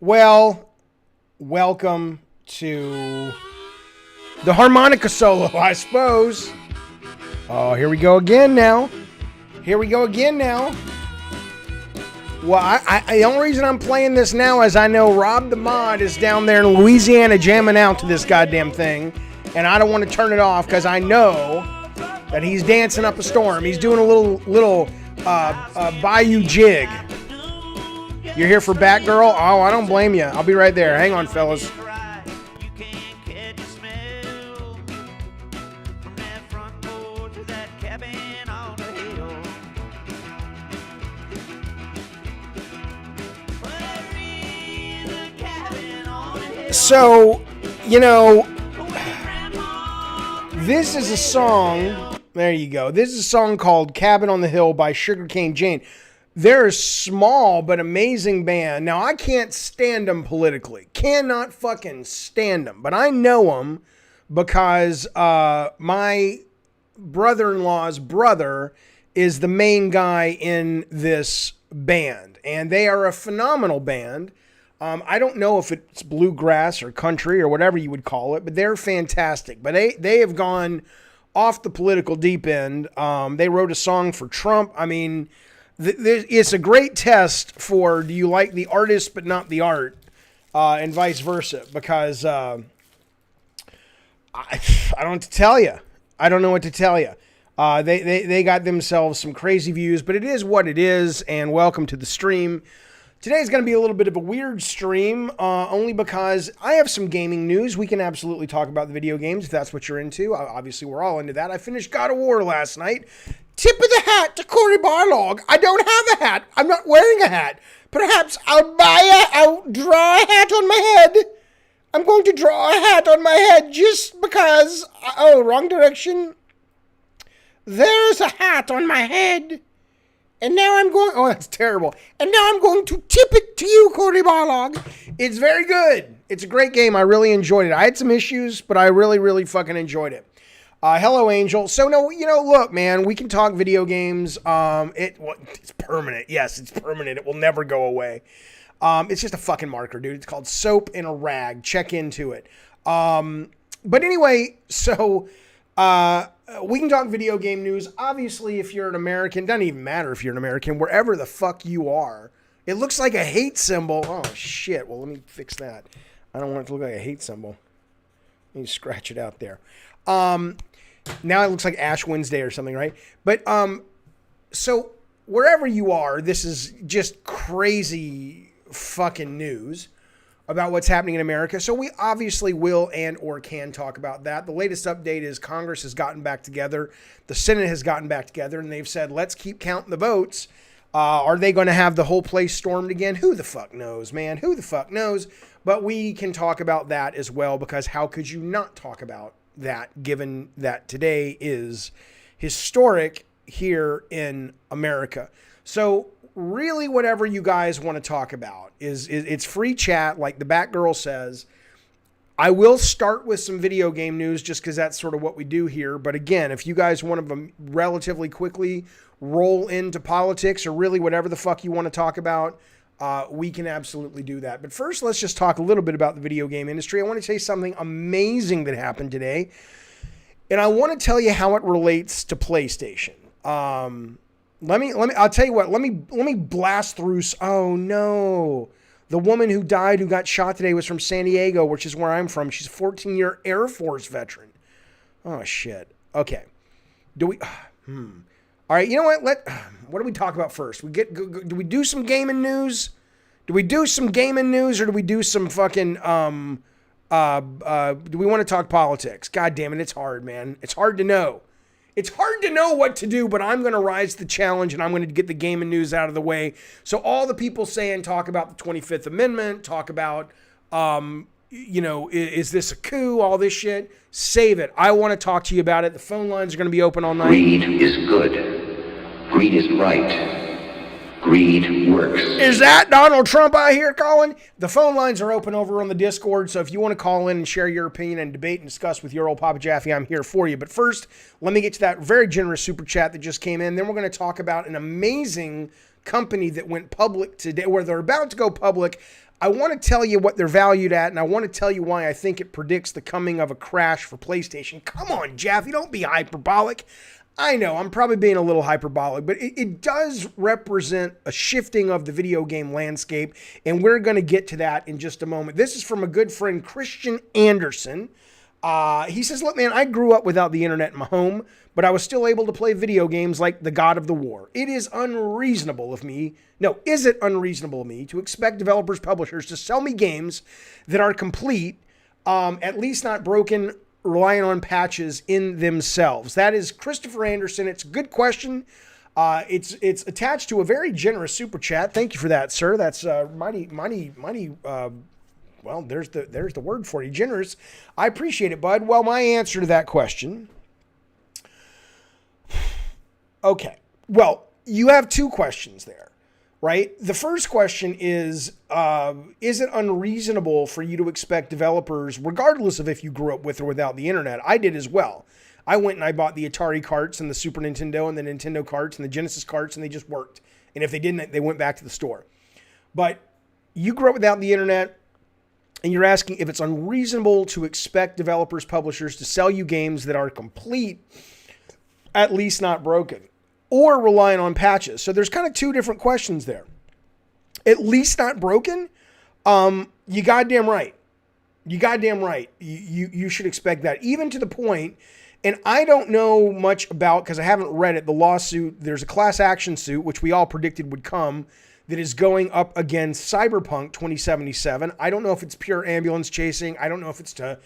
Well, welcome to the harmonica solo, I suppose. Oh, here we go again now. Well, the only reason I'm playing this now is I know Rob the Mod is down there in Louisiana jamming out to this goddamn thing, and I don't want to turn it off because I know that he's dancing up a storm. He's doing a little bayou jig. You're here for Batgirl? Oh, I don't blame you. I'll be right there. Hang on, fellas. So, this is a song. There you go. This is a song called Cabin on the Hill by Sugarcane Jane. They're a small but amazing band. Now, I can't stand them politically. Cannot fucking stand them. But I know them because my brother-in-law's brother is the main guy in this band. And they are a phenomenal band. I don't know if it's bluegrass or country or whatever you would call it, but they're fantastic. But they have gone off the political deep end. They wrote a song for Trump. I mean, it's a great test for do you like the artist but not the art, and vice versa. Because I don't know what to tell you. I don't know what to tell you. They got themselves some crazy views, but it is what it is. And welcome to the stream. Today's going to be a little bit of a weird stream, only because I have some gaming news. We can absolutely talk about the video games if that's what you're into. Obviously, we're all into that. I finished God of War last night. Tip of the hat to Cory Barlog. I don't have a hat. I'm not wearing a hat. Perhaps I'll draw a hat on my head. I'm going to draw a hat on my head just because... Oh, wrong direction. There's a hat on my head. And now I'm going... Oh, that's terrible. And now I'm going to tip it to you, Cory Barlog. It's very good. It's a great game. I really enjoyed it. I had some issues, but I really, really fucking enjoyed it. Hello, Angel. So, no, look, man, we can talk video games. It's permanent. Yes, it's permanent. It will never go away. It's just a fucking marker, dude. It's called Soap in a Rag. Check into it. But anyway, so... we can talk video game news. Obviously, if you're an American, doesn't even matter if you're an American, wherever the fuck you are. It looks like a hate symbol. Oh, shit. Well, let me fix that. I don't want it to look like a hate symbol. Let me scratch it out there. Now it looks like Ash Wednesday or something, right? But, so wherever you are, this is just crazy fucking news about what's happening in America. So we obviously will and or can talk about that. The latest update is Congress has gotten back together. The Senate has gotten back together, and they've said, let's keep counting the votes. Are they going to have the whole place stormed again? Who the fuck knows, man? Who the fuck knows? But we can talk about that as well, because how could you not talk about that, given that today is historic here in America? So really, whatever you guys want to talk about is it's free chat, like the Batgirl says. I will start with some video game news just because that's sort of what we do here. But again, if you guys want to relatively quickly roll into politics or really whatever the fuck you want to talk about, we can absolutely do that. But first, let's just talk a little bit about the video game industry. I want to say something amazing that happened today, and I want to tell you how it relates to PlayStation. Let me, I'll tell you what, let me blast through. Oh no. The woman who died, who got shot today, was from San Diego, which is where I'm from. She's a 14-year Air Force veteran. Oh shit. Okay. All right. You know what? What do we talk about first? Do we do some gaming news? Do we do some gaming news, or do we do some fucking, do we want to talk politics? God damn it. It's hard, man. It's hard to know. It's hard to know what to do, but I'm going to rise to the challenge, and I'm going to get the gaming news out of the way. So all the people saying, talk about the 25th Amendment, talk about, is this a coup, all this shit, save it. I want to talk to you about it. The phone lines are going to be open all night. Greed is good. Greed is right. Greed works. Is that Donald Trump out here calling? The phone lines are open over on the Discord, so if you want to call in and share your opinion and debate and discuss with your old Papa Jaffe, I'm here for you. But first, let me get to that very generous super chat that just came in. Then we're going to talk about an amazing company that went public today, where they're about to go public. I want to tell you what they're valued at, and I want to tell you why I think it predicts the coming of a crash for PlayStation. Come on, Jaffe, don't be hyperbolic. I know, I'm probably being a little hyperbolic, but it does represent a shifting of the video game landscape, and we're going to get to that in just a moment. This is from a good friend, Christian Anderson. He says, look, man, I grew up without the internet in my home, but I was still able to play video games like the God of the War. Is it unreasonable of me to expect developers, publishers to sell me games that are complete, at least not broken, relying on patches in themselves? That is Christopher Anderson. It's a good question. It's attached to a very generous super chat. Thank you for that, sir. That's mighty. Well, there's the word for you, generous. I appreciate it, bud. Well, my answer to that question. Okay. Well, you have two questions there, right? The first question is it unreasonable for you to expect developers, regardless of if you grew up with or without the internet? I did as well. I went and I bought the Atari carts and the Super Nintendo and the Nintendo carts and the Genesis carts, and they just worked. And if they didn't, they went back to the store. But you grew up without the internet, and you're asking if it's unreasonable to expect developers, publishers to sell you games that are complete, at least not broken, or relying on patches. So there's kind of two different questions there. At least not broken, you goddamn right. You goddamn right. You should expect that, even to the point, and I don't know much about, because I haven't read it, the lawsuit. There's a class action suit, which we all predicted would come, that is going up against Cyberpunk 2077. I don't know if it's pure ambulance chasing. I don't know if it's to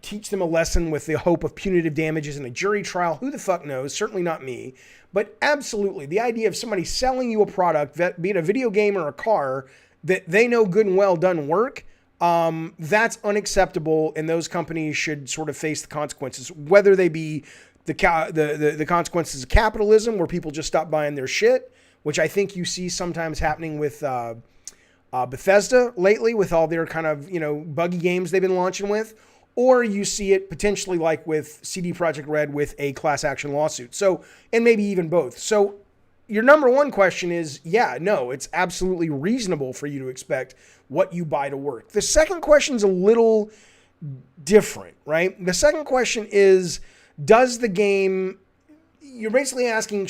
teach them a lesson with the hope of punitive damages in a jury trial. Who the fuck knows? Certainly not me. But absolutely, the idea of somebody selling you a product, be it a video game or a car, that they know good and well doesn't work, that's unacceptable, and those companies should sort of face the consequences, whether they be the consequences of capitalism, where people just stop buying their shit, which I think you see sometimes happening with Bethesda lately, with all their kind of, buggy games they've been launching with, or you see it potentially like with CD Projekt Red with a class action lawsuit. So, and maybe even both. So your number one question is, yeah, no, it's absolutely reasonable for you to expect what you buy to work. The second question is a little different, right? The second question is, does the game, you're basically asking,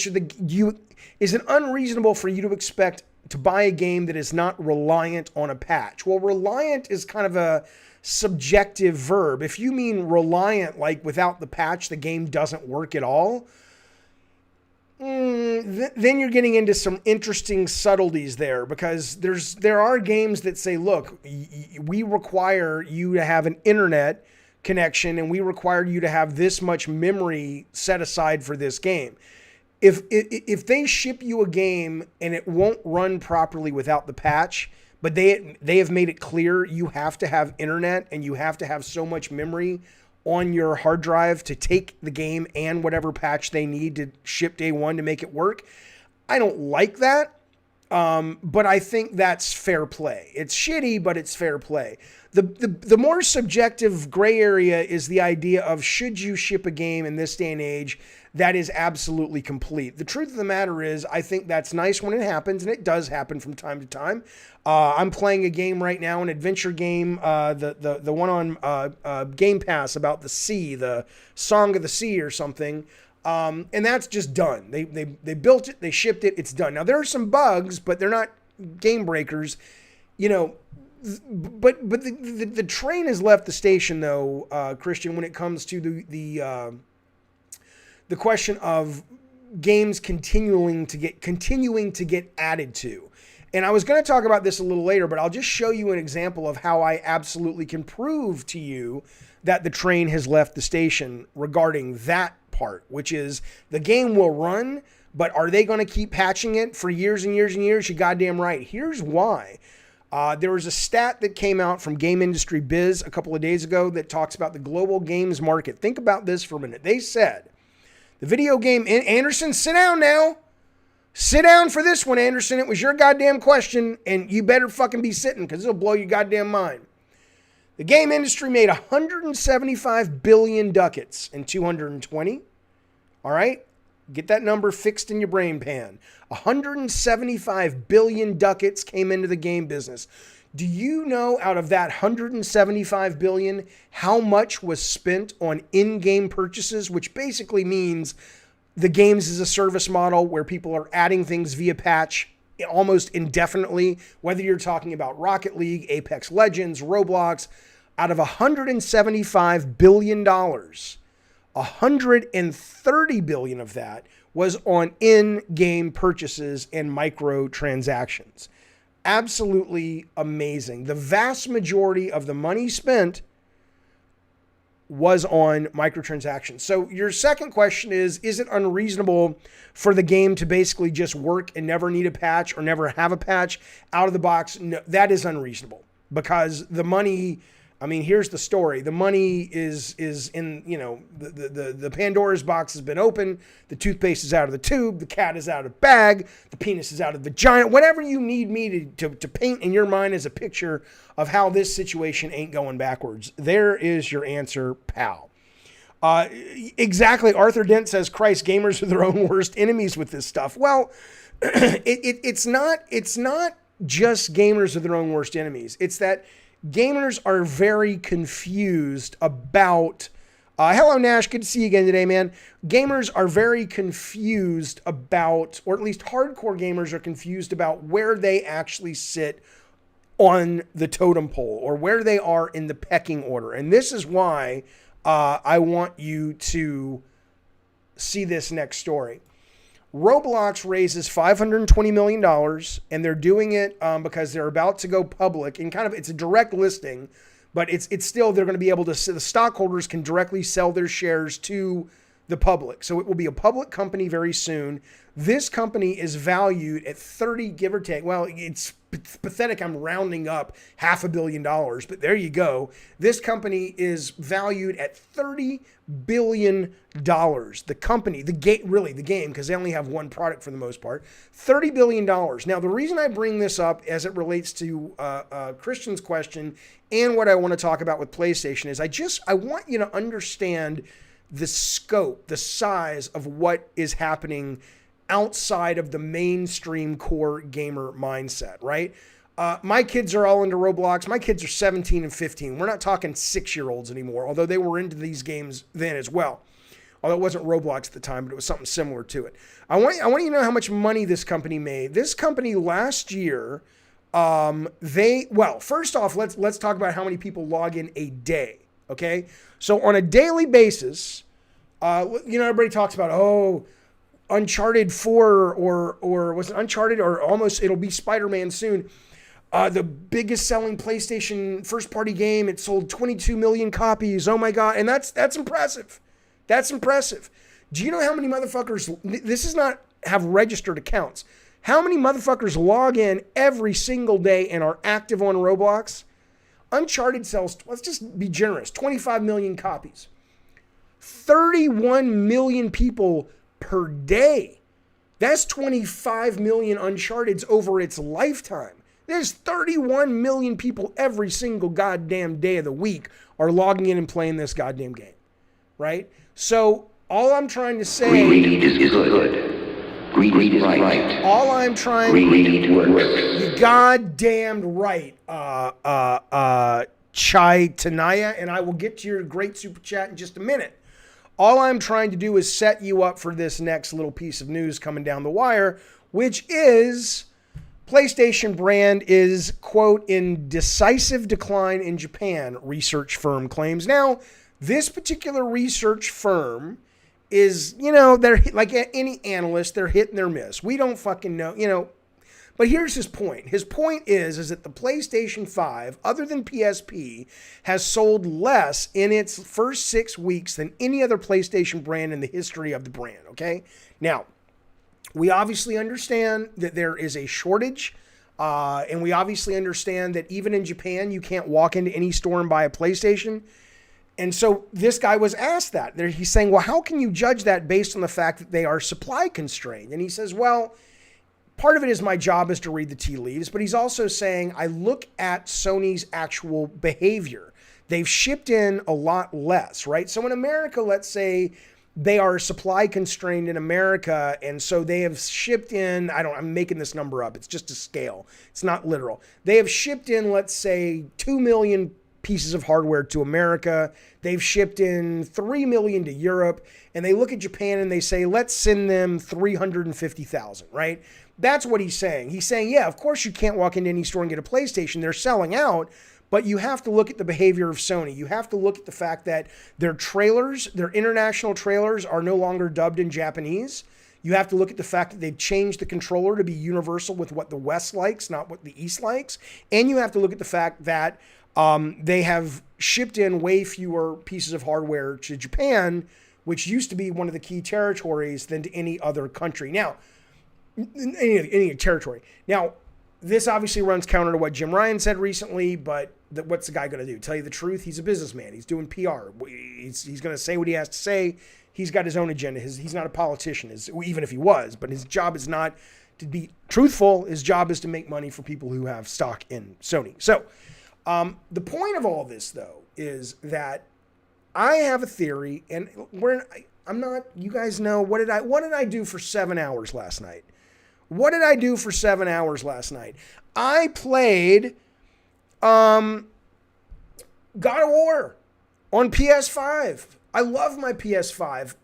is it unreasonable for you to expect to buy a game that is not reliant on a patch? Well, reliant is kind of a subjective verb. If you mean reliant, like without the patch, the game doesn't work at all, then you're getting into some interesting subtleties there, because there are games that say, look, we require you to have an internet connection, and we require you to have this much memory set aside for this game. If they ship you a game and it won't run properly without the patch, but they have made it clear you have to have internet and you have to have so much memory on your hard drive to take the game and whatever patch they need to ship day one to make it work, I don't like that. But I think that's fair play. It's shitty, but it's fair play. The more subjective gray area is the idea of, should you ship a game in this day and age that is absolutely complete? The truth of the matter is, I think that's nice when it happens, and it does happen from time to time. I'm playing a game right now, an adventure game, the one on Game Pass about the sea, the Song of the Sea or something. And that's just done. They built it, they shipped it, it's done. Now there are some bugs, but they're not game breakers, But the train has left the station, though, Christian, when it comes to the question of games continuing to get added to. And I was going to talk about this a little later, but I'll just show you an example of how I absolutely can prove to you that the train has left the station regarding that part, which is the game will run, but are they going to keep patching it for years and years and years? You're goddamn right. Here's why. There was a stat that came out from Game Industry Biz a couple of days ago that talks about the global games market. Think about this for a minute. They said the video game, Anderson, sit down now. Sit down for this one, Anderson. It was your goddamn question, and you better fucking be sitting, because it'll blow your goddamn mind. The game industry made 175 billion ducats in 220. All right? Get that number fixed in your brain pan. 175 billion ducats came into the game business. Do you know out of that 175 billion, how much was spent on in-game purchases, which basically means the games as a service model where people are adding things via patch almost indefinitely, whether you're talking about Rocket League, Apex Legends, Roblox. Out of $175 billion, 130 billion of that was on in-game purchases and microtransactions. Absolutely amazing. The vast majority of the money spent was on microtransactions. So your second question is it unreasonable for the game to basically just work and never need a patch or never have a patch out of the box? No, that is unreasonable because the money, I mean, here's the story. The money is in, the Pandora's box has been open. The toothpaste is out of the tube. The cat is out of bag. The penis is out of the vagina. Whatever you need me to paint in your mind as a picture of how this situation ain't going backwards. There is your answer, pal. Exactly. Arthur Dent says, Christ, gamers are their own worst enemies with this stuff. Well, it's not just gamers are their own worst enemies. It's that gamers are very confused about, hello Nash, good to see you again today, man. Gamers are very confused about, or at least hardcore gamers are confused about where they actually sit on the totem pole or where they are in the pecking order. And this is why I want you to see this next story. Roblox raises $520 million, and they're doing it because they're about to go public. And it's a direct listing, but it's still, they're going to be able to, the stockholders can directly sell their shares to the public. So it will be a public company very soon. This company is valued at 30, give or take. Well, it's pathetic. I'm rounding up $500 million, but there you go. This company is valued at $30 billion. The company, the game, because they only have one product for the most part, $30 billion. Now, the reason I bring this up as it relates to Christian's question and what I want to talk about with PlayStation is I want you to understand the scope, the size of what is happening outside of the mainstream core gamer mindset, right? My kids are all into Roblox. My kids are 17 and 15. We're not talking 6-year-olds anymore, although they were into these games then as well. Although it wasn't Roblox at the time, but it was something similar to it. I want you to know how much money this company made. This company last year, first off, let's talk about how many people log in a day, okay? So on a daily basis, everybody talks about, Uncharted 4 or was it Uncharted or almost it'll be Spider-Man soon. The biggest selling PlayStation first party game. It sold 22 million copies. Oh my God. And that's impressive. That's impressive. Do you know how many motherfuckers, this is not have registered accounts. How many motherfuckers log in every single day and are active on Roblox? Uncharted sells, let's just be generous, 25 million copies. 31 million people per day. That's 25 million Uncharted's over its lifetime. There's 31 million people every single goddamn day of the week are logging in and playing this goddamn game, right? So all I'm trying to say is good. Greed is right. All I'm trying Greed works. You goddamn right, Chai Tanaya, and I will get to your great super chat in just a minute. All I'm trying to do is set you up for this next little piece of news coming down the wire, which is PlayStation brand is, quote, in decisive decline in Japan, research firm claims. Now, this particular research firm is, they're like any analyst, they're hit and they're miss. We don't fucking know, But here's his point. His point is that the PlayStation 5, other than PSP, has sold less in its first 6 weeks than any other PlayStation brand in the history of the brand, okay? Now, we obviously understand that there is a shortage, and we obviously understand that even in Japan, you can't walk into any store and buy a PlayStation. And so this guy was asked that. He's saying, well, how can you judge that based on the fact that they are supply constrained? And he says, well, part of it is my job is to read the tea leaves, but he's also saying, I look at Sony's actual behavior. They've shipped in a lot less, right? So in America, let's say they are supply constrained in America, and so they have shipped in, I'm making this number up, it's just a scale, it's not literal. They have shipped in, let's say, 2 million pieces of hardware to America. They've shipped in 3 million to Europe, and they look at Japan and they say, let's send them 350,000, right? That's what he's saying. He's saying, yeah, of course you can't walk into any store and get a PlayStation. They're selling out. But you have to look at the behavior of Sony. You have to look at the fact that their trailers, their international trailers, are no longer dubbed in Japanese. You have to look at the fact that they've changed the controller to be universal with what the West likes, not what the East likes. And you have to look at the fact that they have shipped in way fewer pieces of hardware to Japan, which used to be one of the key territories, than to any other country. Now, any territory. Now, this obviously runs counter to what Jim Ryan said recently, but what's the guy going to do? Tell you the truth? He's a businessman. He's doing PR. He's going to say what he has to say. He's got his own agenda. He's not a politician, even if he was. But his job is not to be truthful. His job is to make money for people who have stock in Sony. So the point of all this, though, is that I have a theory, and I'm not. You guys know what did I do for 7 hours last night? What did I do for 7 hours last night? I played God of War on PS5. I love my PS5.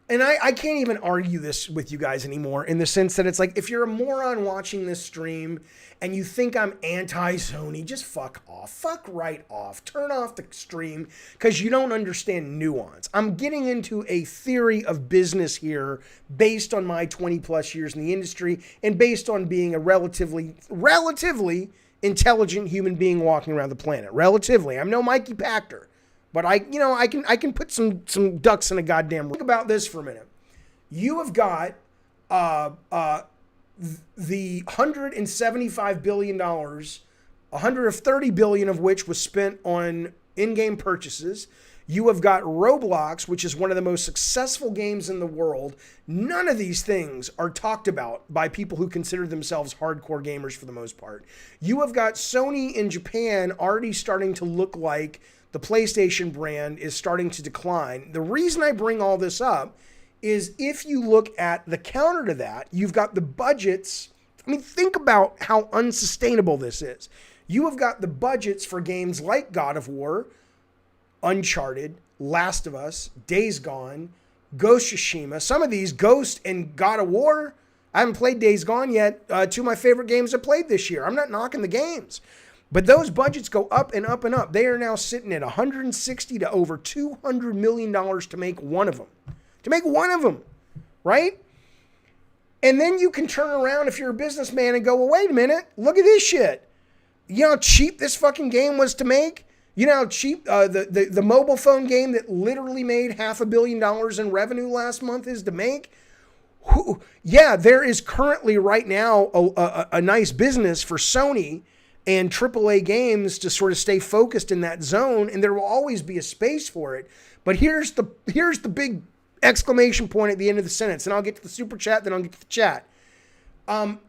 And I can't even argue this with you guys anymore, in the sense that it's like, if you're a moron watching this stream and you think I'm anti-Sony, just fuck off. Fuck right off. Turn off the stream because you don't understand nuance. I'm getting into a theory of business here based on my 20 plus years in the industry and based on being a relatively intelligent human being walking around the planet. Relatively. I'm no Mikey Pachter. But I can put some ducks in a goddamn. Think about this for a minute. You have got the $175 billion, $130 billion of which was spent on in-game purchases. You have got Roblox, which is one of the most successful games in the world. None of these things are talked about by people who consider themselves hardcore gamers for the most part. You have got Sony in Japan already starting to look like the PlayStation brand is starting to decline. The reason I bring all this up is if you look at the counter to that, you've got the budgets. I mean, think about how unsustainable this is. You have got the budgets for games like God of War, Uncharted, Last of Us, Days Gone, Ghost of Tsushima. Some of these, Ghost and God of War, I haven't played Days Gone yet. Two of my favorite games I played this year. I'm not knocking the games. But those budgets go up and up and up. They are now sitting at $160 to over $200 million to make one of them. To make one of them, right? And then you can turn around if you're a businessman and go, well, wait a minute, look at this shit. You know how cheap this fucking game was to make? You know how cheap the mobile phone game that literally made $500 million in revenue last month is to make? Yeah, there is currently right now a nice business for Sony and AAA games to sort of stay focused in that zone, and there will always be a space for it. But here's the big exclamation point at the end of the sentence, and I'll get to the super chat, then I'll get to the chat.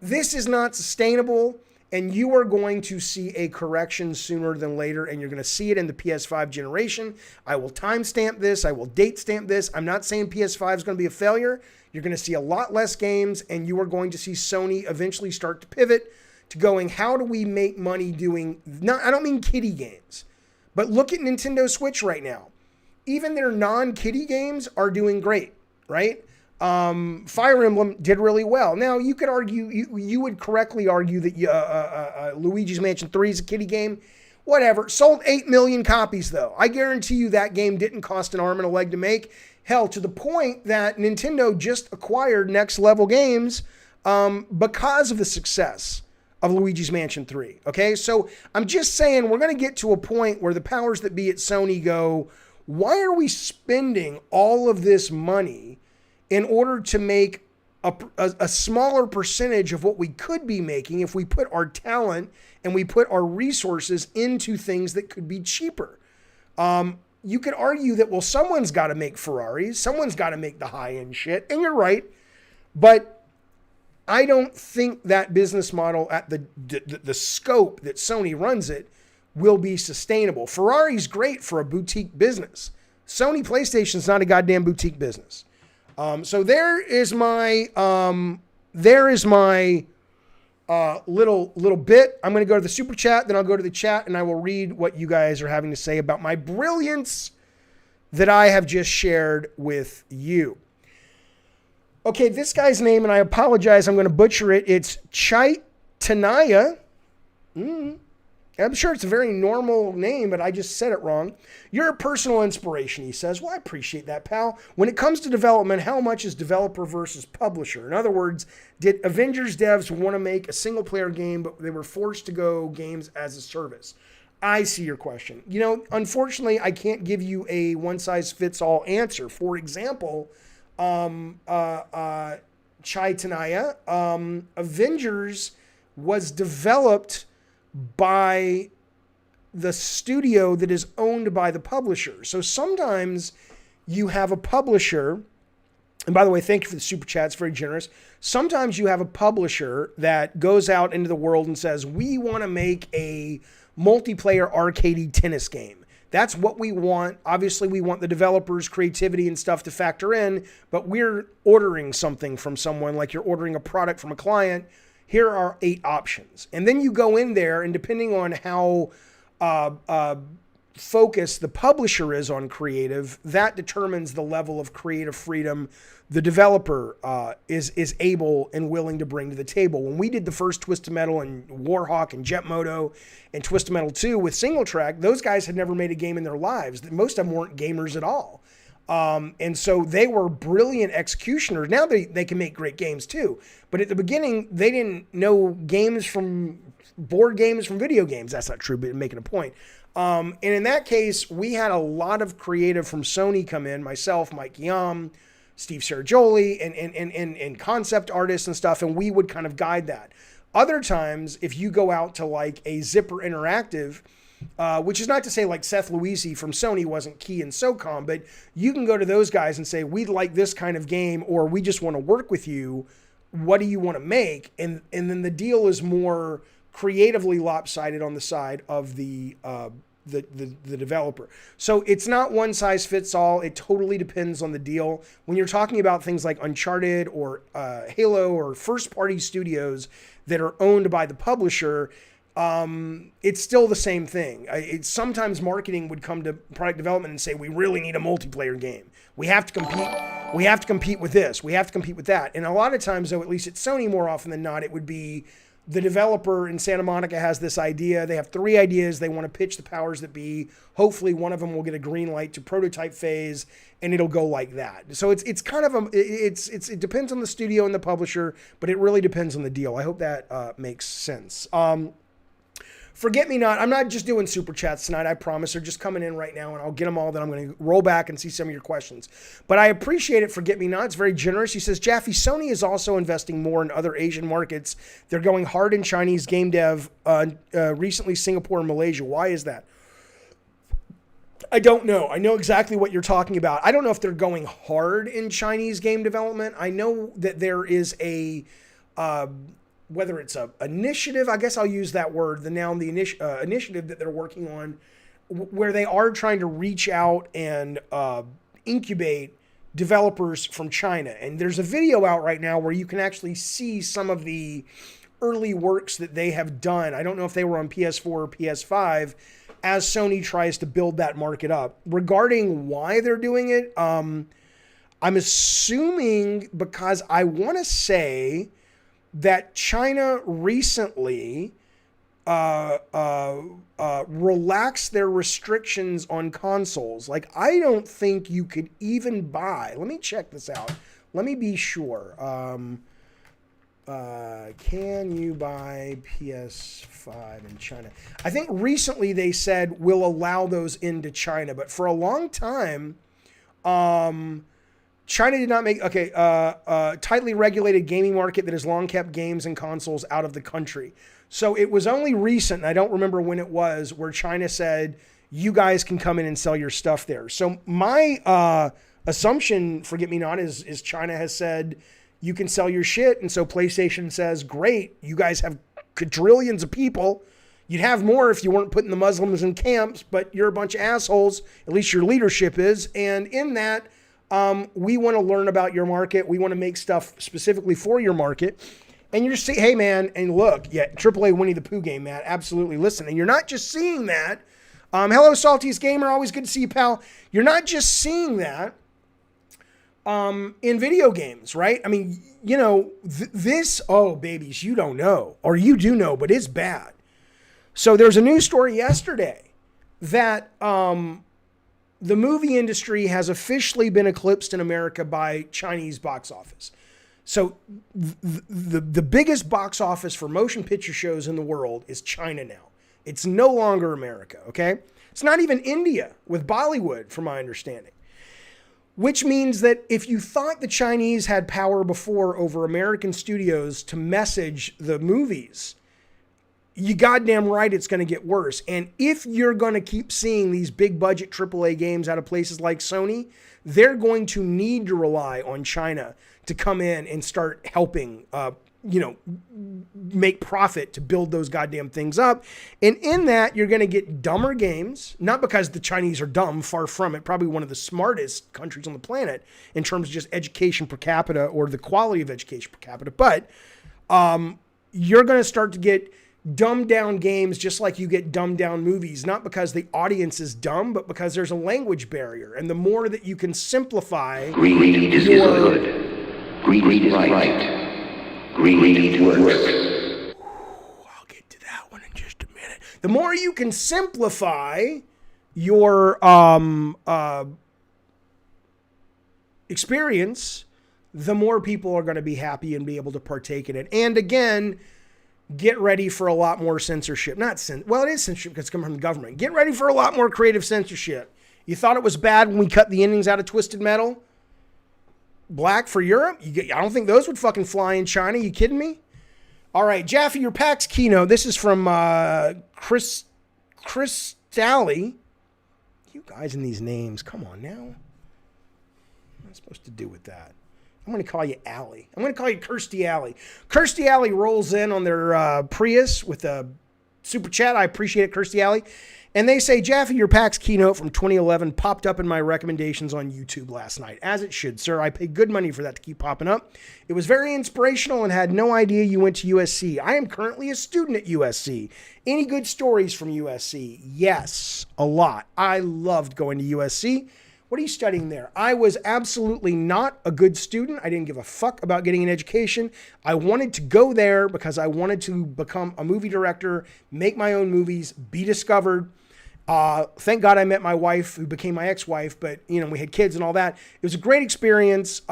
This is not sustainable, and you are going to see a correction sooner than later, and you're going to see it in the PS5 generation. I will timestamp this. I will date stamp this. I'm not saying PS5 is going to be a failure. You're going to see a lot less games, and you are going to see Sony eventually start to pivot to going, how do we make money doing, I don't mean kiddie games, but look at Nintendo Switch right now. Even their non-kiddie games are doing great, right? Fire Emblem did really well. Now, you could argue, you would correctly argue that Luigi's Mansion 3 is a kiddie game. Whatever. Sold 8 million copies, though. I guarantee you that game didn't cost an arm and a leg to make. Hell, to the point that Nintendo just acquired Next Level Games because of the success of Luigi's Mansion 3. Okay, so I'm just saying we're going to get to a point where the powers that be at Sony go, why are we spending all of this money in order to make a smaller percentage of what we could be making if we put our talent and we put our resources into things that could be cheaper? You could argue that, well, someone's got to make Ferraris, someone's got to make the high-end shit, and you're right, but I don't think that business model at the scope that Sony runs it will be sustainable. Ferrari's great for a boutique business. Sony PlayStation's not a goddamn boutique business. So there is my little bit. I'm going to go to the super chat, then I'll go to the chat, and I will read what you guys are having to say about my brilliance that I have just shared with you. Okay, this guy's name, and I apologize, I'm going to butcher it. It's Chaitanaya. I'm sure it's a very normal name, but I just said it wrong. You're a personal inspiration, he says. Well, I appreciate that, pal. When it comes to development, how much is developer versus publisher? In other words, did Avengers devs want to make a single-player game, but they were forced to go games as a service? I see your question. You know, unfortunately, I can't give you a one-size-fits-all answer. For example, Chaitanaya, Avengers was developed by the studio that is owned by the publisher. So sometimes you have a publisher, and by the way, thank you for the super chat, it's very generous. Sometimes you have a publisher that goes out into the world and says, we want to make a multiplayer arcadey tennis game. That's what we want. Obviously, we want the developers' creativity and stuff to factor in, but we're ordering something from someone like you're ordering a product from a client. Here are 8 options. And then you go in there, and depending on how focused the publisher is on creative, that determines the level of creative freedom the developer is able and willing to bring to the table. When we did the first Twisted Metal and Warhawk and Jet Moto and Twisted Metal 2 with single track, those guys had never made a game in their lives. Most of them weren't gamers at all. And so they were brilliant executioners. Now they can make great games too. But at the beginning, they didn't know games from board games from video games. That's not true, but I'm making a point. And in that case, we had a lot of creative from Sony come in, myself, Mike Yam, Steve Sergioli, and concept artists and stuff, and we would kind of guide that. Other times, if you go out to like a Zipper Interactive, which is not to say like Seth Luisi from Sony wasn't key in SOCOM, but you can go to those guys and say, we'd like this kind of game, or we just want to work with you. What do you want to make? And then the deal is more creatively lopsided on the side of the developer. So it's not one size fits all. It totally depends on the deal. When you're talking about things like Uncharted or Halo or first party studios that are owned by the publisher, it's still the same thing. Sometimes marketing would come to product development and say, we really need a multiplayer game. We have to compete. We have to compete with this. We have to compete with that. And a lot of times, though, at least at Sony more often than not, it would be the developer in Santa Monica has this idea. They have 3 ideas. They want to pitch the powers that be. Hopefully one of them will get a green light to prototype phase, and it'll go like that. So it's kind of it depends on the studio and the publisher, but it really depends on the deal. I hope that makes sense. Forget Me Not. I'm not just doing super chats tonight, I promise. They're just coming in right now, and I'll get them all. Then I'm going to roll back and see some of your questions. But I appreciate it. Forget Me Not. It's very generous. He says, Jaffe, Sony is also investing more in other Asian markets. They're going hard in Chinese game dev, recently Singapore and Malaysia. Why is that? I don't know. I know exactly what you're talking about. I don't know if they're going hard in Chinese game development. I know that there is a... whether it's a initiative, I guess I'll use that word, the initiative that they're working on, where they are trying to reach out and incubate developers from China. And there's a video out right now where you can actually see some of the early works that they have done. I don't know if they were on PS4 or PS5 as Sony tries to build that market up. Regarding why they're doing it, I'm assuming because I want to say that China recently relaxed their restrictions on consoles. Like, I don't think you could even buy. Let me check this out. Let me be sure. Can you buy PS5 in China? I think recently they said we'll allow those into China, but for a long time, China did not make, tightly regulated gaming market that has long kept games and consoles out of the country. So it was only recent, and I don't remember when it was, where China said, you guys can come in and sell your stuff there. So my assumption, Forget Me Not, is China has said, you can sell your shit. And so PlayStation says, great, you guys have quadrillions of people. You'd have more if you weren't putting the Muslims in camps, but you're a bunch of assholes. At least your leadership is. And in that, we want to learn about your market. We want to make stuff specifically for your market. And you're just saying, hey, man, and look, yeah, AAA Winnie the Pooh game, Matt, absolutely listen. And you're not just seeing that. Hello, Saltiest Gamer. Always good to see you, pal. You're not just seeing that in video games, right? I mean, you know, this, oh, babies, you don't know. Or you do know, but it's bad. So there's a news story yesterday that the movie industry has officially been eclipsed in America by Chinese box office. So the biggest box office for motion picture shows in the world is China now. It's no longer America, okay? It's not even India with Bollywood, from my understanding. Which means that if you thought the Chinese had power before over American studios to message the movies, you goddamn right it's going to get worse. And if you're going to keep seeing these big budget AAA games out of places like Sony, they're going to need to rely on China to come in and start helping, make profit to build those goddamn things up. And in that, you're going to get dumber games, not because the Chinese are dumb, far from it, probably one of the smartest countries on the planet in terms of just education per capita or the quality of education per capita. But you're going to start to get dumbed down games just like you get dumbed down movies, not because the audience is dumb, but because there's a language barrier. And the more that you can simplify Greed is good. Greed is right. Greed works. I'll get to that one in just a minute. The more you can simplify your experience, the more people are going to be happy and be able to partake in it. And again, get ready for a lot more censorship. It is censorship because it's coming from the government. Get ready for a lot more creative censorship. You thought it was bad when we cut the endings out of Twisted Metal? Black for Europe? I don't think those would fucking fly in China. You kidding me? All right, Jaffe, your PAX keynote. This is from Chris Daly. You guys in these names, come on now. What am I supposed to do with that? I'm going to call you Allie. I'm going to call you Kirstie Alley. Kirstie Alley rolls in on their Prius with a super chat. I appreciate it, Kirstie Alley. And they say, Jaffe, your PAX keynote from 2011 popped up in my recommendations on YouTube last night. As it should, sir. I pay good money for that to keep popping up. It was very inspirational and had no idea you went to USC. I am currently a student at USC. Any good stories from USC? Yes, a lot. I loved going to USC. What are you studying there? I was absolutely not a good student. I didn't give a fuck about getting an education. I wanted to go there because I wanted to become a movie director, make my own movies, be discovered. Thank God I met my wife, who became my ex-wife, but we had kids and all that. It was a great experience.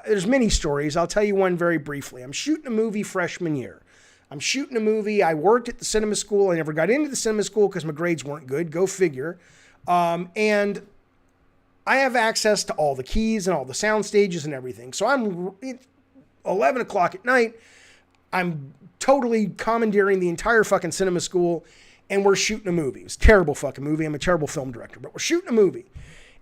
There's many stories. I'll tell you one very briefly. I'm shooting a movie freshman year. I worked at the cinema school. I never got into the cinema school because my grades weren't good. Go figure. And I have access to all the keys and all the sound stages and everything. So it's 11 o'clock at night. I'm totally commandeering the entire fucking cinema school, and we're shooting a movie. It's a terrible fucking movie. I'm a terrible film director, but we're shooting a movie.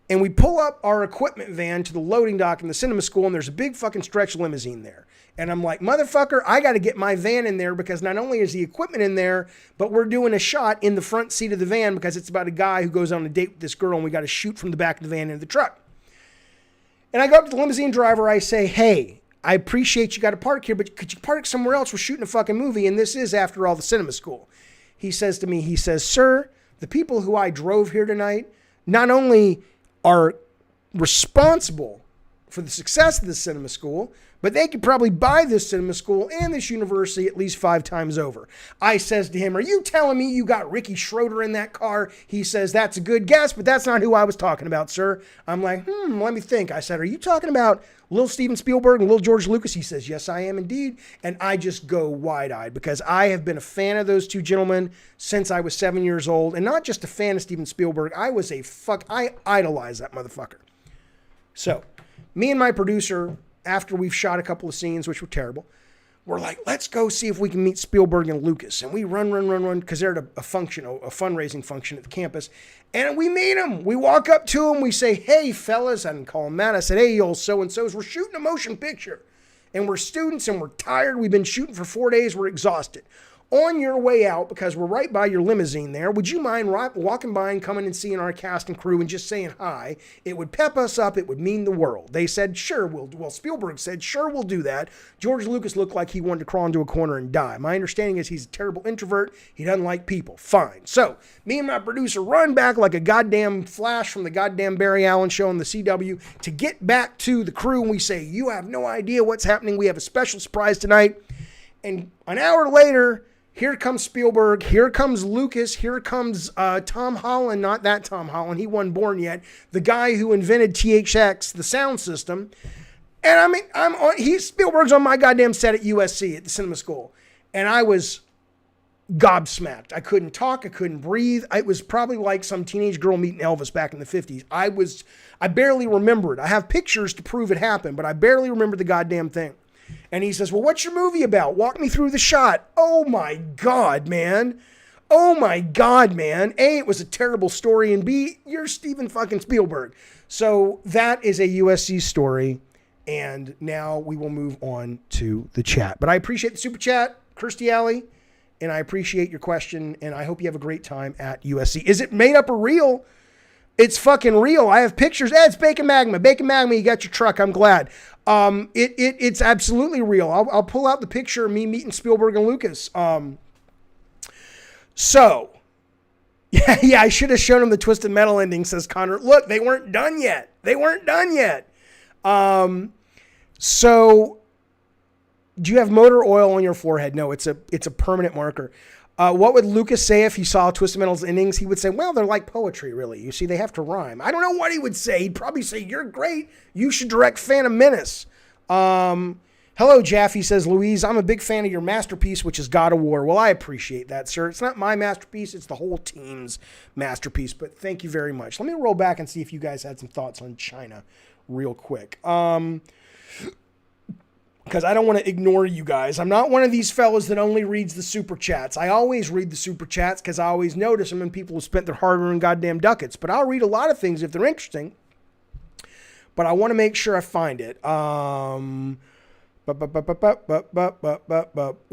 And we pull up our equipment van to the loading dock in the cinema school, and there's a big fucking stretch limousine there. And I'm like, motherfucker, I got to get my van in there because not only is the equipment in there, but we're doing a shot in the front seat of the van because it's about a guy who goes on a date with this girl, and we got to shoot from the back of the van into the truck. And I go up to the limousine driver. I say, hey, I appreciate you got to park here, but could you park somewhere else? We're shooting a fucking movie, and this is, after all, the cinema school. He says to me, sir, the people who I drove here tonight not only are responsible for the success of the cinema school, but they could probably buy this cinema school and this university at least 5 times over. I says to him, are you telling me you got Ricky Schroeder in that car? He says, that's a good guess, but that's not who I was talking about, sir. I'm like, let me think. I said, are you talking about Lil Steven Spielberg and Lil George Lucas? He says, yes, I am indeed. And I just go wide-eyed because I have been a fan of those two gentlemen since I was 7 years old. And not just a fan of Steven Spielberg. I idolize that motherfucker. So, me and my producer, after we've shot a couple of scenes, which were terrible, we're like, let's go see if we can meet Spielberg and Lucas. And we run, because they're at a fundraising function at the campus. And we meet them. We walk up to them. We say, hey, fellas. I didn't call them that. I said, hey, old so-and-sos. We're shooting a motion picture. And we're students and we're tired. We've been shooting for 4 days. We're exhausted. on your way out, because we're right by your limousine there, would you mind walking by and coming and seeing our cast and crew and just saying hi? It would pep us up. It would mean the world. They said, sure, well, Spielberg said, sure, we'll do that. George Lucas looked like he wanted to crawl into a corner and die. My understanding is he's a terrible introvert. He doesn't like people. Fine. So me and my producer run back like a goddamn flash from the goddamn Barry Allen show on the CW to get back to the crew, and we say, you have no idea what's happening. We have a special surprise tonight. And an hour later, here comes Spielberg, here comes Lucas, here comes Tom Holland, not that Tom Holland, he wasn't born yet, the guy who invented THX, the sound system. And I mean, Spielberg's on my goddamn set at USC, at the cinema school. And I was gobsmacked. I couldn't talk, I couldn't breathe. It was probably like some teenage girl meeting Elvis back in the 50s. I barely remember it. I have pictures to prove it happened, but I barely remember the goddamn thing. And he says, well, what's your movie about? Walk me through the shot. Oh my God, man. Oh my God, man. A, it was a terrible story. And B, you're Steven fucking Spielberg. So that is a USC story. And now we will move on to the chat. But I appreciate the super chat, Kirstie Alley. And I appreciate your question. And I hope you have a great time at USC. Is it made up or real? It's fucking real. I have pictures. It's Bacon Magma. Bacon Magma, you got your truck. I'm glad. It's absolutely real. I'll pull out the picture of me meeting Spielberg and Lucas. So, yeah, I should have shown him the Twisted Metal ending, says Connor. Look, they weren't done yet. So, do you have motor oil on your forehead? No, it's a permanent marker. What would Lucas say if he saw Twisted Metal's endings? He would say, well, they're like poetry, really. You see, they have to rhyme. I don't know what he would say. He'd probably say, you're great. You should direct Phantom Menace. Hello, Jaffe, says Louise. I'm a big fan of your masterpiece, which is God of War. Well, I appreciate that, sir. It's not my masterpiece. It's the whole team's masterpiece. But thank you very much. Let me roll back and see if you guys had some thoughts on China real quick. Because I don't want to ignore you guys. I'm not one of these fellas that only reads the super chats. I always read the super chats because I always notice them and people have spent their hard-earned goddamn ducats. But I'll read a lot of things if they're interesting. But I want to make sure I find it.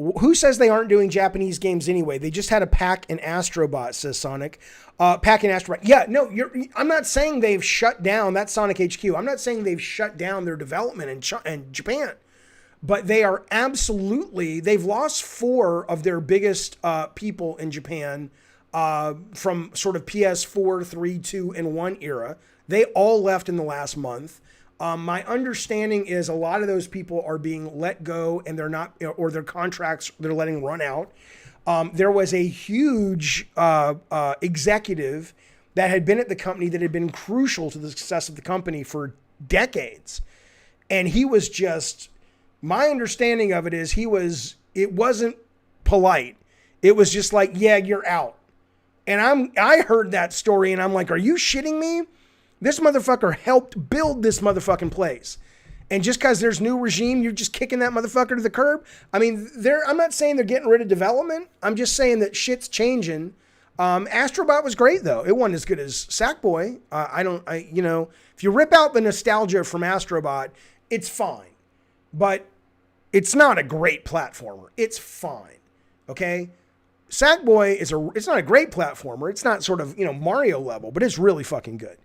Who says they aren't doing Japanese games anyway? They just had a Pack and Astrobot, says Sonic. Pack and Astrobot. Yeah, no, I'm not saying they've shut down. That's Sonic HQ. I'm not saying they've shut down their development in Japan. But they are absolutely, they've lost 4 of their biggest people in Japan from sort of PS4, 3, 2, and 1 era. They all left in the last month. My understanding is a lot of those people are being let go and they're not, or their contracts they're letting run out. There was a huge executive that had been at the company that had been crucial to the success of the company for decades. And he was just... My understanding of it is it wasn't polite. It was just like, yeah, you're out. And I heard that story and I'm like, are you shitting me? This motherfucker helped build this motherfucking place. And just because there's new regime, you're just kicking that motherfucker to the curb? I mean, I'm not saying they're getting rid of development. I'm just saying that shit's changing. Astrobot was great though. It wasn't as good as Sackboy. If you rip out the nostalgia from Astrobot, it's fine. But it's not a great platformer. It's fine. Okay? Sackboy it's not a great platformer. It's not sort of, Mario level, but it's really fucking good.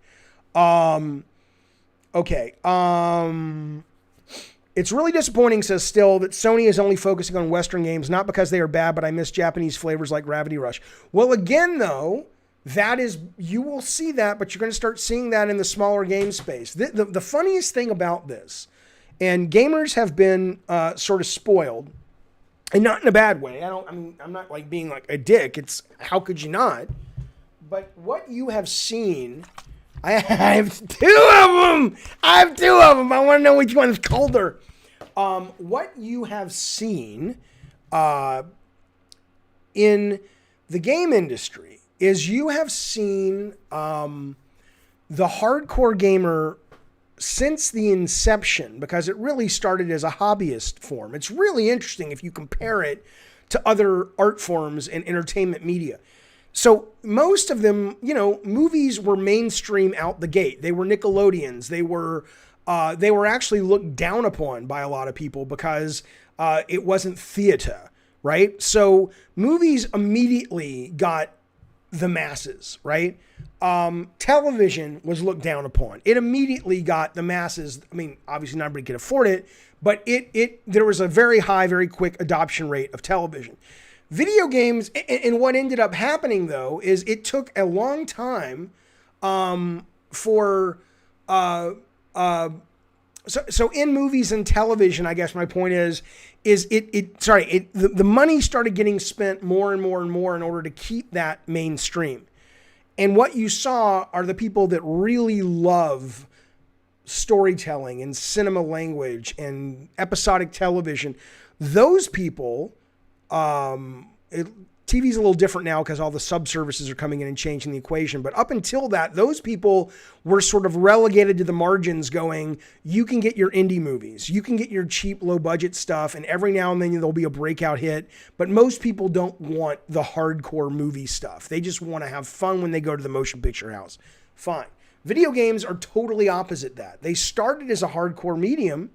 Okay. It's really disappointing, says Still, that Sony is only focusing on Western games, not because they are bad, but I miss Japanese flavors like Gravity Rush. Well, again, though, you will see that, but you're going to start seeing that in the smaller game space. The funniest thing about this, and gamers have been sort of spoiled, and not in a bad way. I'm not like being like a dick. It's how could you not? But what you have seen, I have 2 of them. I want to know which one is colder. What you have seen in the game industry is you have seen the hardcore gamer since the inception, because it really started as a hobbyist form. It's really interesting if you compare it to other art forms and entertainment media. So most of them, movies were mainstream out the gate. They were Nickelodeons. They were actually looked down upon by a lot of people because it wasn't theater. right? So movies immediately got the masses, right? Television was looked down upon. It immediately got the masses. I mean, obviously not everybody could afford it, but there was a very high, very quick adoption rate of television. Video games, and what ended up happening though, is it took a long time for so in movies and television, I guess my point is the money started getting spent more and more and more in order to keep that mainstream. And what you saw are the people that really love storytelling and cinema language and episodic television. Those people, TV's a little different now because all the sub-services are coming in and changing the equation. But up until that, those people were sort of relegated to the margins going, you can get your indie movies, you can get your cheap, low-budget stuff, and every now and then there'll be a breakout hit. But most people don't want the hardcore movie stuff. They just want to have fun when they go to the motion picture house. Fine. Video games are totally opposite that. They started as a hardcore medium,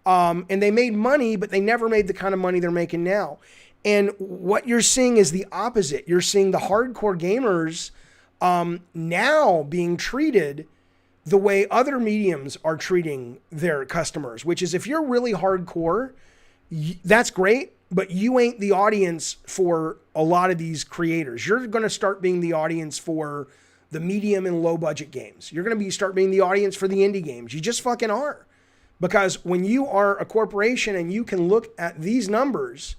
and they made money, but they never made the kind of money they're making now. And what you're seeing is the opposite. You're seeing the hardcore gamers now being treated the way other mediums are treating their customers, which is if you're really hardcore, that's great, but you ain't the audience for a lot of these creators. You're going to start being the audience for the medium and low budget games. You're going to start being the audience for the indie games. You just fucking are. Because when you are a corporation and you can look at these numbers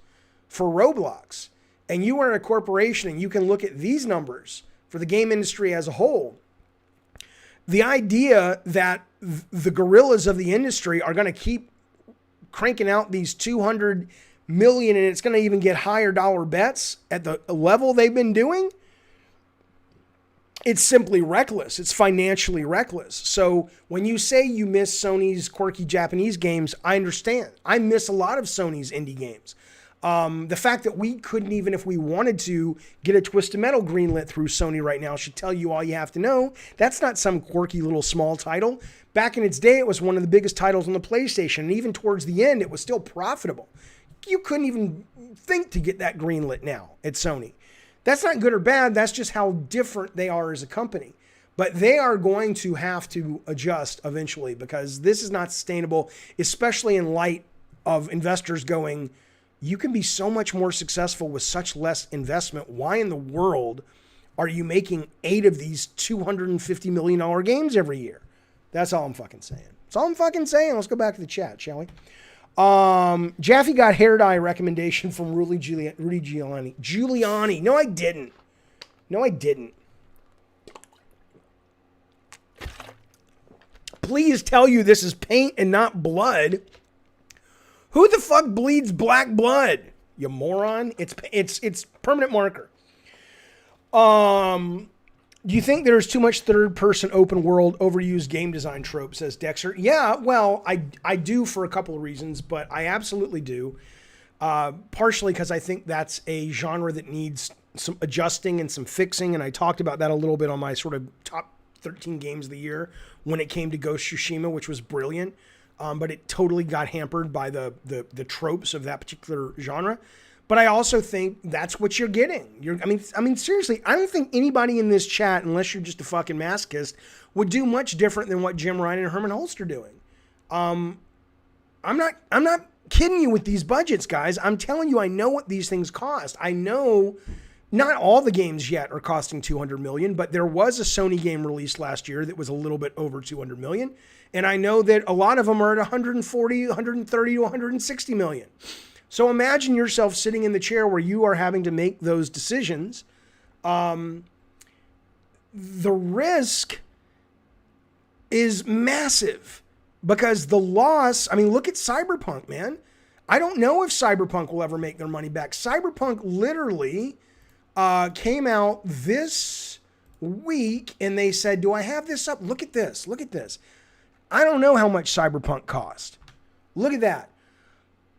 for Roblox, and you are a corporation and you can look at these numbers for the game industry as a whole, the idea that the gorillas of the industry are going to keep cranking out these 200 million and it's going to even get higher dollar bets at the level they've been doing, it's simply reckless. It's financially reckless. So when you say you miss Sony's quirky Japanese games, I understand. I miss a lot of Sony's indie games. The fact that we couldn't even, if we wanted to, get a Twisted Metal greenlit through Sony right now should tell you all you have to know. That's not some quirky little small title. Back in its day, it was one of the biggest titles on the PlayStation, and even towards the end, it was still profitable. You couldn't even think to get that greenlit now at Sony. That's not good or bad. That's just how different they are as a company. But they are going to have to adjust eventually because this is not sustainable, especially in light of investors going, you can be so much more successful with such less investment. Why in the world are you making 8 of these $250 million games every year? That's all I'm fucking saying. That's all I'm fucking saying. Let's go back to the chat, shall we? Jaffe got hair dye recommendation from Rudy Giuliani. No, I didn't. Please tell you this is paint and not blood. Who the fuck bleeds black blood? You moron. It's permanent marker. Do you think there's too much third-person open world overused game design trope, says Dexter? Yeah, well, I do for a couple of reasons, but I absolutely do. Partially because I think that's a genre that needs some adjusting and some fixing, and I talked about that a little bit on my sort of top 13 games of the year when it came to Ghost Tsushima, which was brilliant, but it totally got hampered by the tropes of that particular genre. But I also think that's what you're getting. I mean, seriously, I don't think anybody in this chat, unless you're just a fucking masochist, would do much different than what Jim Ryan and Herman Holst are doing. I'm not kidding you with these budgets, guys. I'm telling you, I know what these things cost. I know not all the games yet are costing $200 million, but there was a Sony game released last year that was a little bit over $200 million. And I know that a lot of them are at 140, 130 to 160 million. So imagine yourself sitting in the chair where you are having to make those decisions. The risk is massive because the loss, I mean, look at Cyberpunk, man. I don't know if Cyberpunk will ever make their money back. Cyberpunk literally came out this week and they said, do I have this up? Look at this. Look at this. I don't know how much Cyberpunk cost. Look at that.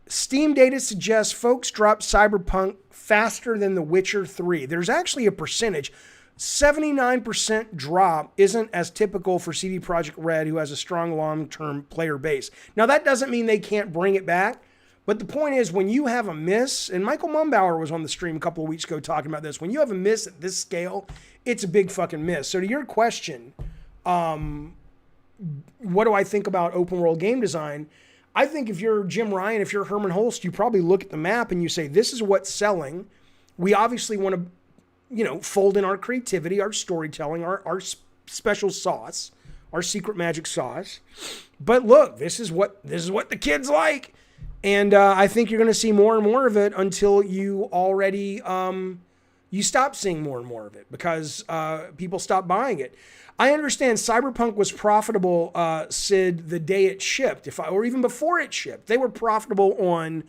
Steam data suggests folks drop Cyberpunk faster than The Witcher 3. There's actually a percentage. 79% drop isn't as typical for CD Projekt Red, who has a strong long-term player base. Now, that doesn't mean they can't bring it back, But the point is, when you have a miss, and Michael Mumbauer was on the stream a couple of weeks ago talking about this, when you have a miss at this scale, it's a big fucking miss. So to your question, what do I think about open world game design? I think if you're Jim Ryan, if you're Herman Holst, you probably look at the map and you say, this is what's selling. We obviously want to, fold in our creativity, our storytelling, our special sauce, our secret magic sauce. But look, this is what the kids like. And I think you're going to see more and more of it until you already, you stop seeing more and more of it because people stop buying it. I understand Cyberpunk was profitable, Sid, the day it shipped, or even before it shipped. They were profitable on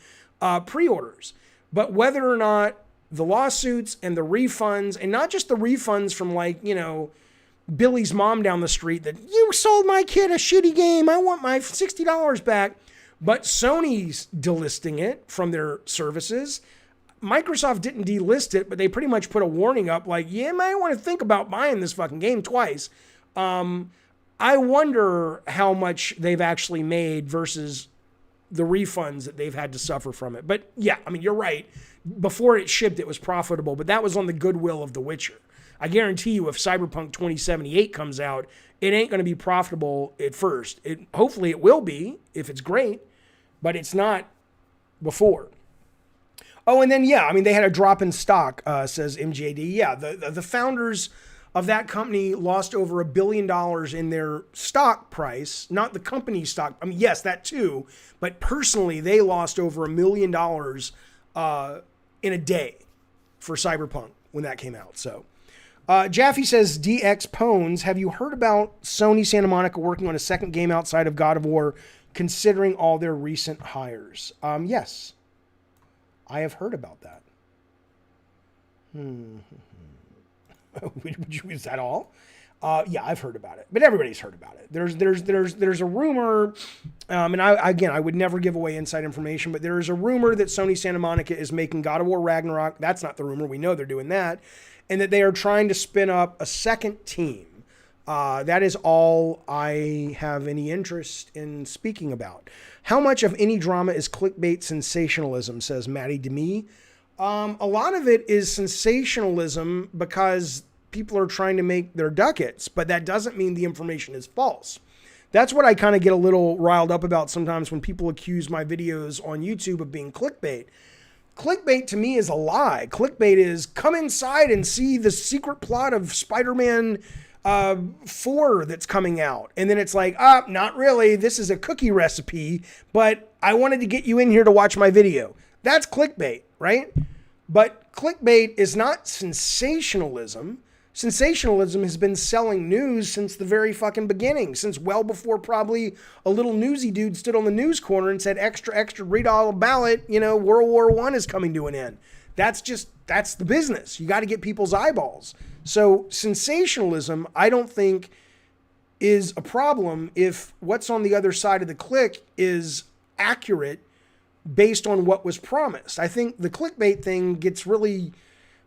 pre-orders. But whether or not the lawsuits and the refunds, and not just the refunds from Billy's mom down the street that, you sold my kid a shitty game, I want my $60 back. But Sony's delisting it from their services. Microsoft didn't delist it, but they pretty much put a warning up like, you might want to think about buying this fucking game twice. I wonder how much they've actually made versus the refunds that they've had to suffer from it. But yeah, I mean, you're right. Before it shipped, it was profitable, but that was on the goodwill of The Witcher. I guarantee you if Cyberpunk 2078 comes out, it ain't going to be profitable at first. Hopefully it will be if it's great, but it's not before. Oh, and then, yeah, I mean, they had a drop in stock, says MJD. Yeah, the founders of that company lost over $1 billion in their stock price, not the company stock. I mean, yes, that too, but personally, they lost over $1 million in a day for Cyberpunk when that came out. So, Jaffe says, DX Pones, have you heard about Sony Santa Monica working on a second game outside of God of War, considering all their recent hires? Yes. I have heard about that. Is that all? Yeah, I've heard about it, but everybody's heard about it. There's a rumor, and I would never give away inside information, but there is a rumor that Sony Santa Monica is making God of War Ragnarok. That's not the rumor. We know they're doing that, and that they are trying to spin up a second team. That is all I have any interest in speaking about. How much of any drama is clickbait sensationalism, says Maddie Demi. A lot of it is sensationalism because people are trying to make their ducats, but that doesn't mean the information is false. That's what I kind of get a little riled up about sometimes when people accuse my videos on YouTube of being clickbait. Clickbait to me is a lie. Clickbait is come inside and see the secret plot of Spider-Man 4 that's coming out. And then it's like, not really. This is a cookie recipe, but I wanted to get you in here to watch my video. That's clickbait, right? But clickbait is not sensationalism. Sensationalism has been selling news since the very fucking beginning, since well before probably a little newsy dude stood on the news corner and said, extra, extra, read all about it. World War I is coming to an end. That's the business. You got to get people's eyeballs. So sensationalism, I don't think is a problem if what's on the other side of the click is accurate based on what was promised. I think the clickbait thing gets really,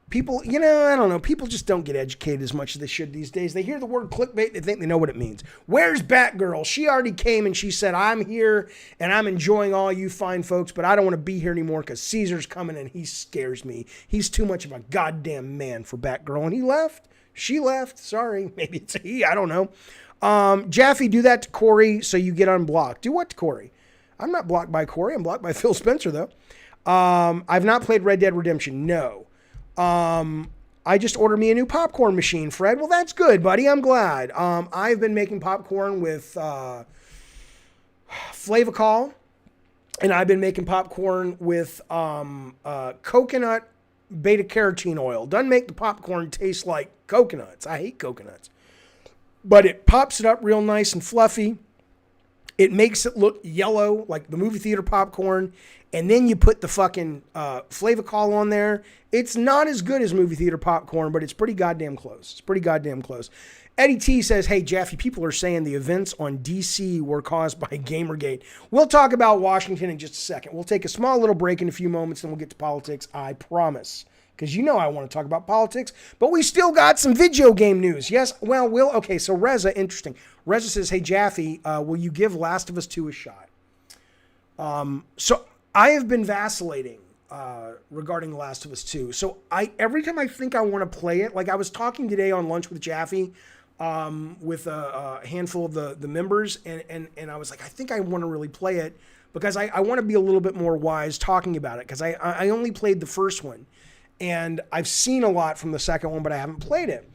people, I don't know, people just don't get educated as much as they should these days. They hear the word clickbait, they think they know what it means. Where's Batgirl? She already came and she said, I'm here and I'm enjoying all you fine folks, but I don't want to be here anymore because Caesar's coming and he scares me. He's too much of a goddamn man for Batgirl. And he left. She left. Sorry. Maybe it's a he. I don't know. Jaffe, do that to Corey so you get unblocked. Do what to Corey? I'm not blocked by Corey. I'm blocked by Phil Spencer, though. I've not played Red Dead Redemption. No. I just ordered me a new popcorn machine, Fred. Well, that's good, buddy. I'm glad. I've been making popcorn with Flavacol, and I've been making popcorn with coconut beta-carotene oil. Doesn't make the popcorn taste like coconuts. I hate coconuts. But it pops it up real nice and fluffy. It makes it look yellow, like the movie theater popcorn. And then you put the fucking Flavacol on there. It's not as good as movie theater popcorn, but it's pretty goddamn close. Eddie T says, hey, Jaffe, people are saying the events on DC were caused by Gamergate. We'll talk about Washington in just a second. We'll take a small little break in a few moments, and we'll get to politics, I promise. Because I want to talk about politics, but we still got some video game news. Yes, well, okay, so Reza, interesting. Reza says, hey, Jaffe, will you give Last of Us 2 a shot? So I have been vacillating regarding Last of Us 2. So every time I think I want to play it, like I was talking today on lunch with Jaffe, with a handful of the members, and I was like, I think I want to really play it because I want to be a little bit more wise talking about it, because I only played the first one, and I've seen a lot from the second one, but I haven't played it.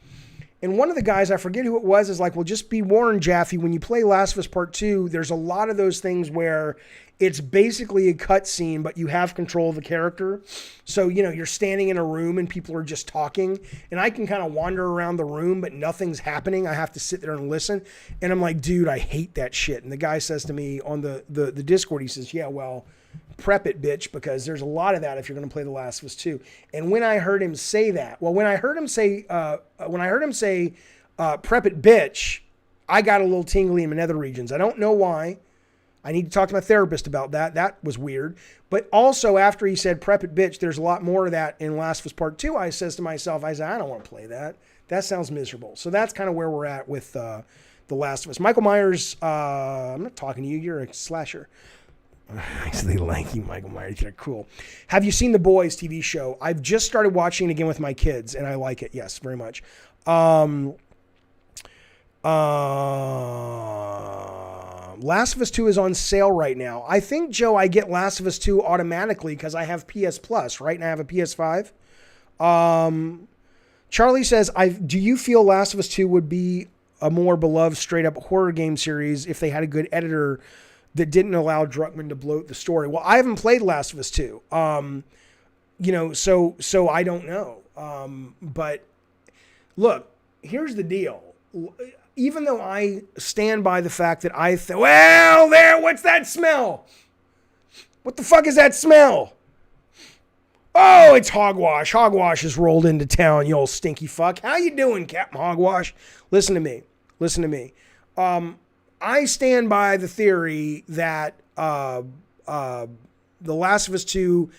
And one of the guys, I forget who it was, is like, well, just be warned, Jaffe, when you play Last of Us Part 2, there's a lot of those things where it's basically a cutscene, but you have control of the character. So, you're standing in a room and people are just talking, and I can kind of wander around the room, but nothing's happening. I have to sit there and listen. And I'm like, dude, I hate that shit. And the guy says to me on the Discord, he says, yeah, well, prep it, bitch, because there's a lot of that if you're going to play The Last of Us 2. And when I heard him say that, when I heard him say, prep it, bitch, I got a little tingly in my nether regions. I don't know why. I need to talk to my therapist about that. That was weird. But also, after he said prep it, bitch, there's a lot more of that in Last of Us Part 2. I says to myself, I don't want to play that. That sounds miserable. So that's kind of where we're at with The Last of Us. Michael Myers, I'm not talking to you. You're a slasher. Actually, lanky Michael Myers. You're cool. Have you seen The Boys TV show? I've just started watching it again with my kids, and I like it. Yes, very much. Last of Us 2 is on sale right now. I think, Joe, I get Last of Us 2 automatically because I have PS Plus, right? And I have a PS5. Charlie says, do you feel Last of Us 2 would be a more beloved straight-up horror game series if they had a good editor that didn't allow Druckmann to bloat the story? Well, I haven't played Last of Us 2. So I don't know. But look, here's the deal. Even though I stand by the fact that what's that smell? What the fuck is that smell? Oh, it's Hogwash. Hogwash has rolled into town, you old stinky fuck. How you doing, Captain Hogwash? Listen to me. I stand by the theory that The Last of Us 2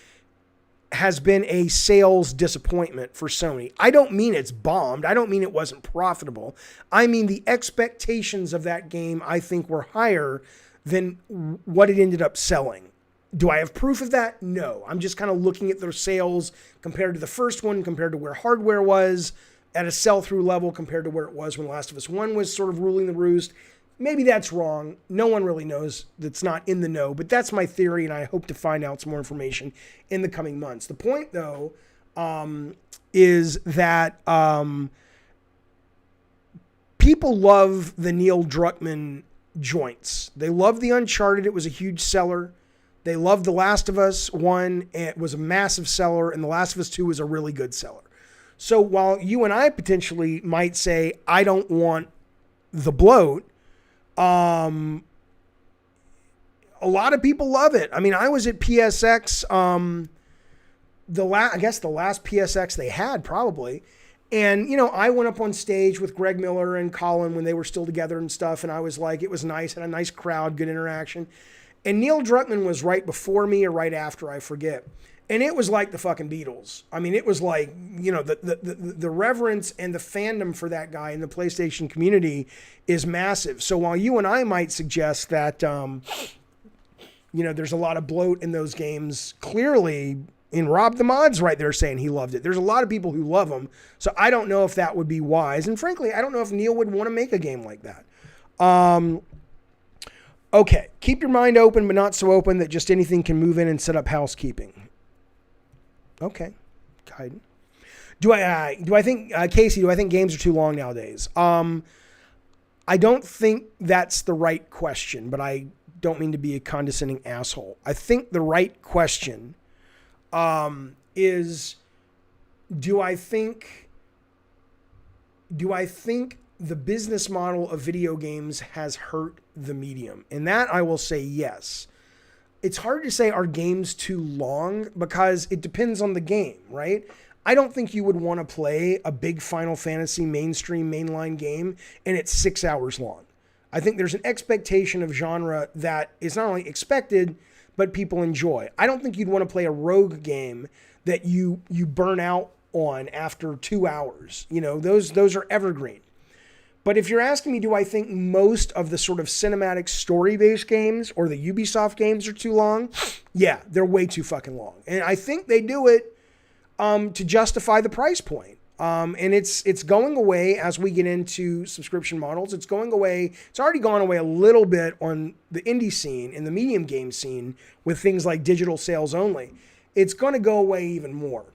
has been a sales disappointment for Sony. I don't mean it's bombed. I don't mean it wasn't profitable. I mean the expectations of that game, I think, were higher than what it ended up selling. Do I have proof of that? No. I'm just kind of looking at their sales compared to the first one, compared to where hardware was at a sell-through level, compared to where it was when Last of Us 1 was sort of ruling the roost. Maybe that's wrong. No one really knows. That's not in the know, but that's my theory, and I hope to find out some more information in the coming months. The point, though, is that people love the Neil Druckmann joints. They love the Uncharted. It was a huge seller. They loved The Last of Us 1. It was a massive seller, and The Last of Us 2 was a really good seller. So while you and I potentially might say, I don't want the bloat, a lot of people love it. I mean, I was at PSX, I guess the last PSX they had probably. And, I went up on stage with Greg Miller and Colin when they were still together and stuff. And I was like, it was nice, had a nice crowd, good interaction. And Neil Druckmann was right before me or right after, I forget. And it was like the fucking Beatles. I mean, it was like, the reverence and the fandom for that guy in the PlayStation community is massive. So while you and I might suggest that, there's a lot of bloat in those games, clearly, in Rob the Mod's right there saying he loved it. There's a lot of people who love them. So I don't know if that would be wise. And frankly, I don't know if Neil would want to make a game like that. Okay. Keep your mind open, but not so open that just anything can move in and set up housekeeping. Okay, Kaiden. Do I think Casey? Do I think games are too long nowadays? I don't think that's the right question, but I don't mean to be a condescending asshole. I think the right question is, do I think the business model of video games has hurt the medium? And that I will say yes. It's hard to say are games too long because it depends on the game, right? I don't think you would want to play a big Final Fantasy mainstream mainline game and it's 6 hours long. I think there's an expectation of genre that is not only expected, but people enjoy. I don't think you'd want to play a rogue game that you burn out on after 2 hours. Those are evergreen. But if you're asking me, do I think most of the sort of cinematic story-based games or the Ubisoft games are too long? Yeah, they're way too fucking long. And I think they do it to justify the price point. And it's going away as we get into subscription models. It's going away. It's already gone away a little bit on the indie scene and the medium game scene with things like digital sales only. It's going to go away even more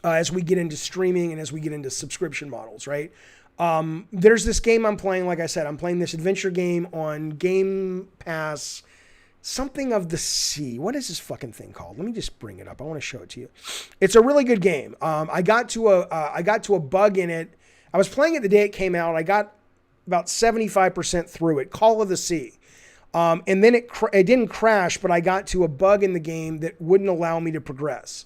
as we get into streaming and as we get into subscription models, right? There's this game I'm playing. Like I said, I'm playing this adventure game on Game Pass. Something of the Sea. What is this fucking thing called? Let me just bring it up. I want to show it to you. It's a really good game. I got to a bug in it. I was playing it the day it came out. I got about 75% through it. Call of the Sea. And then it didn't crash, but I got to a bug in the game that wouldn't allow me to progress.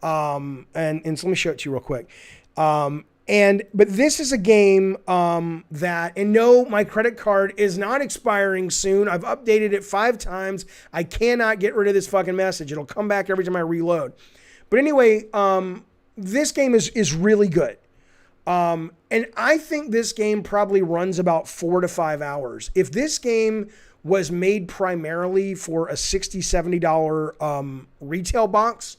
And so let me show it to you real quick. But this is a game that, and no, my credit card is not expiring soon. I've updated it 5 times. I cannot get rid of this fucking message. It'll come back every time I reload. But anyway, this game is really good. And I think this game probably runs about 4 to 5 hours. If this game was made primarily for a $60, $70 retail box,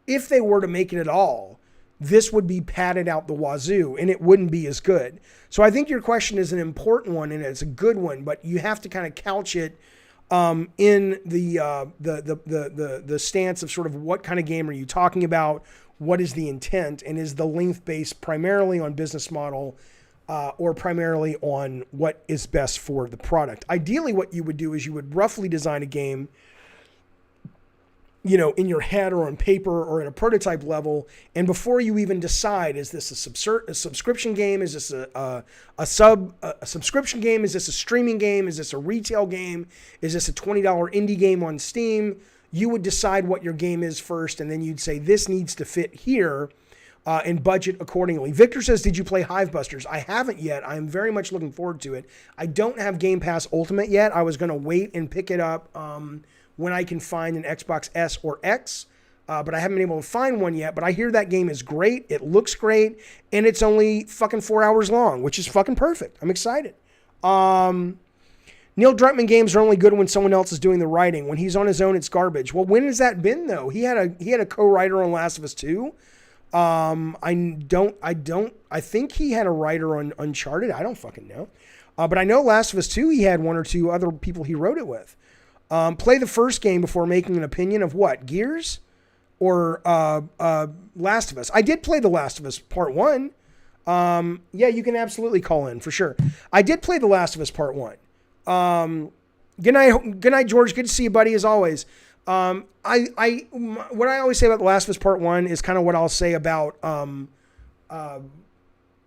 if they were to make it at all, this would be padded out the wazoo and it wouldn't be as good. So I think your question is an important one and it's a good one, but you have to kind of couch it in the stance of sort of what kind of game are you talking about? What is the intent? And is the length based primarily on business model or primarily on what is best for the product? Ideally, what you would do is you would roughly design a game, you know, in your head or on paper or at a prototype level. And before you even decide, is this a subscription game? Is this a subscription game? Is this a streaming game? Is this a retail game? Is this a $20 indie game on Steam? You would decide what your game is first. And then you'd say, this needs to fit here and budget accordingly. Victor says, did you play Hivebusters? I haven't yet. I'm very much looking forward to it. I don't have Game Pass Ultimate yet. I was going to wait and pick it up when I can find an Xbox S or X, but I haven't been able to find one yet. But I hear that game is great. It looks great, and it's only fucking 4 hours long, which is fucking perfect. I'm excited. Neil Druckmann games are only good when someone else is doing the writing. When he's on his own, it's garbage. Well, when has that been though? He had a co-writer on Last of Us 2. I think he had a writer on Uncharted. I don't fucking know. But I know Last of Us 2, he had 1 or 2 other people he wrote it with. Play the first game before making an opinion of what? Gears or Last of Us? I did play The Last of Us Part 1. Yeah, you can absolutely call in for sure. I did play The Last of Us Part 1. Good night, George. Good to see you, buddy, as always. What I always say about The Last of Us Part 1 is kind of what I'll say about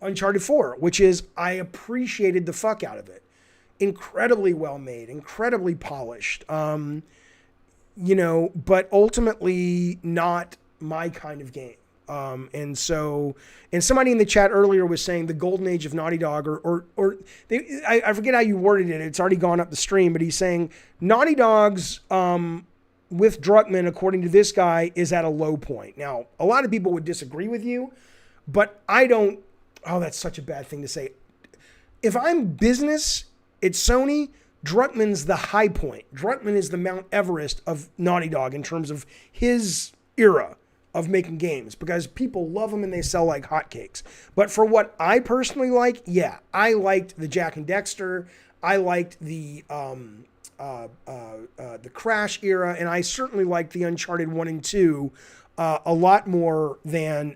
Uncharted 4, which is I appreciated the fuck out of it. Incredibly well made, incredibly polished, but ultimately not my kind of game. And somebody in the chat earlier was saying the golden age of Naughty Dog, I forget how you worded it. It's already gone up the stream, but he's saying Naughty Dog's, with Druckmann, according to this guy, is at a low point. Now, a lot of people would disagree with you, but I don't. Oh, that's such a bad thing to say. If I'm business, it's Sony. Druckmann's the high point. Druckmann is the Mount Everest of Naughty Dog in terms of his era of making games because people love them and they sell like hotcakes. But for what I personally like, yeah, I liked the Jak and Daxter. I liked the Crash era, and I certainly liked the Uncharted 1 and 2 a lot more than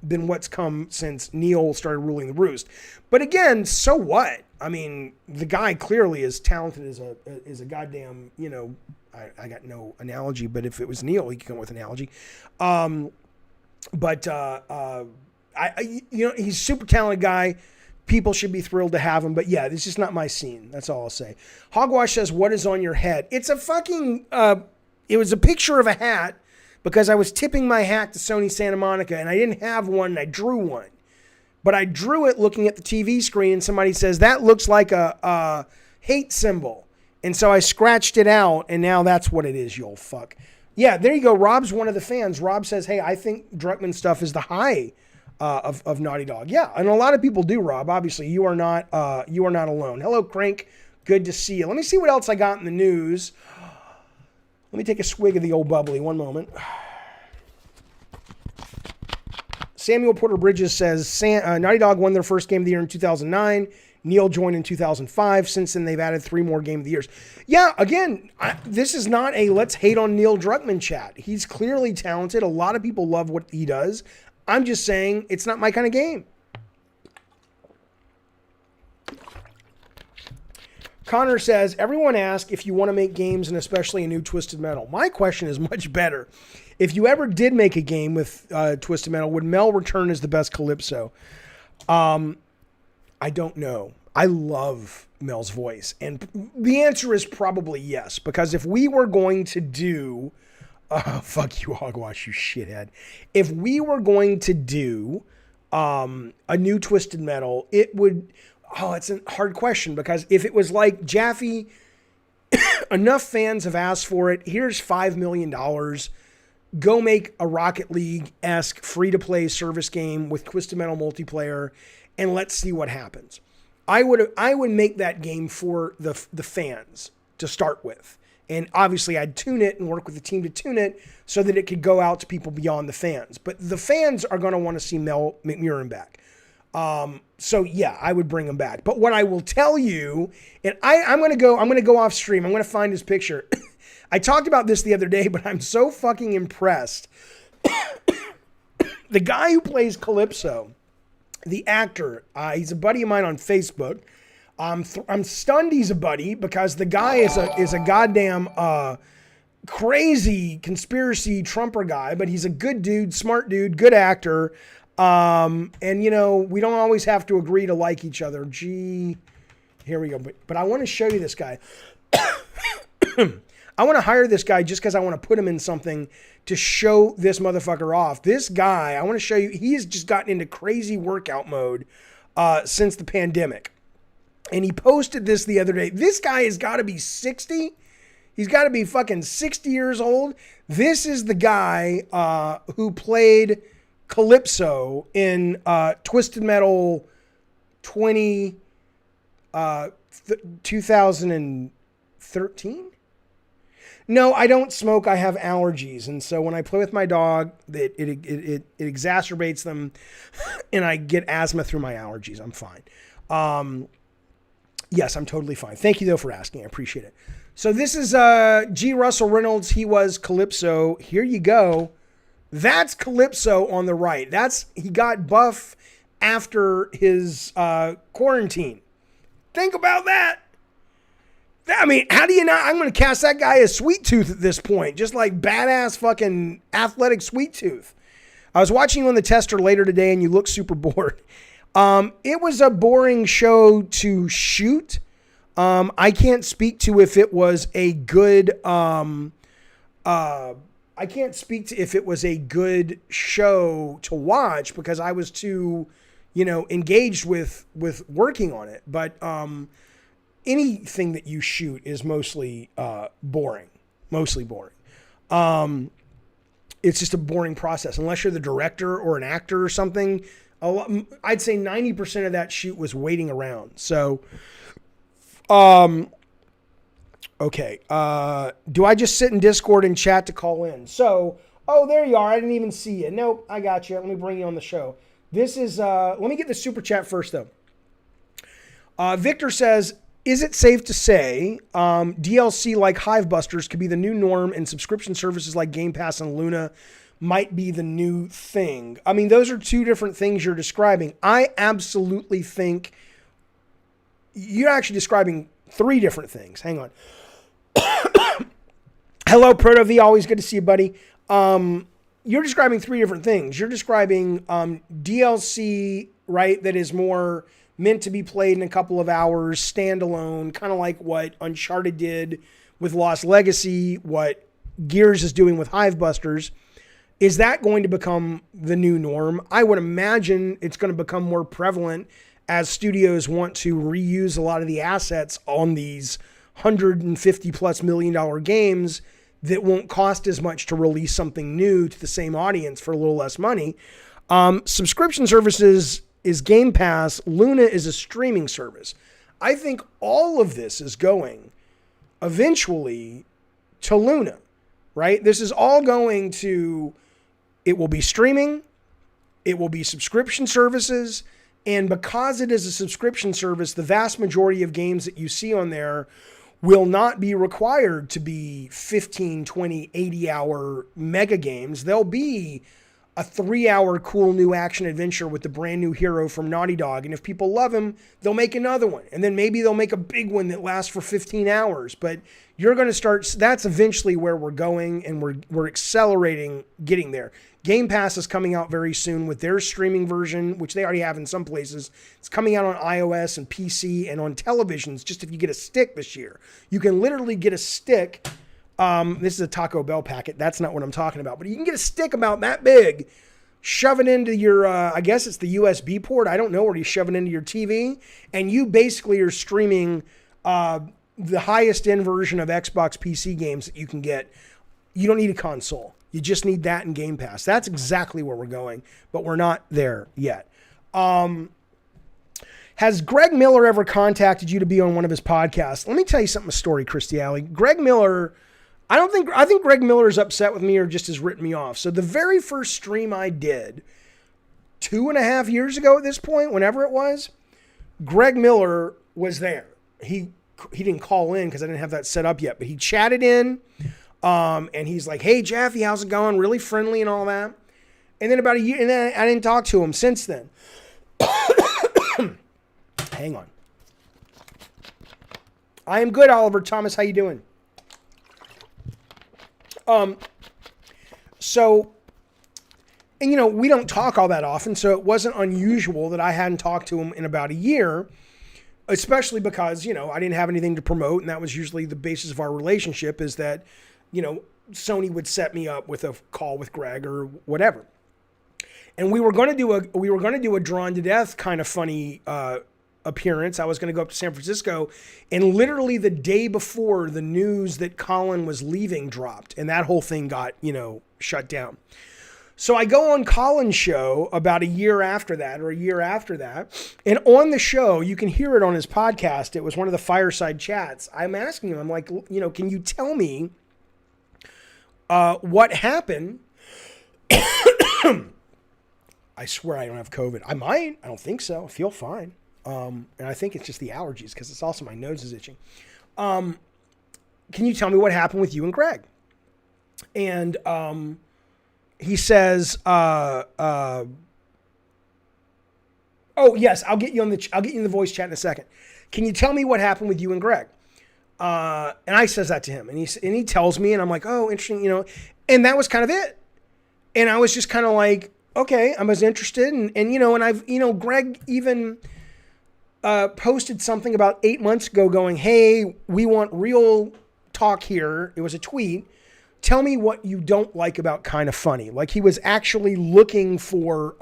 what's come since Neil started ruling the roost. But again, so what? I mean, the guy clearly is talented as a goddamn, I got no analogy, but if it was Neil, he could come with an analogy. He's a super talented guy. People should be thrilled to have him, but yeah, this is not my scene. That's all I'll say. Hogwash says, what is on your head? It's a fucking, it was a picture of a hat because I was tipping my hat to Sony Santa Monica and I didn't have one and I drew one. But I drew it looking at the TV screen and somebody says, that looks like a hate symbol. And so I scratched it out and now that's what it is, you old fuck. Yeah, there you go. Rob's one of the fans. Rob says, hey, I think Druckmann stuff is the high of Naughty Dog. Yeah, and a lot of people do, Rob. Obviously, you are not alone. Hello, Crank. Good to see you. Let me see what else I got in the news. Let me take a swig of the old bubbly. One moment. Samuel Porter Bridges says Naughty Dog won their first Game of the Year in 2009. Neil joined in 2005. Since then, they've added 3 more Game of the Years. Yeah, again, this is not a let's hate on Neil Druckmann chat. He's clearly talented. A lot of people love what he does. I'm just saying it's not my kind of game. Connor says, everyone asks if you want to make games and especially a new Twisted Metal. My question is much better. If you ever did make a game with Twisted Metal, would Mel return as the best Calypso? I don't know. I love Mel's voice. And the answer is probably yes. Because if we were going to do... fuck you, Hogwash, you shithead. If we were going to do a new Twisted Metal, it would... Oh, it's a hard question. Because if it was like Jaffe, enough fans have asked for it. Here's $5 million. Go make a Rocket League-esque free-to-play service game with Twisted Metal multiplayer, and let's see what happens. I would make that game for the fans to start with. And obviously I'd tune it and work with the team to tune it so that it could go out to people beyond the fans. But the fans are going to want to see Mel McMurrin back. So yeah, I would bring him back. But what I will tell you, and I'm going to go off stream. I'm going to find his picture. I talked about this the other day, but I'm so fucking impressed. The guy who plays Calypso, the actor, he's a buddy of mine on Facebook. I'm stunned he's a buddy because the guy is a goddamn crazy conspiracy Trumper guy, but he's a good dude, smart dude, good actor. And you know, we don't always have to agree to like each other. Gee, here we go. But I want to show you this guy. I want to hire this guy just because I want to put him in something to show this motherfucker off. This guy, I want to show you, he has just gotten into crazy workout mode since the pandemic. And he posted this the other day. This guy has got to be 60. He's got to be fucking 60 years old. This is the guy who played Calypso in Twisted Metal 2013? No, I don't smoke. I have allergies. And so when I play with my dog, it exacerbates them and I get asthma through my allergies. I'm fine. Yes, I'm totally fine. Thank you, though, for asking. I appreciate it. So this is G. Russell Reynolds. He was Calypso. Here you go. That's Calypso on the right. He got buff after his quarantine. Think about that. I mean, how do you not? I'm going to cast that guy as Sweet Tooth at this point. Just like badass fucking athletic Sweet Tooth. I was watching you on the tester later today and you look super bored. It was a boring show to shoot. I can't speak to if it was a good, show to watch because I was too, engaged with working on it. But, anything that you shoot is mostly boring. It's just a boring process. Unless you're the director or an actor or something, I'd say 90% of that shoot was waiting around. So, okay. Do I just sit in Discord and chat to call in? So, there you are. I didn't even see you. Nope, I got you. Let me bring you on the show. This is, let me get the super chat first though. Victor says, is it safe to say DLC like Hivebusters could be the new norm and subscription services like Game Pass and Luna might be the new thing? I mean, those are two different things you're describing. I absolutely think you're actually describing three different things. Hang on. Hello, Proto V. Always good to see you, buddy. You're describing three different things. You're describing DLC, right, that is more meant to be played in a couple of hours, standalone, kind of like what Uncharted did with Lost Legacy, what Gears is doing with Hivebusters. Is that going to become the new norm? I would imagine it's going to become more prevalent as studios want to reuse a lot of the assets on these $150+ million games that won't cost as much to release something new to the same audience for a little less money. Subscription services is Game Pass. Luna is a streaming service. I think all of this is going eventually to Luna, right? This is all going to, it will be streaming, it will be subscription services, and because it is a subscription service, the vast majority of games that you see on there will not be required to be 15, 20, 80-hour mega games. They'll be a 3-hour cool new action adventure with the brand new hero from Naughty Dog. And if people love him, they'll make another one. And then maybe they'll make a big one that lasts for 15 hours. But you're going to start, that's eventually where we're going, and we're accelerating getting there. Game Pass is coming out very soon with their streaming version, which they already have in some places. It's coming out on iOS and PC and on televisions, just if you get a stick this year. You can literally get a stick. This is a Taco Bell packet. That's not what I'm talking about. But you can get a stick about that big, shove it into your, I guess it's the USB port. I don't know, where you shove it into your TV. And you basically are streaming the highest end version of Xbox PC games that you can get. You don't need a console. You just need that in Game Pass. That's exactly where we're going, but we're not there yet. Has Greg Miller ever contacted you to be on one of his podcasts? Let me tell you something, a story, Christy Alley. Greg Miller, I think Greg Miller is upset with me or just has written me off. So the very first stream I did 2.5 years ago at this point, whenever it was, Greg Miller was there. He didn't call in because I didn't have that set up yet, but he chatted in. And he's like, "Hey, Jaffe, how's it going?" Really friendly and all that. And then about a year, and then I didn't talk to him since then. Hang on. I am good, Oliver Thomas. How you doing? So, and we don't talk all that often, so it wasn't unusual that I hadn't talked to him in about a year, especially because, I didn't have anything to promote, and that was usually the basis of our relationship, is that Sony would set me up with a call with Greg or whatever. And we were going to do a Drawn to Death kind of funny appearance. I was going to go up to San Francisco, and literally the day before, the news that Colin was leaving dropped, and that whole thing got, shut down. So I go on Colin's show about a year after that. And on the show, you can hear it on his podcast. It was one of the fireside chats. I'm asking him, I'm like, can you tell me what happened? I swear I don't have COVID. I might. I don't think so. I feel fine. And I think it's just the allergies, because it's also my nose is itching. Can you tell me what happened with you and Greg? And he says, "Oh yes, I'll get you in the voice chat in a second. Can you tell me what happened with you and Greg?" And I says that to him, and he tells me, and I'm like, "Oh, interesting," and that was kind of it. And I was just kind of like, okay, I was interested, and I've, Greg even posted something about 8 months ago going, "Hey, we want real talk here." It was a tweet. "Tell me what you don't like about Kind of Funny." Like, he was actually looking for,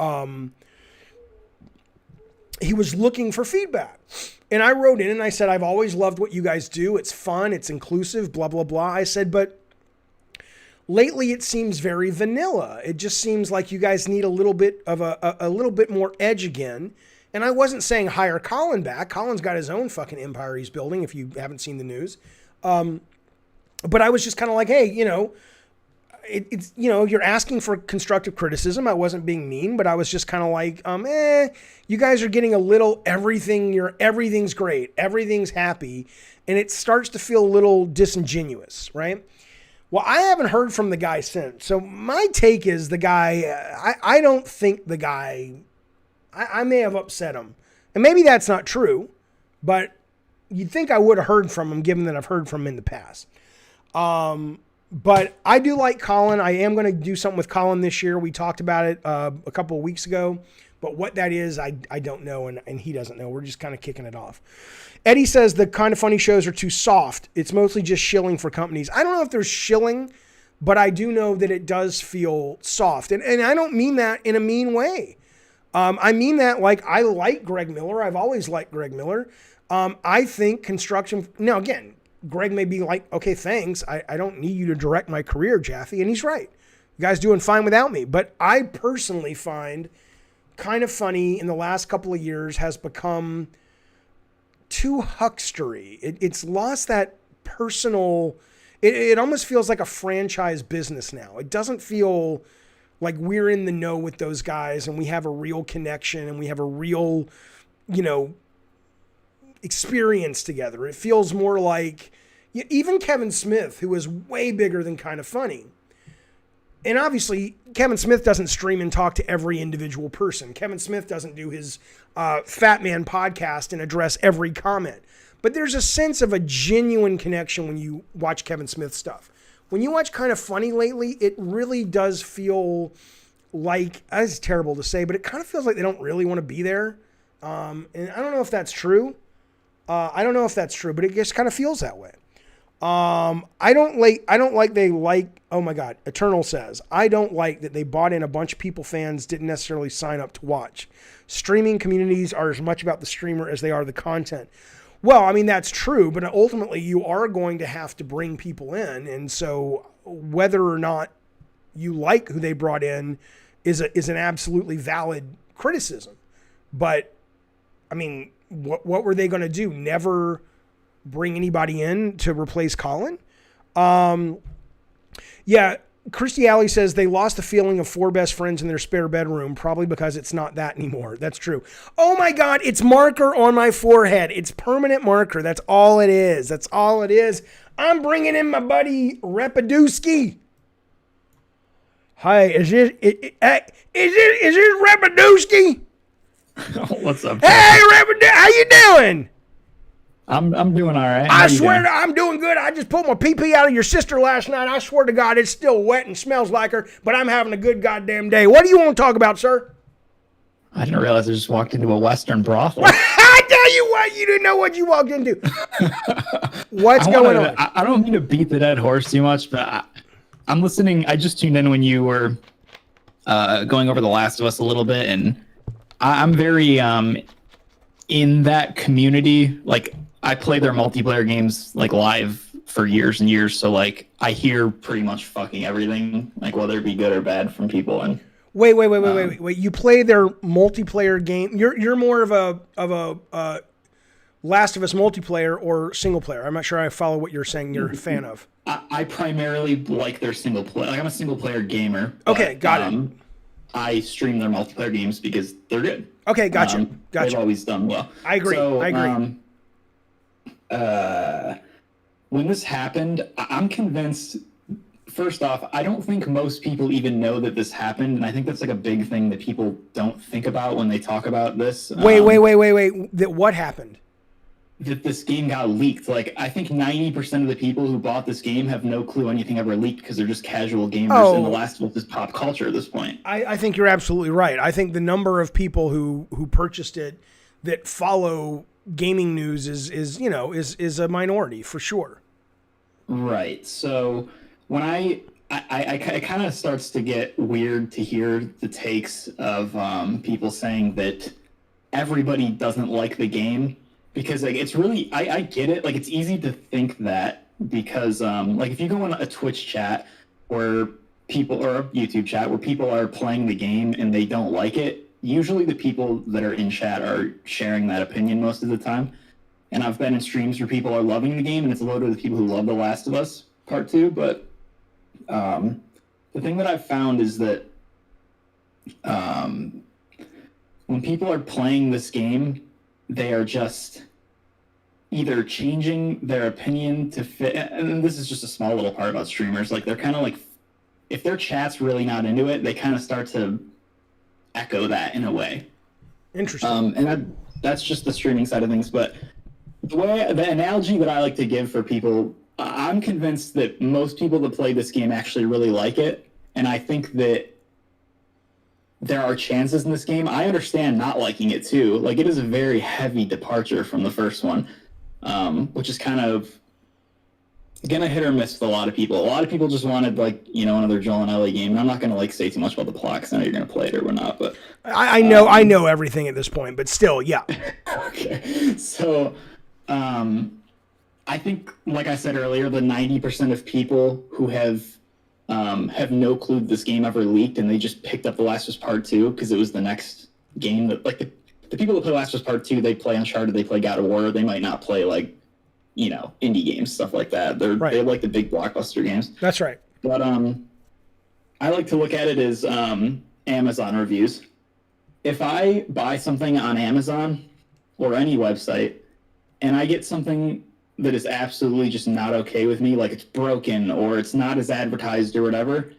feedback. And I wrote in and I said, "I've always loved what you guys do. It's fun. It's inclusive, blah, blah, blah." I said, "But lately it seems very vanilla. It just seems like you guys need a little bit of a little bit more edge again." And I wasn't saying hire Colin back. Colin's got his own fucking empire he's building, if you haven't seen the news. But I was just kind of like, hey, it's, you're asking for constructive criticism. I wasn't being mean, but I was just kind of like, you guys are getting a little everything's great. Everything's happy. And it starts to feel a little disingenuous, right? Well, I haven't heard from the guy since. So my take is the guy, I don't think the guy, I may have upset him. And maybe that's not true, but you'd think I would have heard from him, given that I've heard from him in the past. But I do like Colin. I am going to do something with Colin this year. We talked about it a couple of weeks ago, but what that is, I don't know, and he doesn't know. We're just kind of kicking it off. Eddie says the Kind of Funny shows are too soft. It's mostly just shilling for companies. I don't know if there's shilling, but I do know that it does feel soft. And I don't mean that in a mean way. I mean that like I like Greg Miller. I've always liked Greg Miller. I think construction, now again, Greg may be like, okay, thanks. I don't need you to direct my career, Jaffe. And he's right. The guy's doing fine without me. But I personally find Kind of Funny in the last couple of years has become too huckstery. It's lost that personal. It almost feels like a franchise business now. It doesn't feel like we're in the know with those guys and we have a real connection and we have a real, experience together. It feels more like even Kevin Smith, who is way bigger than Kind of Funny. And obviously, Kevin Smith doesn't stream and talk to every individual person. Kevin Smith doesn't do his Fat Man podcast and address every comment. But there's a sense of a genuine connection when you watch Kevin Smith stuff. When you watch Kind of Funny lately, it really does feel like, it's terrible to say, but it kind of feels like they don't really want to be there. And I don't know if that's true. But it just kind of feels that way. Oh my God, Eternal says, I don't like that they bought in a bunch of people fans didn't necessarily sign up to watch. Streaming communities are as much about the streamer as they are the content. Well, I mean, that's true, but ultimately you are going to have to bring people in. And so whether or not you like who they brought in is an absolutely valid criticism. But I mean, what were they going to do? Never bring anybody in to replace Colin? Yeah, Christy Alley says they lost the feeling of four best friends in their spare bedroom, probably because it's not that anymore. That's true. Oh my God, it's marker on my forehead. It's permanent marker. That's all it is. That's all it is. I'm bringing in my buddy Repadusky. Hi, is this Repadusky? What's up? Hey, Repadusky, how you doing? I'm doing all right. I swear I'm doing good. I just pulled my pee-pee out of your sister last night. I swear to God, it's still wet and smells like her, but I'm having a good goddamn day. What do you want to talk about, sir? I didn't realize I just walked into a Western brothel. I tell you what, you didn't know what you walked into. What's going on? I don't mean to beat the dead horse too much, but I'm listening. I just tuned in when you were going over The Last of Us a little bit, and I'm very in that community. Like, I play their multiplayer games like live for years and years, so like I hear pretty much fucking everything, like whether it be good or bad, from people. And wait. You play their multiplayer game. You're more of a Last of Us multiplayer or single player. I'm not sure I follow what you're saying. You're a fan of. I primarily like their single player. Like, I'm a single player gamer. Okay, got it. I stream their multiplayer games because they're good. Okay, gotcha. They've always done well. I agree. When this happened, I'm convinced, first off, I don't think most people even know that this happened, and I think that's like a big thing that people don't think about when they talk about this. Wait. That what happened? That this game got leaked. Like, I think 90% of the people who bought this game have no clue anything ever leaked because they're just casual gamers, and The Last of Us is pop culture at this point. I think you're absolutely right. I think the number of people who purchased it that follow gaming news is a minority for sure. Right. So when it kind of starts to get weird to hear the takes of people saying that everybody doesn't like the game, because like it's really, I get it. Like, it's easy to think that because like if you go on a Twitch chat or a YouTube chat where people are playing the game and they don't like it, usually the people that are in chat are sharing that opinion most of the time. And I've been in streams where people are loving the game, and it's loaded with people who love The Last of Us Part 2. But the thing that I've found is that when people are playing this game, they are just either changing their opinion to fit. And this is just a small little part about streamers. Like, they're kind of like, if their chat's really not into it, they kind of start to echo that in a way. Interesting. And that's just the streaming side of things. But the analogy that I like to give for people, I'm convinced that most people that play this game actually really like it, and I think that there are chances in this game. I understand not liking it too. Like, it is a very heavy departure from the first one, which is kind of gonna hit or miss with a lot of people. A lot of people just wanted, like, another Joel and Ellie game. And I'm not gonna say too much about the plot because I know you're gonna play it or whatnot. But I know everything at this point. But still, yeah. Okay, so I think, like I said earlier, the 90% of people who have have no clue this game ever leaked, and they just picked up The Last of Us Part 2 because it was the next game that, like, the people that play Last of Us Part 2, they play Uncharted, they play God of War, they might not play, like, you know, indie games, stuff like that. They have, like, the big blockbuster games. That's right. But I like to look at it as Amazon reviews. If I buy something on Amazon or any website, and I get something that is absolutely just not okay with me, like it's broken or it's not as advertised or whatever,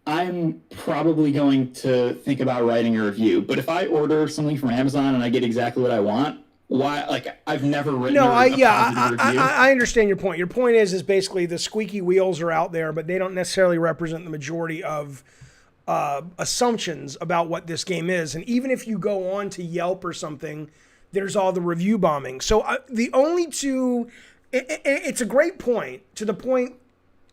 I'm probably going to think about writing a review. But if I order something from Amazon and I get exactly what I want, why? Like, I've never written a positive review. I understand your point. Your point is basically the squeaky wheels are out there, but they don't necessarily represent the majority of assumptions about what this game is. And even if you go on to Yelp or something, there's all the review bombing. So the only two, it's a great point, to the point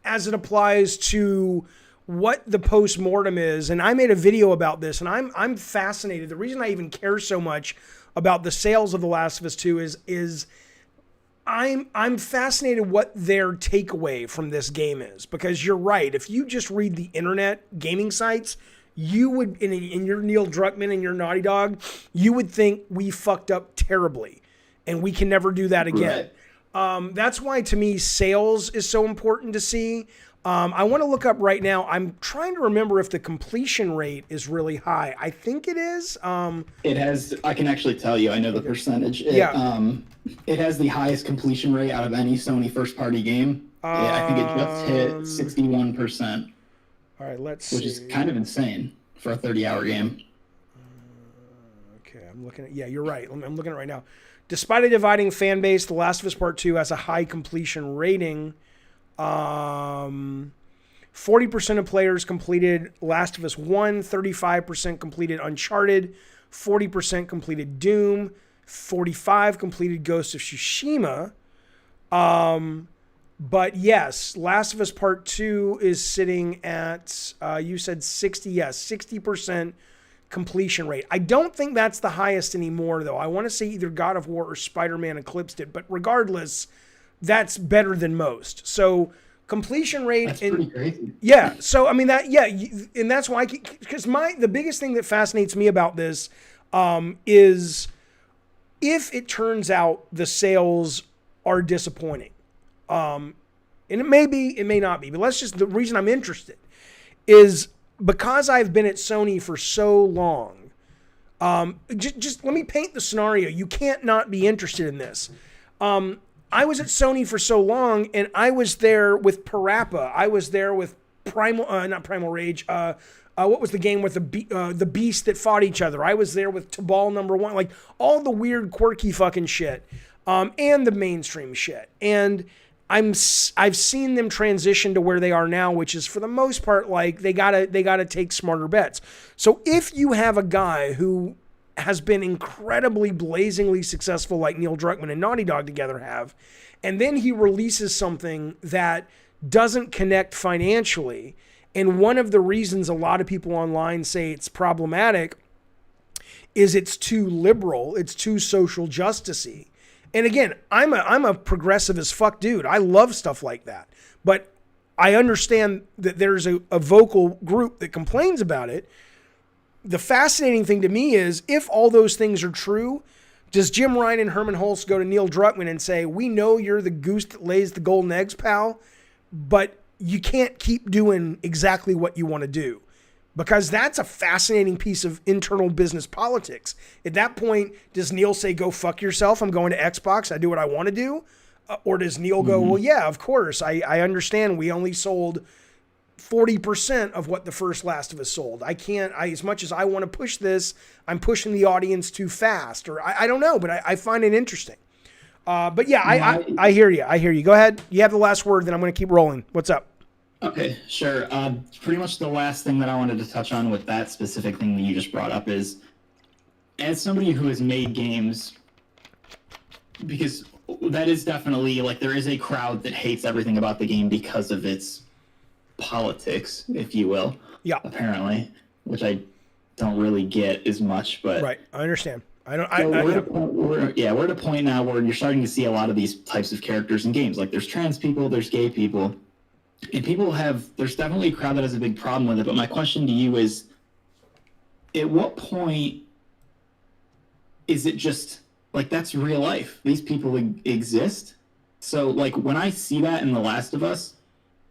as it applies to what the post-mortem is. And I made a video about this, and I'm fascinated. The reason I even care so much about the sales of The Last of Us 2 is I'm fascinated what their takeaway from this game is. Because you're right, if you just read the internet gaming sites, you would, in your Neil Druckmann and your Naughty Dog, you would think we fucked up terribly and we can never do that again. Right. That's why, to me, sales is so important to see. I want to look up right now. I'm trying to remember if the completion rate is really high. I think it is. It has, I can actually tell you, I know the percentage. It has the highest completion rate out of any Sony first-party game. I think it just hit 61%. All right, let's see. Which is kind of insane for a 30-hour game. Okay, I'm looking at... Yeah, you're right. I'm looking at it right now. Despite a dividing fan base, The Last of Us Part 2 has a high completion rating. 40% of players completed Last of Us 1, 35% completed Uncharted, 40% completed Doom, 45% completed Ghost of Tsushima. But yes, Last of Us Part 2 is sitting at, you said 60% completion rate. I don't think that's the highest anymore, though. I want to say either God of War or Spider-Man eclipsed it, but regardless, that's better than most. So completion rate... That's pretty crazy. Yeah, so I mean, and that's why, because the biggest thing that fascinates me about this is if it turns out the sales are disappointing. And it may be, it may not be, but the reason I'm interested is because I've been at Sony for so long. Just let me paint the scenario. You can't not be interested in this. I was at Sony for so long, and I was there with Parappa. I was there with not Primal Rage. What was the game with the beast that fought each other? I was there with Tabal #1, like all the weird, quirky fucking shit, and the mainstream shit. And I've seen them transition to where they are now, which is for the most part like they gotta take smarter bets. So if you have a guy who has been incredibly blazingly successful like Neil Druckmann and Naughty Dog together have, and then he releases something that doesn't connect financially, and one of the reasons a lot of people online say it's problematic is it's too liberal, it's too social justice-y. And again, I'm a progressive as fuck dude. I love stuff like that. But I understand that there's a vocal group that complains about it. The fascinating thing to me is, if all those things are true, does Jim Ryan and Herman Hulst go to Neil Druckmann and say, we know you're the goose that lays the golden eggs, pal, but you can't keep doing exactly what you want to do? Because that's a fascinating piece of internal business politics. At that point, does Neil say, go fuck yourself, I'm going to Xbox, I do what I want to do? Or does Neil go, well, yeah, of course, I understand we only sold 40% of what the first Last of Us sold. As much as I want to push this, I'm pushing the audience too fast. Or I don't know, but I find it interesting. But yeah, I hear you. I hear you. Go ahead. You have the last word, then I'm going to keep rolling. What's up? Okay, sure. Pretty much the last thing that I wanted to touch on with that specific thing that you just brought up is, as somebody who has made games, because that is definitely, like, there is a crowd that hates everything about the game because of its politics, if you will. Yeah. Apparently, which I don't really get as much, but... Right, I understand. We're at a point now where you're starting to see a lot of these types of characters in games. Like, there's trans people, there's gay people. And there's definitely a crowd that has a big problem with it. But my question to you is, at what point is it just like that's real life? These people exist. So like when I see that in The Last of Us,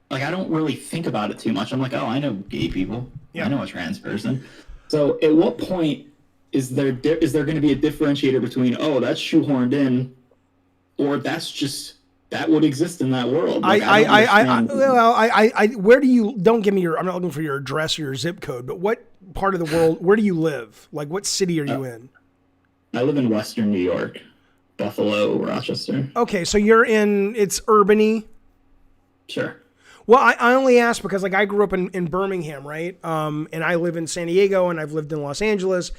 like I don't really think about it too much. I'm like, oh, I know gay people. Yeah. I know a trans person. So at what point is there going to be a differentiator between, oh, that's shoehorned in, or that would exist in that world? Like, where do you, don't give me I'm not looking for your address or your zip code, but what part of the world, where do you live? Like what city are you in? I live in Western New York, Buffalo, Rochester. Okay. So it's urban-y. Sure. Well, I only ask because like I grew up in Birmingham, right? And I live in San Diego and I've lived in Los Angeles.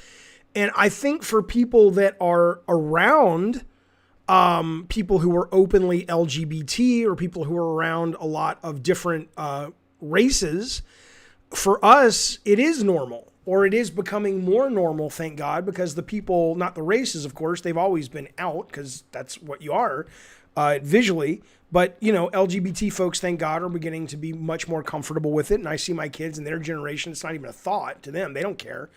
And I think for people that are around people who are openly LGBT or people who are around a lot of different races, for us, it is normal, or it is becoming more normal, thank God, because the people, not the races, of course, they've always been out because that's what you are visually. But, LGBT folks, thank God, are beginning to be much more comfortable with it. And I see my kids in their generation, it's not even a thought to them. They don't care.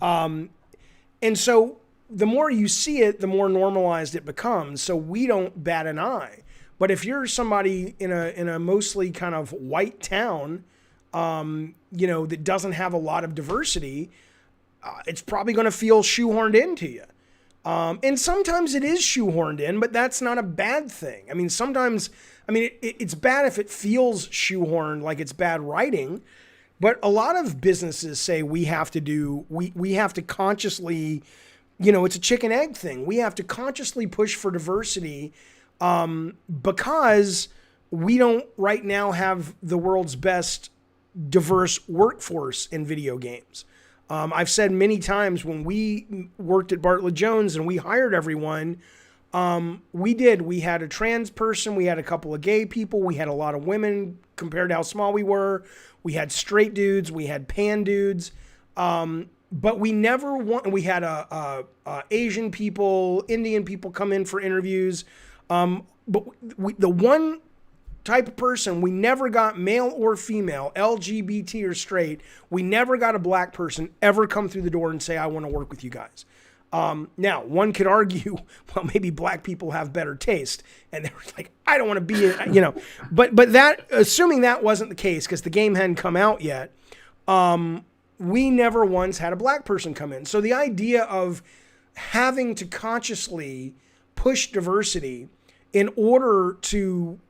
And so the more you see it, the more normalized it becomes. So we don't bat an eye. But if you're somebody in a mostly kind of white town, that doesn't have a lot of diversity, it's probably going to feel shoehorned into you. And sometimes it is shoehorned in, but that's not a bad thing. I mean, sometimes, it's bad if it feels shoehorned, like it's bad writing. But a lot of businesses say we have to consciously, it's a chicken egg thing. We have to consciously push for diversity because we don't right now have the world's best diverse workforce in video games. I've said many times when we worked at Bartlett Jones and we hired everyone, we had a trans person, we had a couple of gay people, we had a lot of women compared to how small we were. We had straight dudes, we had pan dudes, but we we had Asian people, Indian people come in for interviews. But the one type of person, we never got male or female, LGBT or straight. We never got a black person ever come through the door and say, I want to work with you guys. Now, one could argue, well, maybe black people have better taste. And they were like, I don't want to be, but that, assuming that wasn't the case, because the game hadn't come out yet, we never once had a black person come in. So the idea of having to consciously push diversity in order to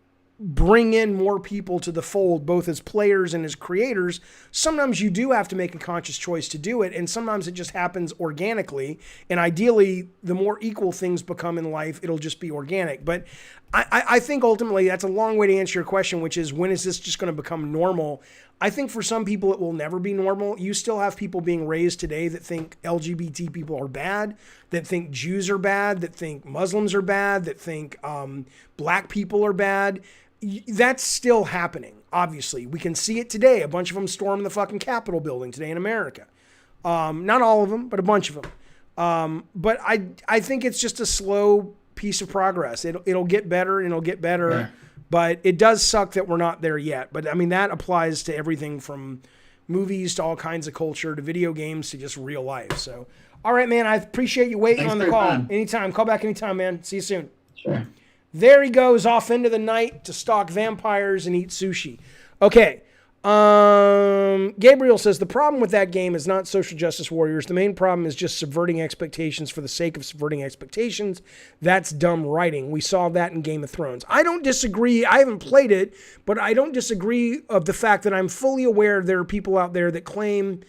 bring in more people to the fold, both as players and as creators, sometimes you do have to make a conscious choice to do it. And sometimes it just happens organically. And ideally, the more equal things become in life, it'll just be organic. But I think ultimately that's a long way to answer your question, which is, when is this just going to become normal? I think for some people, it will never be normal. You still have people being raised today that think LGBT people are bad, that think Jews are bad, that think Muslims are bad, that think black people are bad. That's still happening, obviously. We can see it today. A bunch of them stormed the fucking Capitol building today in America. Not all of them, but a bunch of them. But I think it's just a slow piece of progress. It'll get better and it'll get better. Yeah. But it does suck that we're not there yet. But that applies to everything from movies to all kinds of culture to video games to just real life. So, all right, man, I appreciate you waiting on the call. Anytime. Call back anytime, man. See you soon. Sure. There he goes off into the night to stalk vampires and eat sushi. Okay. Gabriel says the problem with that game is not social justice warriors. The main problem is just subverting expectations for the sake of subverting expectations. That's dumb writing. We saw that in Game of Thrones. I don't disagree. I haven't played it, but I don't disagree of the fact that I'm fully aware there are people out there that claim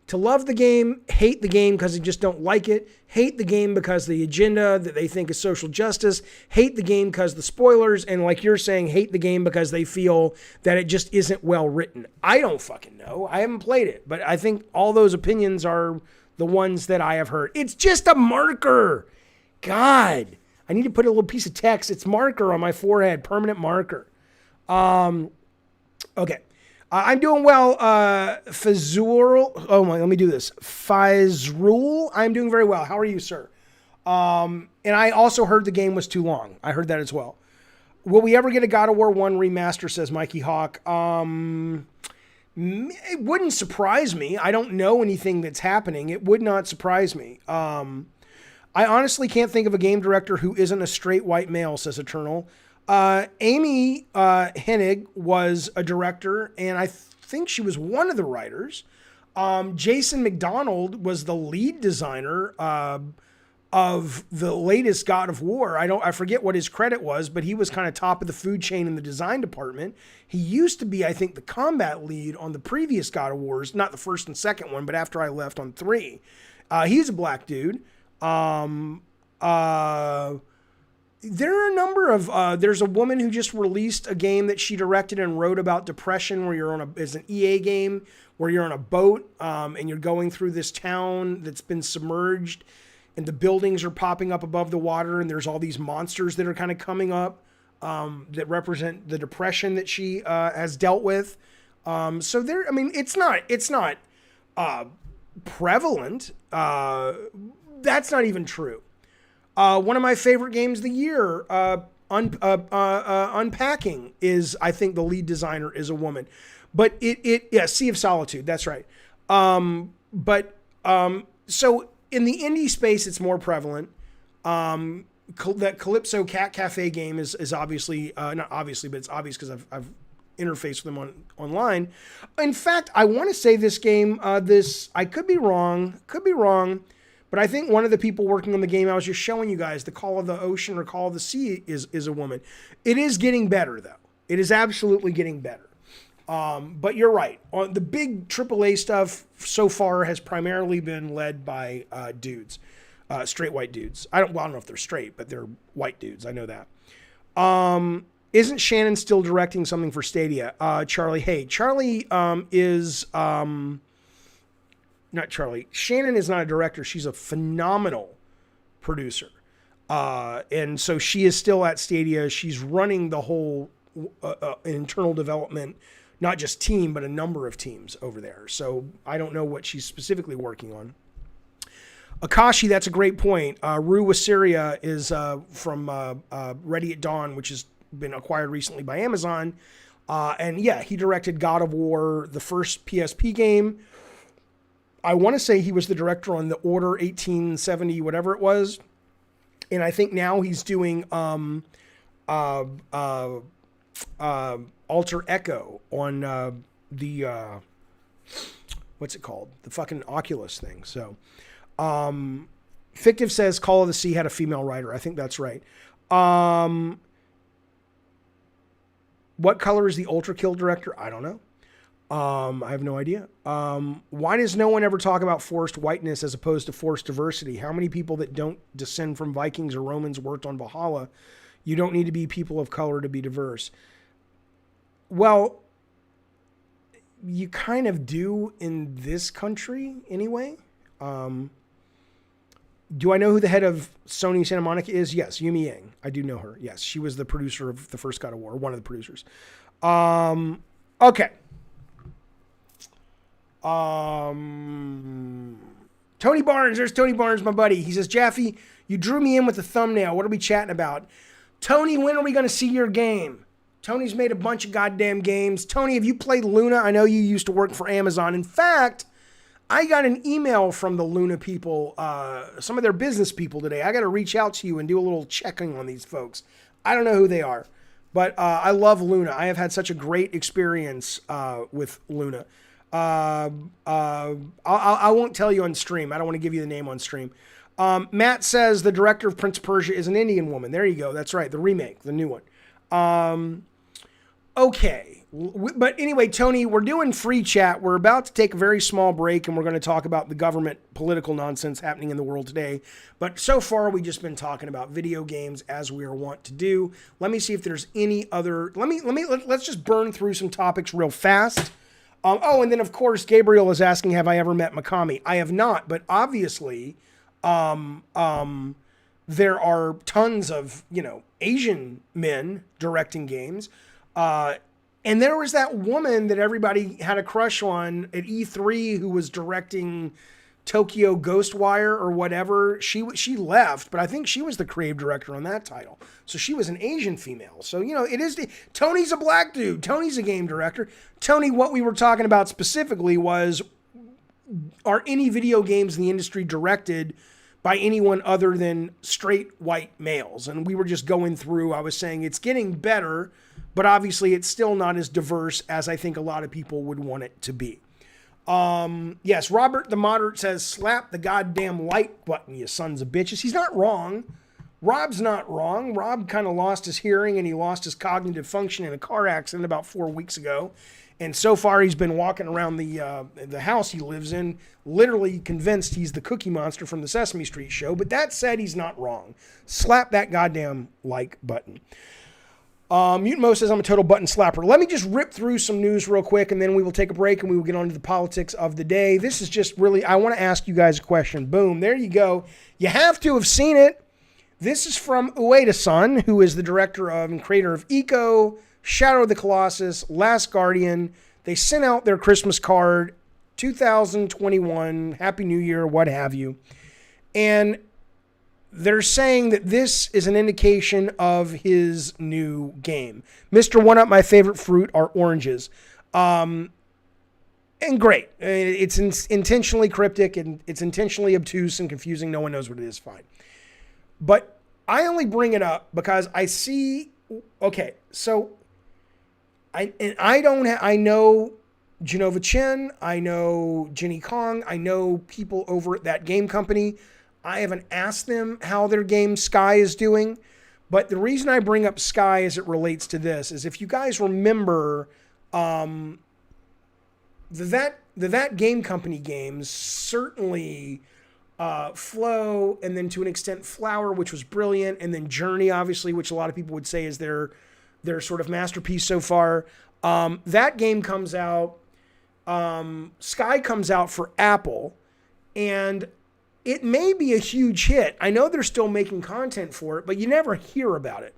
to love the game, hate the game because they just don't like it, hate the game because the agenda that they think is social justice, hate the game because the spoilers, and like you're saying, hate the game because they feel that it just isn't well written. I don't fucking know. I haven't played it, but I think all those opinions are the ones that I have heard. It's just a marker. God, I need to put a little piece of text. It's marker on my forehead, permanent marker. Okay. I'm doing well. Fazurul. Oh my, let me do this. Fazrul. I'm doing very well. How are you, sir? And I also heard the game was too long. I heard that as well. Will we ever get a God of War 1 remaster, says Mikey Hawk? It wouldn't surprise me. I don't know anything that's happening. It would not surprise me. I honestly can't think of a game director who isn't a straight white male, says Eternal. Amy Hennig was a director, and I think she was one of the writers. Jason McDonald was the lead designer of the latest God of War. I forget what his credit was, but he was kind of top of the food chain in the design department. He used to be, I think, the combat lead on the previous God of Wars, not the first and second one, but after I left on 3. He's a black dude. There are a number of, there's a woman who just released a game that she directed and wrote about depression, where you're it's an EA game where you're on a boat, and you're going through this town that's been submerged, and the buildings are popping up above the water, and there's all these monsters that are kind of coming up, that represent the depression that she, has dealt with. So there, I mean, it's not prevalent. That's not even true. One of my favorite games of the year, Unpacking, is, I think the lead designer is a woman, but Sea of Solitude. That's right. So in the indie space, it's more prevalent. That Calypso Cat Cafe game is obviously, not obviously, but it's obvious because I've interfaced with them online. In fact, I want to say this game, I could be wrong, but I think one of the people working on the game I was just showing you guys, the Call of the Ocean or Call of the Sea, is a woman. It is getting better, though. It is absolutely getting better. But you're right. On the big AAA stuff so far has primarily been led by dudes, straight white dudes. I don't know if they're straight, but they're white dudes. I know that. Isn't Shannon still directing something for Stadia? Charlie, hey, Charlie is... Not Charlie. Shannon is not a director. She's a phenomenal producer. And so she is still at Stadia. She's running the whole internal development, not just team, but a number of teams over there. So I don't know what she's specifically working on. Akashi, that's a great point. Rue Wassiria is from Ready at Dawn, which has been acquired recently by Amazon. And yeah, he directed God of War, the first PSP game. I want to say he was the director on the Order 1870, whatever it was. And I think now he's doing Alter Echo on the what's it called? The fucking Oculus thing. So Fictive says Call of the Sea had a female writer. I think that's right. What color is the Ultra Kill director? I don't know. I have no idea. Why does no one ever talk about forced whiteness as opposed to forced diversity? How many people that don't descend from Vikings or Romans worked on Valhalla? You don't need to be people of color to be diverse. Well, you kind of do in this country anyway. Do I know who the head of Sony Santa Monica is? Yes, Yumi Yang. I do know her. Yes, she was the producer of the first God of War, one of the producers. Okay. Tony Barnes, there's Tony Barnes, my buddy. He says, Jaffe, you drew me in with the thumbnail. What are we chatting about? Tony, when are we going to see your game? Tony's made a bunch of goddamn games. Tony, have you played Luna? I know you used to work for Amazon. In fact, I got an email from the Luna people, some of their business people today. I got to reach out to you and do a little checking on these folks. I don't know who they are, but I love Luna. I have had such a great experience with Luna. I won't tell you on stream. I don't want to give you the name on stream. Matt says the director of Prince of Persia is an Indian woman. There you go. That's right. The remake, the new one. Okay. But anyway, Tony, we're doing free chat. We're about to take a very small break, and we're going to talk about the government political nonsense happening in the world today. But so far, we've just been talking about video games as we are wont to do. Let me see if there's any other. Let's just burn through some topics real fast. And then of course, Gabriel is asking, have I ever met Mikami? I have not, but obviously, there are tons of, Asian men directing games. And there was that woman that everybody had a crush on at E3 who was directing Tokyo Ghostwire or whatever. She left, but I think she was the creative director on that title. So she was an Asian female. So, it is, Tony's a black dude. Tony's a game director. Tony, what we were talking about specifically was, are any video games in the industry directed by anyone other than straight white males? And we were just going through, I was saying it's getting better, but obviously it's still not as diverse as I think a lot of people would want it to be. Yes, Robert the Moderate says, slap the goddamn like button, you sons of bitches. He's not wrong. Rob's not wrong. Rob kind of lost his hearing and he lost his cognitive function in a car accident about 4 weeks ago. And so far he's been walking around the house he lives in, literally convinced he's the Cookie Monster from the Sesame Street show. But that said, he's not wrong. Slap that goddamn like button. Mutant Mo says, I'm a total button slapper. Let me just rip through some news real quick, and then we will take a break, and we will get on to the politics of the day. This is just really, I want to ask you guys a question. Boom, there you go. You have to have seen it. This is from Ueda-san, who is the director of and creator of Ico, Shadow of the Colossus, Last Guardian. They sent out their Christmas card, 2021, Happy New Year, what have you. And they're saying that this is an indication of his new game. Mr. One Up, my favorite fruit are oranges. And great. It's intentionally cryptic and it's intentionally obtuse and confusing. No one knows what it is. Fine. But I only bring it up because I see, okay, so I know Genova Chen, I know Jenny Kong, I know people over at that game company. I haven't asked them how their game Sky is doing, but the reason I bring up Sky as it relates to this is if you guys remember, that game company games, certainly Flow, and then to an extent Flower, which was brilliant, and then Journey, obviously, which a lot of people would say is their sort of masterpiece so far. That game comes out, Sky comes out for Apple, and it may be a huge hit. I know they're still making content for it, but you never hear about it.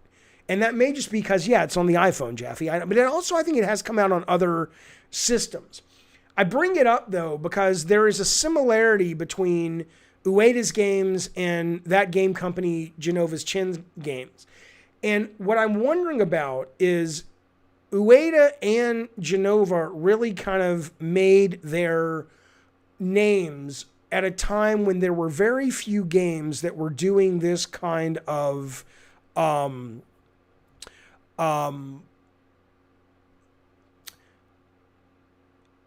And that may just be because, it's on the iPhone, Jaffe. But I think it has come out on other systems. I bring it up, though, because there is a similarity between Ueda's games and that game company, Genova's Chin's games. And what I'm wondering about is Ueda and Genova really kind of made their names at a time when there were very few games that were doing this kind of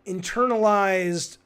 internalized,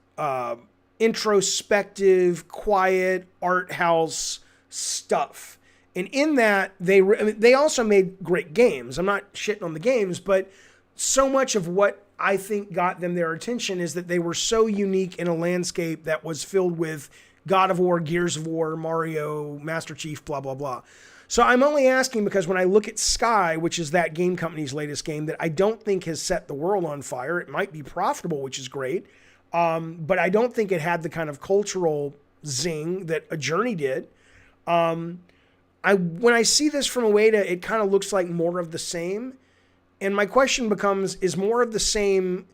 introspective, quiet, art house stuff. And in that, they also made great games. I'm not shitting on the games, but so much of what I think got them their attention is that they were so unique in a landscape that was filled with God of War, Gears of War, Mario, Master Chief, blah, blah, blah. So I'm only asking because when I look at Sky, which is that game company's latest game that I don't think has set the world on fire, it might be profitable, which is great, but I don't think it had the kind of cultural zing that a Journey did. When I see this from Ueda, it kind of looks like more of the same. And my question becomes, is more of the same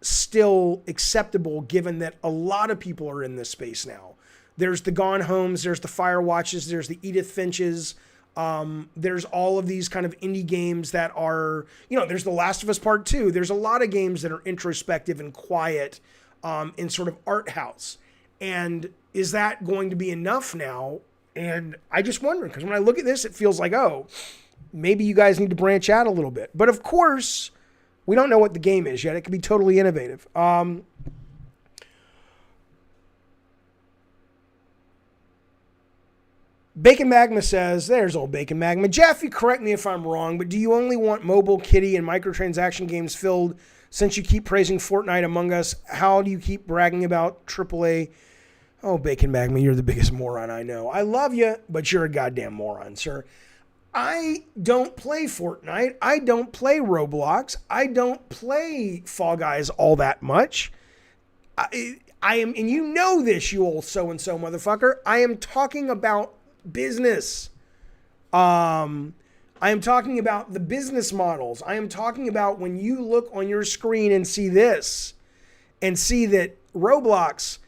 still acceptable given that a lot of people are in this space now? There's the Gone Homes, there's the Firewatches, there's the Edith Finches, there's all of these kind of indie games that are, there's The Last of Us Part 2. There's a lot of games that are introspective and quiet in sort of art house. And is that going to be enough now? And I just wonder, because when I look at this, it feels like, maybe you guys need to branch out a little bit. But of course, we don't know what the game is yet. It could be totally innovative. Bacon Magma says, there's old Bacon Magma. Jaffe, correct me if I'm wrong, but do you only want mobile, kitty, and microtransaction games filled since you keep praising Fortnite Among Us? How do you keep bragging about AAA? Oh, Bacon Magma, you're the biggest moron I know. I love you, but you're a goddamn moron, sir. I don't play Fortnite. I don't play Roblox. I don't play Fall Guys all that much. I am, and you know this, you old so-and-so motherfucker, I am talking about business. I am talking about the business models. I am talking about when you look on your screen and see this and see that Roblox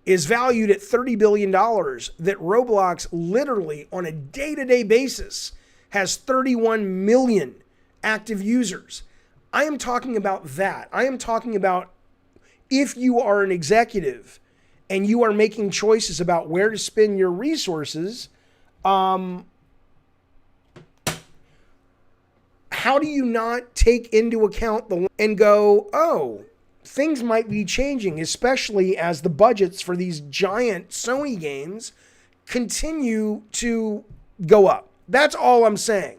is valued at $30 billion, that Roblox literally on a day-to-day basis has 31 million active users. I am talking about that. I am talking about if you are an executive and you are making choices about where to spend your resources, how do you not take into account and go, oh, things might be changing, especially as the budgets for these giant Sony games continue to go up. That's all I'm saying.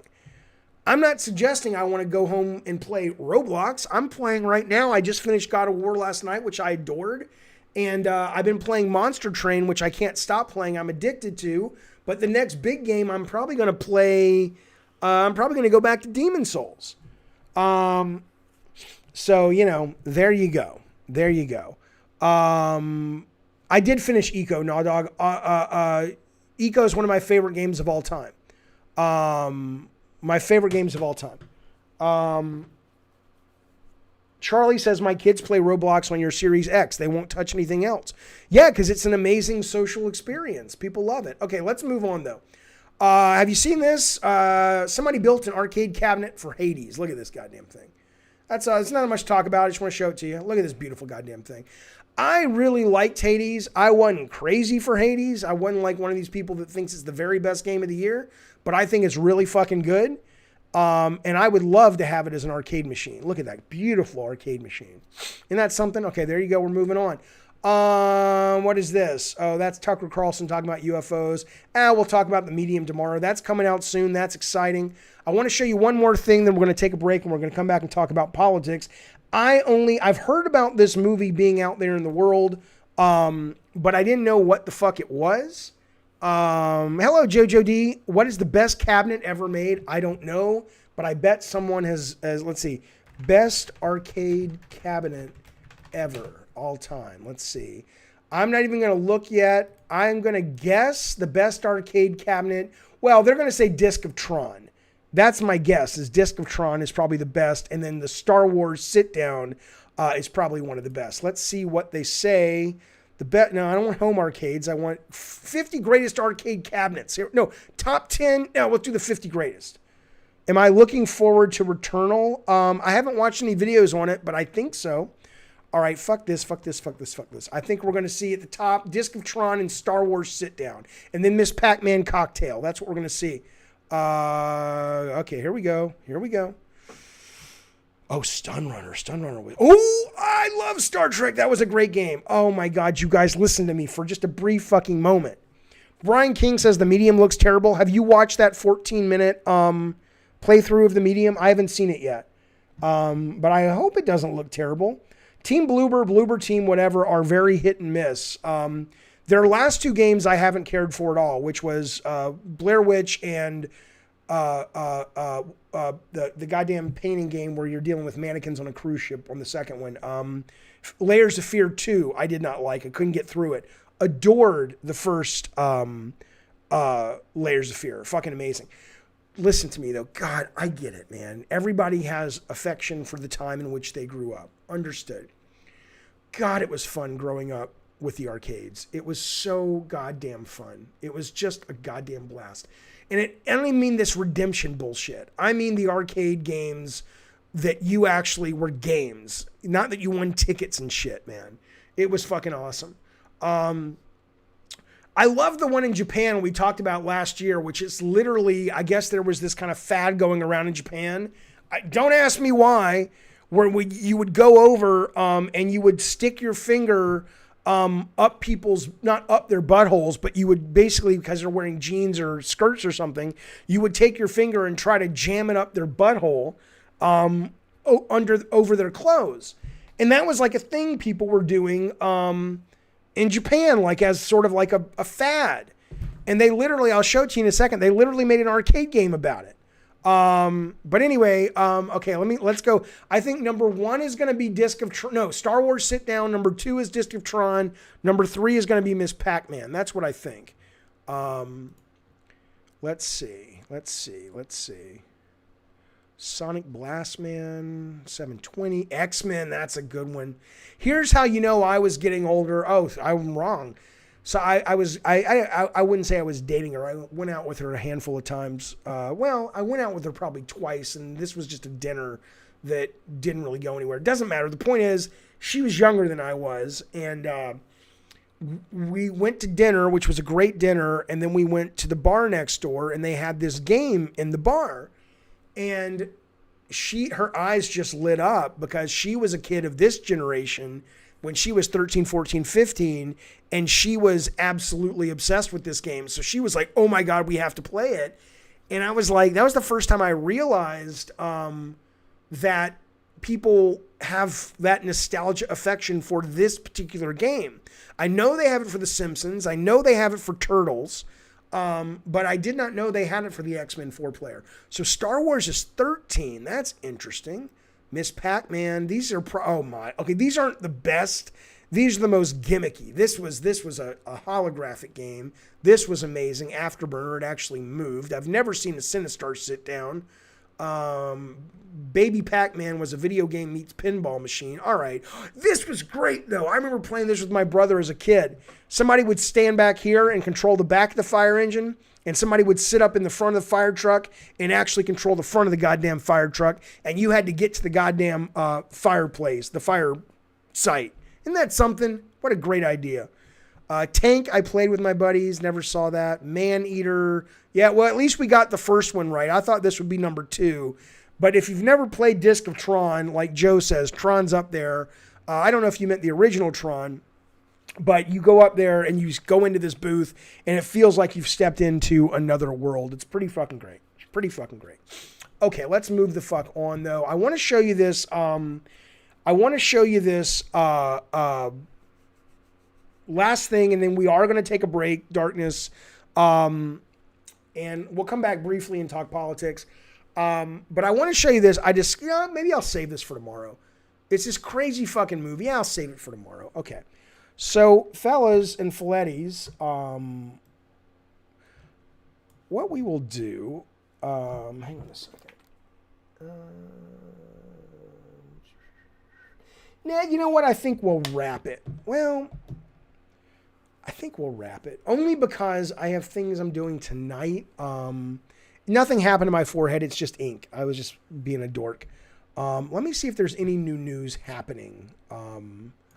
I'm not suggesting I want to go home and play Roblox. I'm playing right now. I just finished God of War last night, which I adored. And I've been playing Monster Train, which I can't stop playing. I'm addicted to. But the next big game I'm probably going to play, I'm probably going to go back to Demon Souls. So, you know, there you go. There you go. I did finish Eco, Naw Dog. Eco is one of my favorite games of all time. My favorite games of all time. Charlie says, my kids play Roblox on your Series X. They won't touch anything else. Yeah, because it's an amazing social experience. People love it. Okay, let's move on, though. Have you seen this? Somebody built an arcade cabinet for Hades. Look at this goddamn thing. It's not much to talk about. I just want to show it to you. Look at this beautiful goddamn thing. I really liked Hades. I wasn't crazy for Hades. I wasn't like one of these people that thinks it's the very best game of the year, but I think it's really fucking good. And I would love to have it as an arcade machine. Look at that beautiful arcade machine. Isn't that something? Okay, there you go. We're moving on. What is this? Oh, that's Tucker Carlson talking about UFOs. We'll talk about the Medium tomorrow. That's coming out soon. That's exciting. I want to show you one more thing, then we're going to take a break and we're going to come back and talk about politics. I've heard about this movie being out there in the world, but I didn't know what the fuck it was. Hello, Jojo D. What is the best cabinet ever made? I don't know, but I bet someone has let's see, best arcade cabinet ever, all time. Let's see. I'm not even going to look yet. I'm going to guess the best arcade cabinet. Well, they're going to say Disc of Tron. That's my guess, is Disc of Tron is probably the best. And then the Star Wars Sit Down is probably one of the best. Let's see what they say. No, I don't want home arcades. I want 50 greatest arcade cabinets. Here, no, top 10. No, let's do the 50 greatest. Am I looking forward to Returnal? I haven't watched any videos on it, but I think so. All right, fuck this. I think we're going to see at the top Disc of Tron and Star Wars Sit Down. And then Miss Pac-Man Cocktail. That's what we're going to see. Okay, here we go. Oh, Stun Runner. Oh, I love Star Trek. That was a great game. Oh my God, you guys listen to me for just a brief fucking moment. Brian King says the Medium looks terrible. Have you watched that 14-minute playthrough of the Medium? I haven't seen it yet. But I hope it doesn't look terrible. Team Bloober Team, whatever, are very hit and miss. Their last two games I haven't cared for at all, which was Blair Witch and the goddamn painting game where you're dealing with mannequins on a cruise ship on the second one. Layers of Fear 2, I did not like. I couldn't get through it. Adored the first Layers of Fear. Fucking amazing. Listen to me, though. God, I get it, man. Everybody has affection for the time in which they grew up. Understood. God, it was fun growing up with the arcades. It was so goddamn fun. It was just a goddamn blast. And I don't even mean this redemption bullshit. I mean the arcade games that you actually were games. Not that you won tickets and shit, man. It was fucking awesome. I love the one in Japan we talked about last year, which is literally, I guess there was this kind of fad going around in Japan. Don't ask me why, where you would go over and you would stick your finger up people's, not up their buttholes, but you would basically, because they're wearing jeans or skirts or something, you would take your finger and try to jam it up their butthole over their clothes. And that was like a thing people were doing in Japan, like as sort of like a fad. And they literally, I'll show it to you in a second, they literally made an arcade game about it. But anyway, okay, let's go. I think number 1 is going to be Star Wars Sit Down. Number 2 is Disc of Tron. Number 3 is going to be Miss Pac-Man. That's what I think. Let's see. Sonic Blastman, 720. X-Men, that's a good one. Here's how you know I was getting older. Oh, I'm wrong. So I wouldn't say I was dating her. I went out with her a handful of times. I went out with her probably twice, and this was just a dinner that didn't really go anywhere. It doesn't matter. The point is, she was younger than I was, and we went to dinner, which was a great dinner, and then we went to the bar next door, and they had this game in the bar. And her eyes just lit up because she was a kid of this generation when she was 13, 14, 15, and she was absolutely obsessed with this game. So she was like, oh my God, we have to play it. And I was like, that was the first time I realized that people have that nostalgia affection for this particular game. I know they have it for The Simpsons. I know they have it for Turtles. But I did not know they had it for the X-Men 4-player. So Star Wars is 13. That's interesting. Miss Pac-Man. These are oh my. Okay, these aren't the best. These are the most gimmicky. This was a holographic game. This was amazing. Afterburner, it actually moved. I've never seen a Sinistar sit down. Baby Pac-Man was a video game meets pinball machine. All right. This was great, though. I remember playing this with my brother as a kid. Somebody would stand back here and control the back of the fire engine, and somebody would sit up in the front of the fire truck and actually control the front of the goddamn fire truck, and you had to get to the goddamn fireplace, the fire site. Isn't that something? What a great idea. Tank, I played with my buddies, never saw that. Man-Eater. Yeah, well, at least we got the first one right. I thought this would be number 2. But if you've never played Disc of Tron, like Joe says, Tron's up there. I don't know if you meant the original Tron, but you go up there and you go into this booth, and it feels like you've stepped into another world. It's pretty fucking great. Pretty fucking great. Okay, let's move the fuck on, though. I want to show you this. Last thing, and then we are going to take a break, Darkness, and we'll come back briefly and talk politics. But I want to show you this. Maybe I'll save this for tomorrow. It's this crazy fucking movie. Yeah, I'll save it for tomorrow. Okay. So, fellas and filettes, what we will do, hang on a second. You know what? I think we'll wrap it. Well, I think we'll wrap it. Only because I have things I'm doing tonight. Nothing happened to my forehead. It's just ink. I was just being a dork. Let me see if there's any new news happening.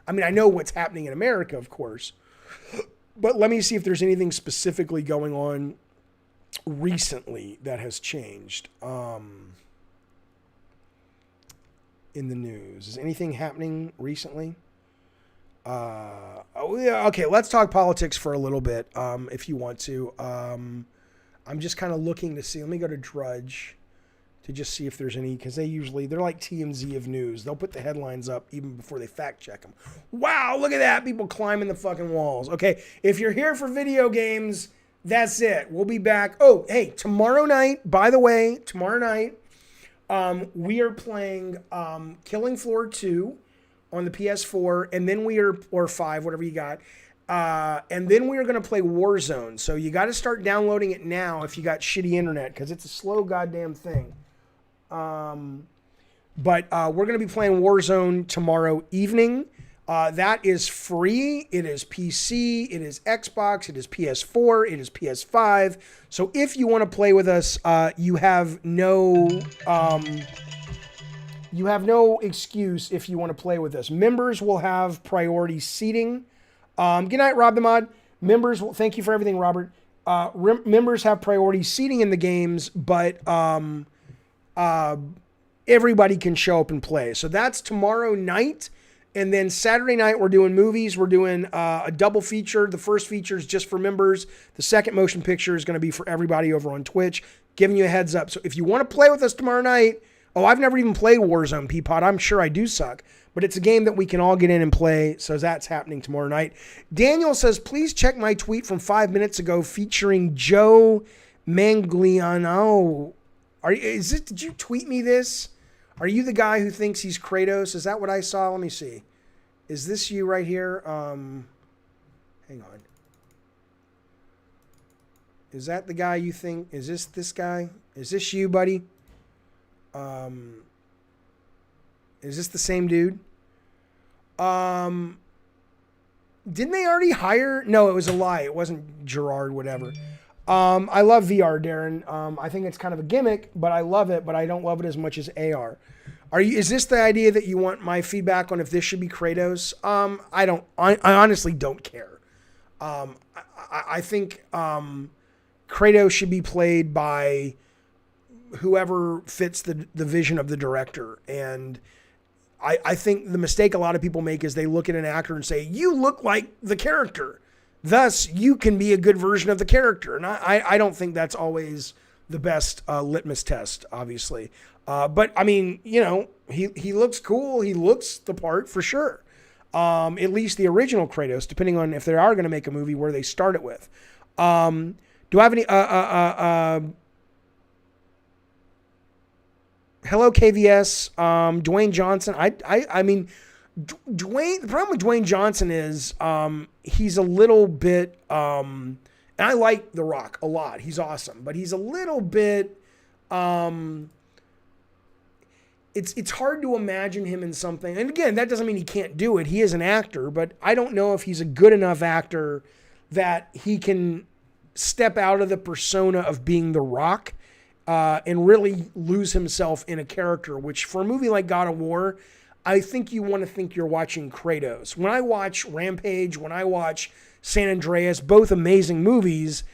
I know what's happening in America, of course. But let me see if there's anything specifically going on recently that has changed in the news. Is anything happening recently? Okay, let's talk politics for a little bit, if you want to. I'm just kind of looking to see. Let me go to Drudge to just see if there's any, because they're like TMZ of news. They'll put the headlines up even before they fact check them. Wow, look at that. People climbing the fucking walls. Okay, if you're here for video games, that's it. We'll be back. Oh, hey, tomorrow night, by the way, we are playing Killing Floor 2 on the PS4, and then or 5, whatever you got. And then we are going to play Warzone. So you got to start downloading it now if you got shitty internet, because it's a slow goddamn thing. But we're going to be playing Warzone tomorrow evening. That is free. It is PC. It is Xbox. It is PS4. It is PS5. So if you want to play with us, you have no excuse if you want to play with us. Members will have priority seating. Good night, Rob the Mod. Members, thank you for everything, Robert. Members have priority seating in the games, but everybody can show up and play. So that's tomorrow night. And then Saturday night, we're doing movies. We're doing a double feature. The first feature is just for members. The second motion picture is going to be for everybody over on Twitch. Giving you a heads up. So if you want to play with us tomorrow night, I've never even played Warzone, Peapod. I'm sure I do suck. But it's a game that we can all get in and play. So that's happening tomorrow night. Daniel says, please check my tweet from 5 minutes ago featuring Joe Mangliano. Did you tweet me this? Are you the guy who thinks he's Kratos? Is that what I saw? Let me see. Is this you right here? Hang on. Is that the guy you think? Is this guy? Is this you, buddy? Is this the same dude? Didn't they already hire? No, it was a lie. It wasn't Gerard, whatever. I love VR, Darren. I think it's kind of a gimmick, but I love it, but I don't love it as much as AR. Is this the idea that you want my feedback on if this should be Kratos? I honestly don't care. I think Kratos should be played by whoever fits the vision of the director. And I think the mistake a lot of people make is they look at an actor and say, you look like the character. Thus, you can be a good version of the character. And I don't think that's always the best litmus test, obviously. But, I mean, you know, he looks cool. He looks the part for sure. At least the original Kratos, depending on if they are going to make a movie where they start it with. Do I have any... Hello, KVS. Dwayne Johnson. I mean, Dwayne. The problem with Dwayne Johnson is he's a little bit. And I like The Rock a lot. He's awesome, but he's a little bit. It's hard to imagine him in something. And again, that doesn't mean he can't do it. He is an actor, but I don't know if he's a good enough actor that he can step out of the persona of being The Rock. And really lose himself in a character, which for a movie like God of War, I think you want to think you're watching Kratos. When I watch Rampage, when I watch San Andreas, both amazing movies,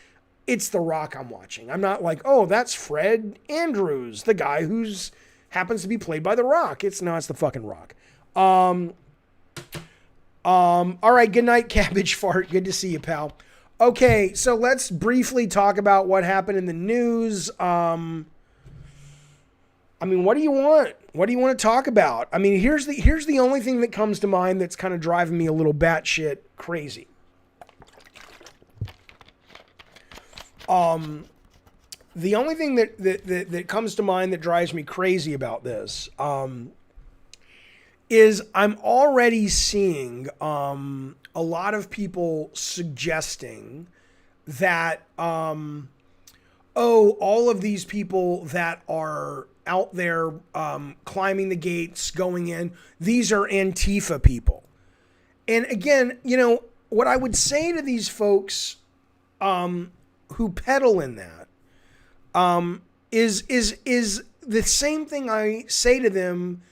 it's The Rock I'm watching. I'm not like, oh, that's Fred Andrews, the guy who's happens to be played by The Rock. It's the fucking Rock. All right, good night, Cabbage Fart. Good to see you, pal. Okay, so let's briefly talk about what happened in the news. I mean, what do you want? What do you want to talk about? I mean, here's the only thing that comes to mind that's kind of driving me a little batshit crazy. The only thing that comes to mind that drives me crazy about this is I'm already seeing a lot of people suggesting that, all of these people that are out there climbing the gates, going in, these are Antifa people. And again, you know, what I would say to these folks who peddle in that is the same thing I say to them.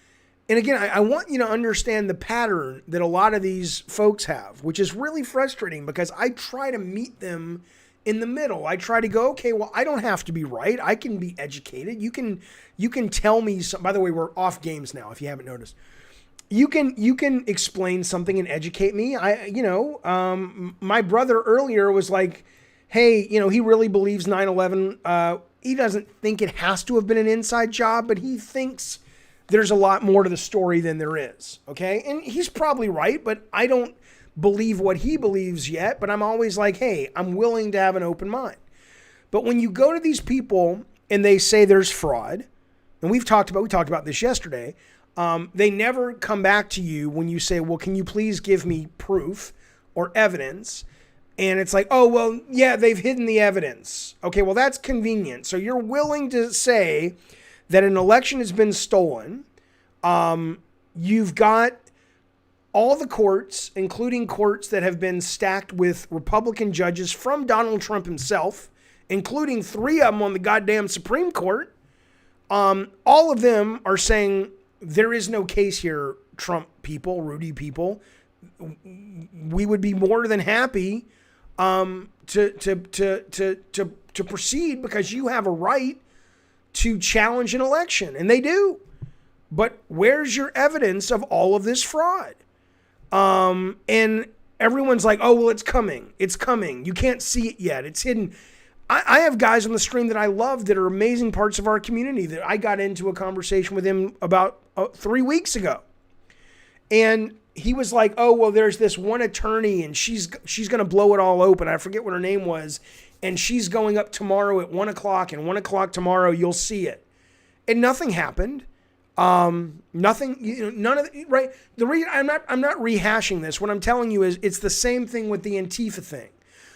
And again, I want you to understand the pattern that a lot of these folks have, which is really frustrating because I try to meet them in the middle. I try to go, okay, well, I don't have to be right. I can be educated. You can tell me some, by the way, we're off games now, if you haven't noticed. You can explain something and educate me. My brother earlier was like, hey, you know, he really believes 9/11. He doesn't think it has to have been an inside job, but he thinks there's a lot more to the story than there is, okay? And he's probably right, but I don't believe what he believes yet, but I'm always like, hey, I'm willing to have an open mind. But when you go to these people and they say there's fraud, and we talked about this yesterday, they never come back to you when you say, well, can you please give me proof or evidence? And it's like, oh, well, yeah, they've hidden the evidence. Okay, well, that's convenient. So you're willing to say that an election has been stolen. You've got all the courts, including courts that have been stacked with Republican judges from Donald Trump himself, including 3 of them on the goddamn Supreme Court. All of them are saying there is no case here, Trump people, Rudy people. We would be more than happy to proceed because you have a right to challenge an election, and they do. But where's your evidence of all of this fraud? And everyone's like, oh, well, it's coming. It's coming. You can't see it yet. It's hidden. I have guys on the stream that I love that are amazing parts of our community that I got into a conversation with him about 3 weeks ago. And he was like, oh, well, there's this one attorney and she's going to blow it all open. I forget what her name was. And she's going up tomorrow at 1:00, and 1:00 tomorrow, you'll see it. And nothing happened. Nothing, none of the, right. The reason I'm not rehashing this. What I'm telling you is it's the same thing with the Antifa thing.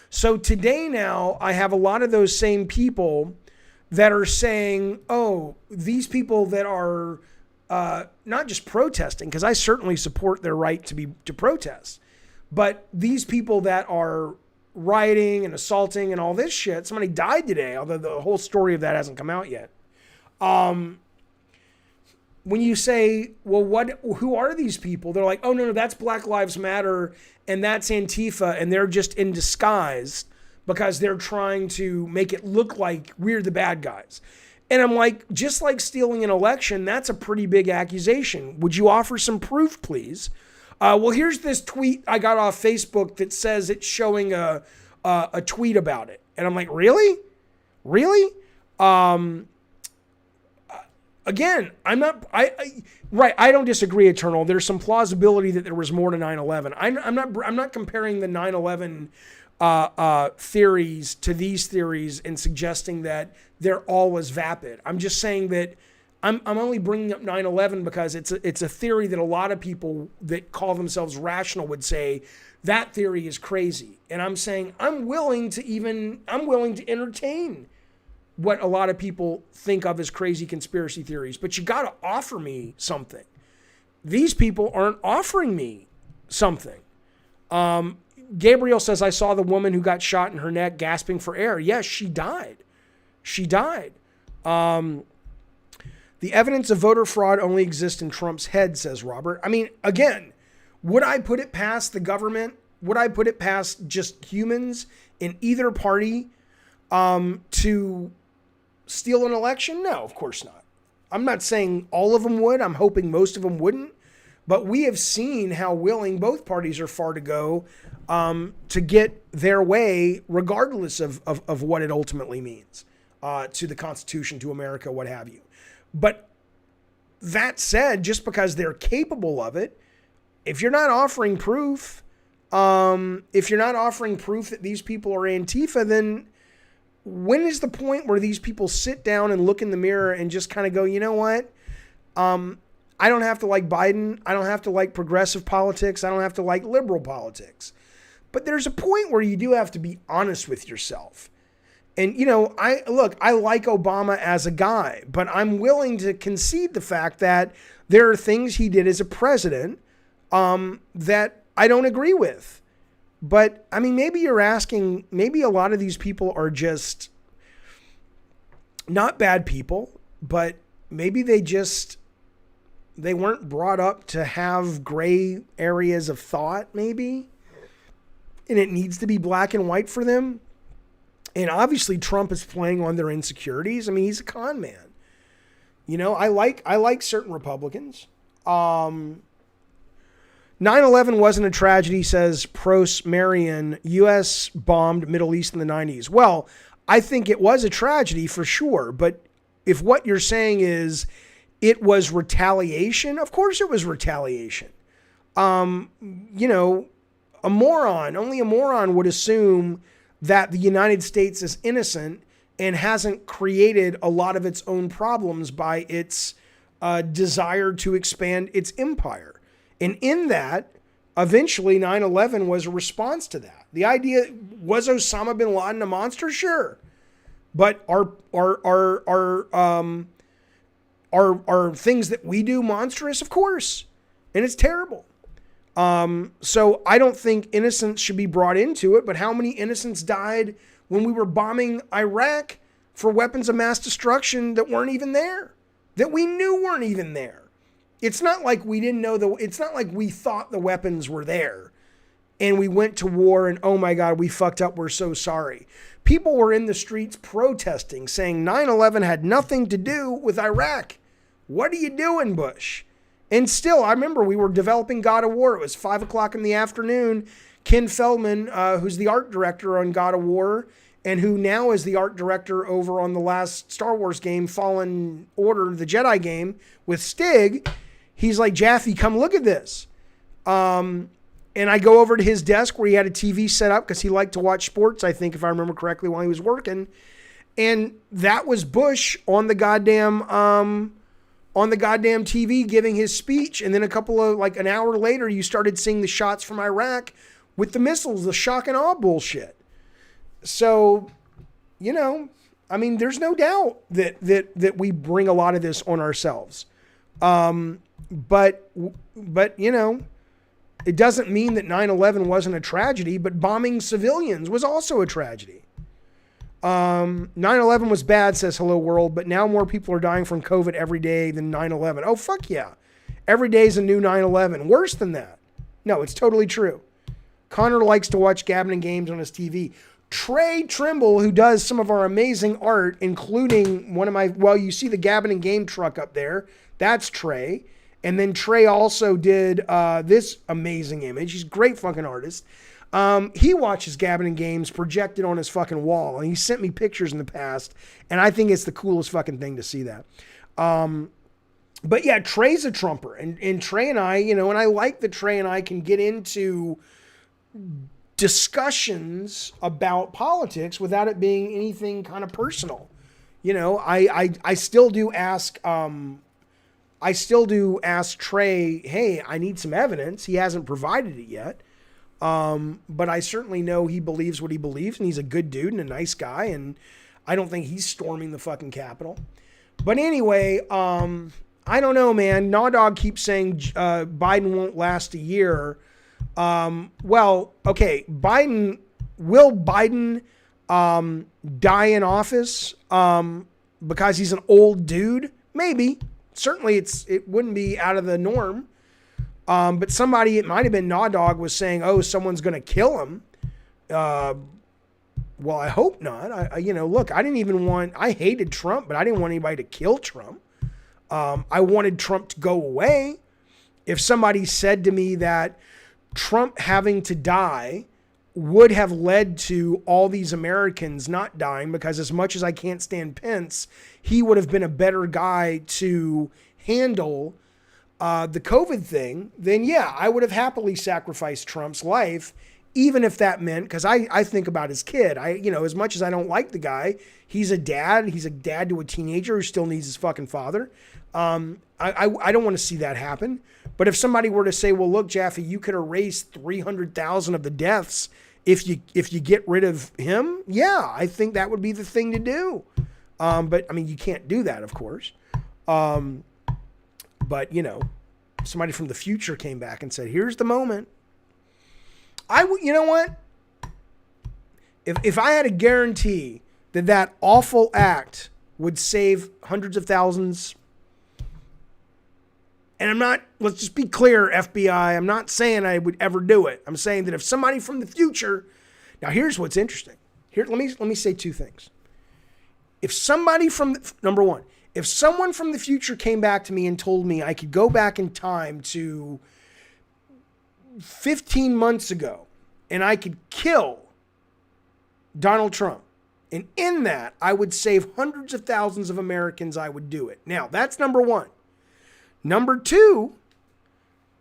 So today now I have a lot of those same people that are saying, oh, these people that are not just protesting, because I certainly support their right to protest, but these people that are rioting and assaulting and all this shit, somebody died today, although the whole story of that hasn't come out yet. When you say, well, who are these people? They're like, oh, no, that's Black Lives Matter and that's Antifa, and they're just in disguise because they're trying to make it look like we're the bad guys. And I'm like, just like stealing an election, that's a pretty big accusation. Would you offer some proof, please? Well, here's this tweet I got off Facebook that says it's showing a tweet about it. And I'm like, really? Really? Again, I don't disagree, Eternal. There's some plausibility that there was more to 9/11. I'm not comparing the 9/11 theories to these theories and suggesting that they're all as vapid. I'm just saying that I'm only bringing up 9/11 because it's a theory that a lot of people that call themselves rational would say that theory is crazy. And I'm saying I'm willing to entertain what a lot of people think of as crazy conspiracy theories, but you got to offer me something. These people aren't offering me something. Gabriel says, I saw the woman who got shot in her neck gasping for air. Yes, she died. She died. The evidence of voter fraud only exists in Trump's head, says Robert. I mean, again, would I put it past the government? Would I put it past just humans in either party to steal an election? No, of course not. I'm not saying all of them would. I'm hoping most of them wouldn't. But we have seen how willing both parties are far to go to get their way, regardless of what it ultimately means to the Constitution, to America, what have you. But that said, just because they're capable of it, if you're not offering proof, that these people are Antifa, then when is the point where these people sit down and look in the mirror and just kind of go, you know what? I don't have to like Biden. I don't have to like progressive politics. I don't have to like liberal politics. But there's a point where you do have to be honest with yourself. And, you know, I like Obama as a guy, but I'm willing to concede the fact that there are things he did as a president that I don't agree with. But, I mean, maybe a lot of these people are just not bad people, but maybe they weren't brought up to have gray areas of thought, maybe. And it needs to be black and white for them. And obviously Trump is playing on their insecurities. I mean, he's a con man. You know, I like certain Republicans. 9/11 wasn't a tragedy, says Pros Marion. U.S. bombed Middle East in the 90s. Well, I think it was a tragedy for sure. But if what you're saying is it was retaliation, of course it was retaliation. You know, only a moron would assume that the United States is innocent and hasn't created a lot of its own problems by its desire to expand its empire. And in that, eventually 9/11 was a response to that. The idea, was Osama bin Laden a monster? Sure. But are things that we do monstrous? Of course. And it's terrible. So I don't think innocents should be brought into it, but how many innocents died when we were bombing Iraq for weapons of mass destruction that weren't even there, that we knew weren't even there? It's not like we didn't know it's not like we thought the weapons were there and we went to war and, oh my God, we fucked up. We're so sorry. People were in the streets protesting, saying 9/11 had nothing to do with Iraq. What are you doing, Bush? And still, I remember we were developing God of War. It was 5:00 in the afternoon. Ken Feldman, who's the art director on God of War and who now is the art director over on the last Star Wars game, Fallen Order, the Jedi game with Stig, he's like, Jaffe, come look at this. And I go over to his desk where he had a TV set up because he liked to watch sports, I think, if I remember correctly, while he was working. And that was Bush on the goddamn TV giving his speech. And then an hour later, you started seeing the shots from Iraq with the missiles, the shock and awe bullshit. So, you know, I mean, there's no doubt that we bring a lot of this on ourselves. But you know, it doesn't mean that 9/11 wasn't a tragedy, but bombing civilians was also a tragedy. 9/11 was bad, says Hello World, but now more people are dying from COVID every day than 9/11. Oh, fuck yeah. Every day is a new 9/11. Worse than that. No, it's totally true. Connor likes to watch Gavin and Games on his TV. Trey Trimble, who does some of our amazing art, including one of my, well, you see the Gavin and Game truck up there. That's Trey. And then Trey also did this amazing image. He's a great fucking artist. He watches Gavin and Games projected on his fucking wall. And he sent me pictures in the past. And I think it's the coolest fucking thing to see that. But yeah, Trey's a Trumper. And Trey and I, you know, and I like that Trey and I can get into discussions about politics without it being anything kind of personal. You know, I still do ask, Trey, hey, I need some evidence. He hasn't provided it yet. But I certainly know he believes what he believes, and he's a good dude and a nice guy, and I don't think he's storming the fucking Capitol. But anyway, I don't know, man. Nawdog keeps saying Biden won't last a year. Well, okay, will Biden die in office because he's an old dude? Maybe. Certainly it wouldn't be out of the norm. But somebody, it might have been Nawdog, was saying, oh, someone's going to kill him. Well, I hope not. Look, I hated Trump, but I didn't want anybody to kill Trump. I wanted Trump to go away. If somebody said to me that Trump having to die would have led to all these Americans not dying, because as much as I can't stand Pence, he would have been a better guy to handle the COVID thing, then yeah, I would have happily sacrificed Trump's life, even if that meant, because I think about his kid. As much as I don't like the guy, he's a dad. He's a dad to a teenager who still needs his fucking father. I don't want to see that happen. But if somebody were to say, well, look, Jaffe, you could erase 300,000 of the deaths if you get rid of him, yeah, I think that would be the thing to do. But I mean, you can't do that, of course. But somebody from the future came back and said, here's the moment. You know what? If I had a guarantee that awful act would save hundreds of thousands, and let's just be clear, FBI, I'm not saying I would ever do it. I'm saying that if somebody from the future, now here's what's interesting. Let me say two things. If somebody number one, if someone from the future came back to me and told me I could go back in time to 15 months ago and I could kill Donald Trump, and in that I would save hundreds of thousands of Americans, I would do it. Now, that's number one. Number two,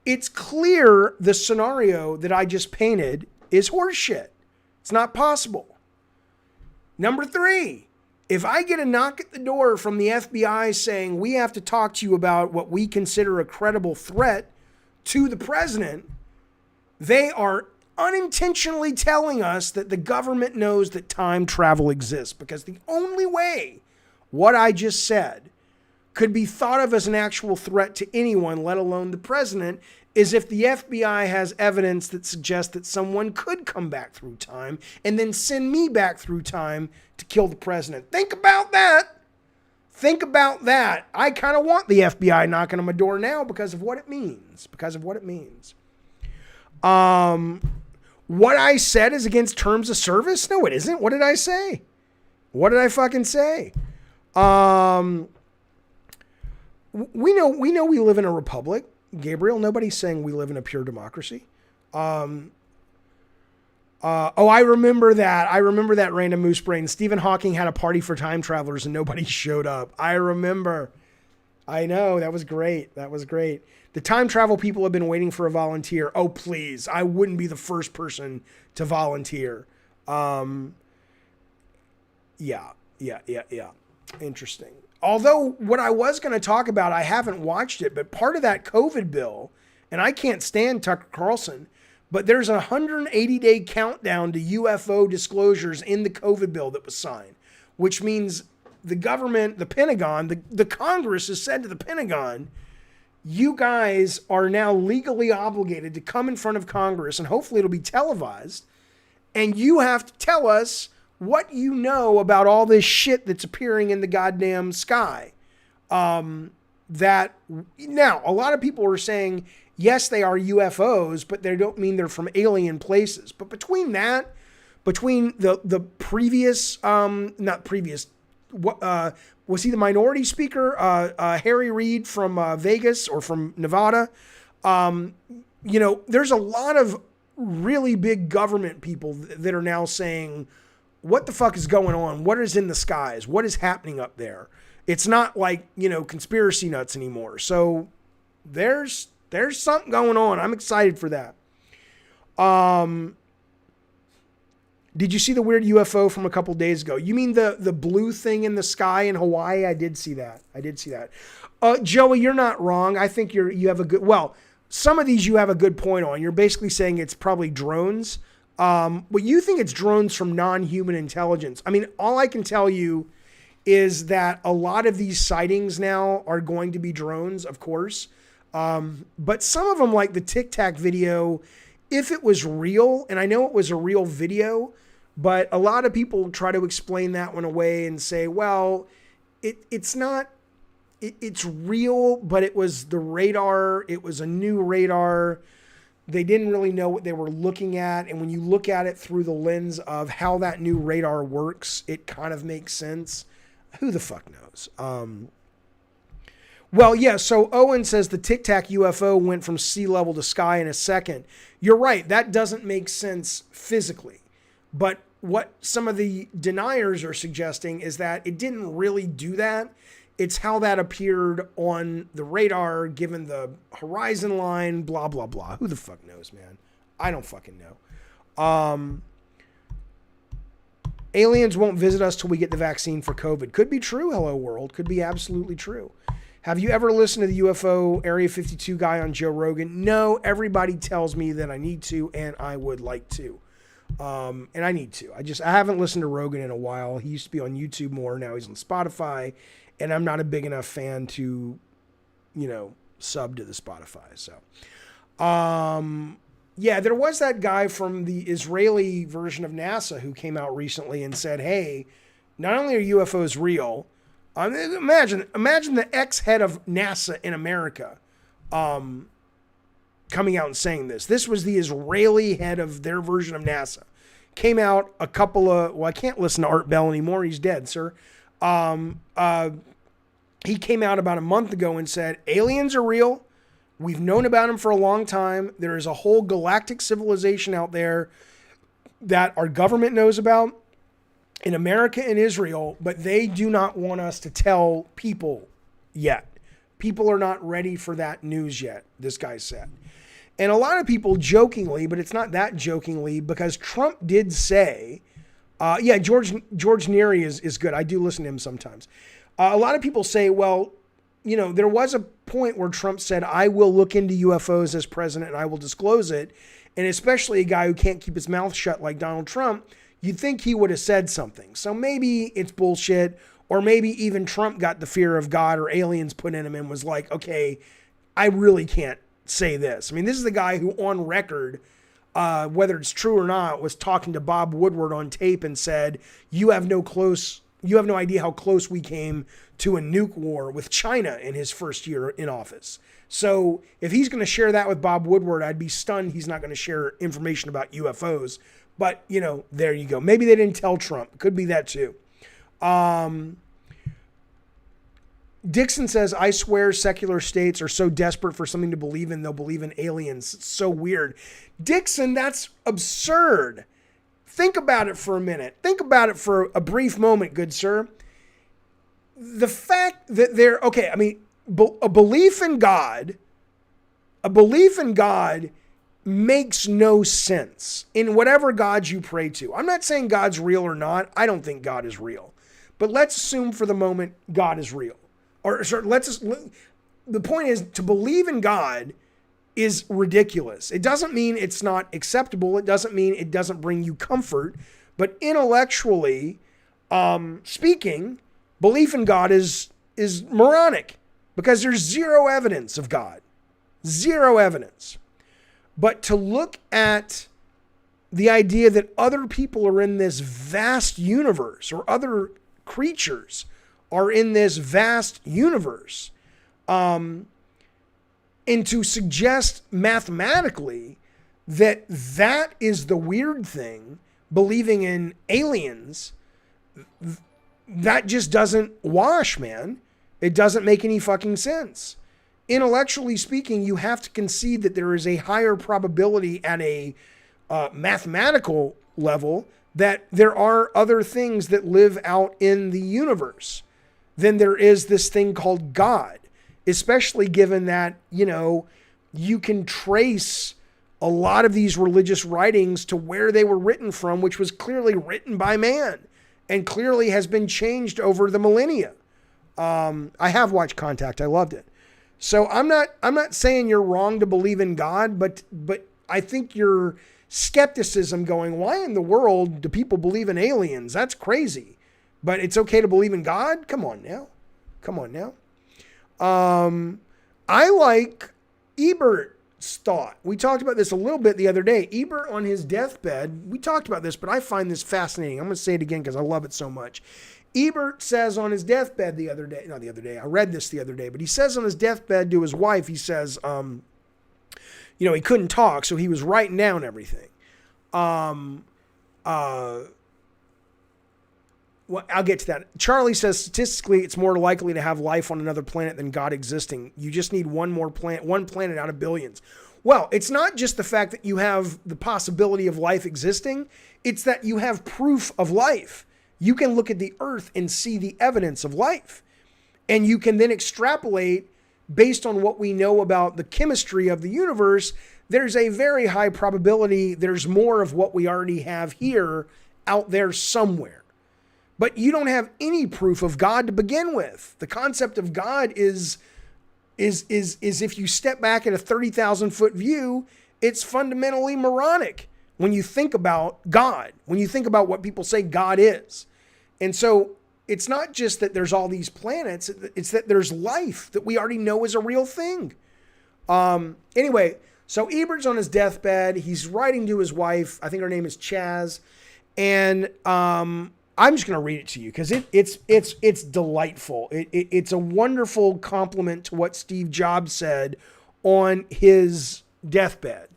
it's clear the scenario that I just painted is horseshit. It's not possible. Number three, if I get a knock at the door from the FBI saying we have to talk to you about what we consider a credible threat to the president, they are unintentionally telling us that the government knows that time travel exists, because the only way what I just said could be thought of as an actual threat to anyone, let alone the president, is if the FBI has evidence that suggests that someone could come back through time and then send me back through time to kill the president. Think about that. Think about that. I kind of want the FBI knocking on my door now because of what it means. What I said is against terms of service? No, it isn't. What did I say? What did I fucking say? We know we live in a republic, Gabriel. Nobody's saying we live in a pure democracy. I remember that. I remember that, Random Moose Brain. Stephen Hawking had a party for time travelers and nobody showed up. I remember. I know. That was great. The time travel people have been waiting for a volunteer. Oh, please. I wouldn't be the first person to volunteer. Yeah. Interesting. Although what I was going to talk about, I haven't watched it, but part of that COVID bill, and I can't stand Tucker Carlson, but there's a 180-day countdown to UFO disclosures in the COVID bill that was signed. which means the government, the Pentagon, the Congress has said to the Pentagon, you guys are now legally obligated to come in front of Congress, and hopefully it'll be televised, and you have to tell us what you know about all this shit that's appearing in the goddamn sky. That now a lot of people are saying, yes, they are UFOs, but they don't mean they're from alien places. But between the previous, not previous, was he the minority speaker? Harry Reid from Vegas or from Nevada. There's a lot of really big government people that are now saying, what the fuck is going on? What is in the skies? What is happening up there? It's not like, conspiracy nuts anymore. So there's something going on. I'm excited for that. Did you see the weird UFO from a couple days ago? You mean the blue thing in the sky in Hawaii? I did see that. Joey, you're not wrong. I think you have a good, some of these you have a good point on. You're basically saying it's probably drones. But you think it's drones from non-human intelligence. I mean, all I can tell you is that a lot of these sightings now are going to be drones, of course. But some of them, like the Tic Tac video, if it was real, and I know it was a real video, but a lot of people try to explain that one away and say, well, it's not, it's real, but it was the radar. It was a new radar. They didn't really know what they were looking at. And when you look at it through the lens of how that new radar works, it kind of makes sense. Who the fuck knows? So Owen says the Tic Tac UFO went from sea level to sky in a second. You're right. That doesn't make sense physically. But what some of the deniers are suggesting is that it didn't really do that. It's how that appeared on the radar, given the horizon line, blah, blah, blah. Who the fuck knows, man? I don't fucking know. Aliens won't visit us till we get the vaccine for COVID. Could be true, hello world. Could be absolutely true. Have you ever listened to the UFO Area 52 guy on Joe Rogan? No, everybody tells me that I need to, and I would like to. And I need to. I haven't listened to Rogan in a while. He used to be on YouTube more. Now he's on Spotify. And I'm not a big enough fan to, sub to the Spotify. So, there was that guy from the Israeli version of NASA who came out recently and said, hey, not only are UFOs real, imagine the ex-head of NASA in America coming out and saying this. This was the Israeli head of their version of NASA. Came out I can't listen to Art Bell anymore. He's dead, sir. He came out about a month ago and said, aliens are real. We've known about them for a long time. There is a whole galactic civilization out there that our government knows about in America and Israel, but they do not want us to tell people yet. People are not ready for that news yet, this guy said. And a lot of people jokingly, but it's not that jokingly, because Trump did say, George Neary is good. I do listen to him sometimes. A lot of people say, well, there was a point where Trump said, I will look into UFOs as president and I will disclose it. And especially a guy who can't keep his mouth shut like Donald Trump, you'd think he would have said something. So maybe it's bullshit, or maybe even Trump got the fear of God or aliens put in him and was like, okay, I really can't say this. I mean, this is the guy who on record, whether it's true or not, was talking to Bob Woodward on tape and said, you have no idea how close we came to a nuke war with China in his first year in office. So if he's going to share that with Bob Woodward, I'd be stunned he's not going to share information about UFOs. But, there you go. Maybe they didn't tell Trump. Could be that too. Dixon says, I swear secular states are so desperate for something to believe in, they'll believe in aliens. It's so weird. Dixon, that's absurd. Think about it for a minute. Think about it for a brief moment, good sir. The fact that a belief in God makes no sense in whatever God you pray to. I'm not saying God's real or not. I don't think God is real. But let's assume for the moment God is real. The point is, to believe in God is ridiculous. It doesn't mean it's not acceptable. It doesn't mean it doesn't bring you comfort. But intellectually, speaking, belief in God is moronic because there's zero evidence of God. Zero evidence. But to look at the idea that other people are in this vast universe, or other creatures are in this vast universe, and to suggest mathematically that that is the weird thing, believing in aliens, that just doesn't wash, man. It doesn't make any fucking sense. Intellectually speaking, you have to concede that there is a higher probability at a mathematical level that there are other things that live out in the universe than there is this thing called God, especially given that, you can trace a lot of these religious writings to where they were written from, which was clearly written by man and clearly has been changed over the millennia. I have watched Contact. I loved it. So I'm not saying you're wrong to believe in God, but I think your skepticism going, why in the world do people believe in aliens? That's crazy. But it's okay to believe in God? Come on now. I like Ebert's thought. We talked about this a little bit the other day. Ebert on his deathbed, we talked about this, but I find this fascinating. I'm going to say it again because I love it so much. Ebert says on his deathbed I read this the other day, but he says on his deathbed to his wife, he says, he couldn't talk, so he was writing down everything. Well, I'll get to that. Charlie says, statistically, it's more likely to have life on another planet than God existing. You just need one planet out of billions. Well, it's not just the fact that you have the possibility of life existing. It's that you have proof of life. You can look at the earth and see the evidence of life. And you can then extrapolate based on what we know about the chemistry of the universe. There's a very high probability there's more of what we already have here out there somewhere. But you don't have any proof of God to begin with. The concept of God is if you step back at a 30,000 foot view, it's fundamentally moronic when you think about God, when you think about what people say God is. And so it's not just that there's all these planets, it's that there's life that we already know is a real thing. Anyway, so Ebert's on his deathbed. He's writing to his wife. I think her name is Chaz. And I'm just going to read it to you because it's delightful. It's a wonderful compliment to what Steve Jobs said on his deathbed,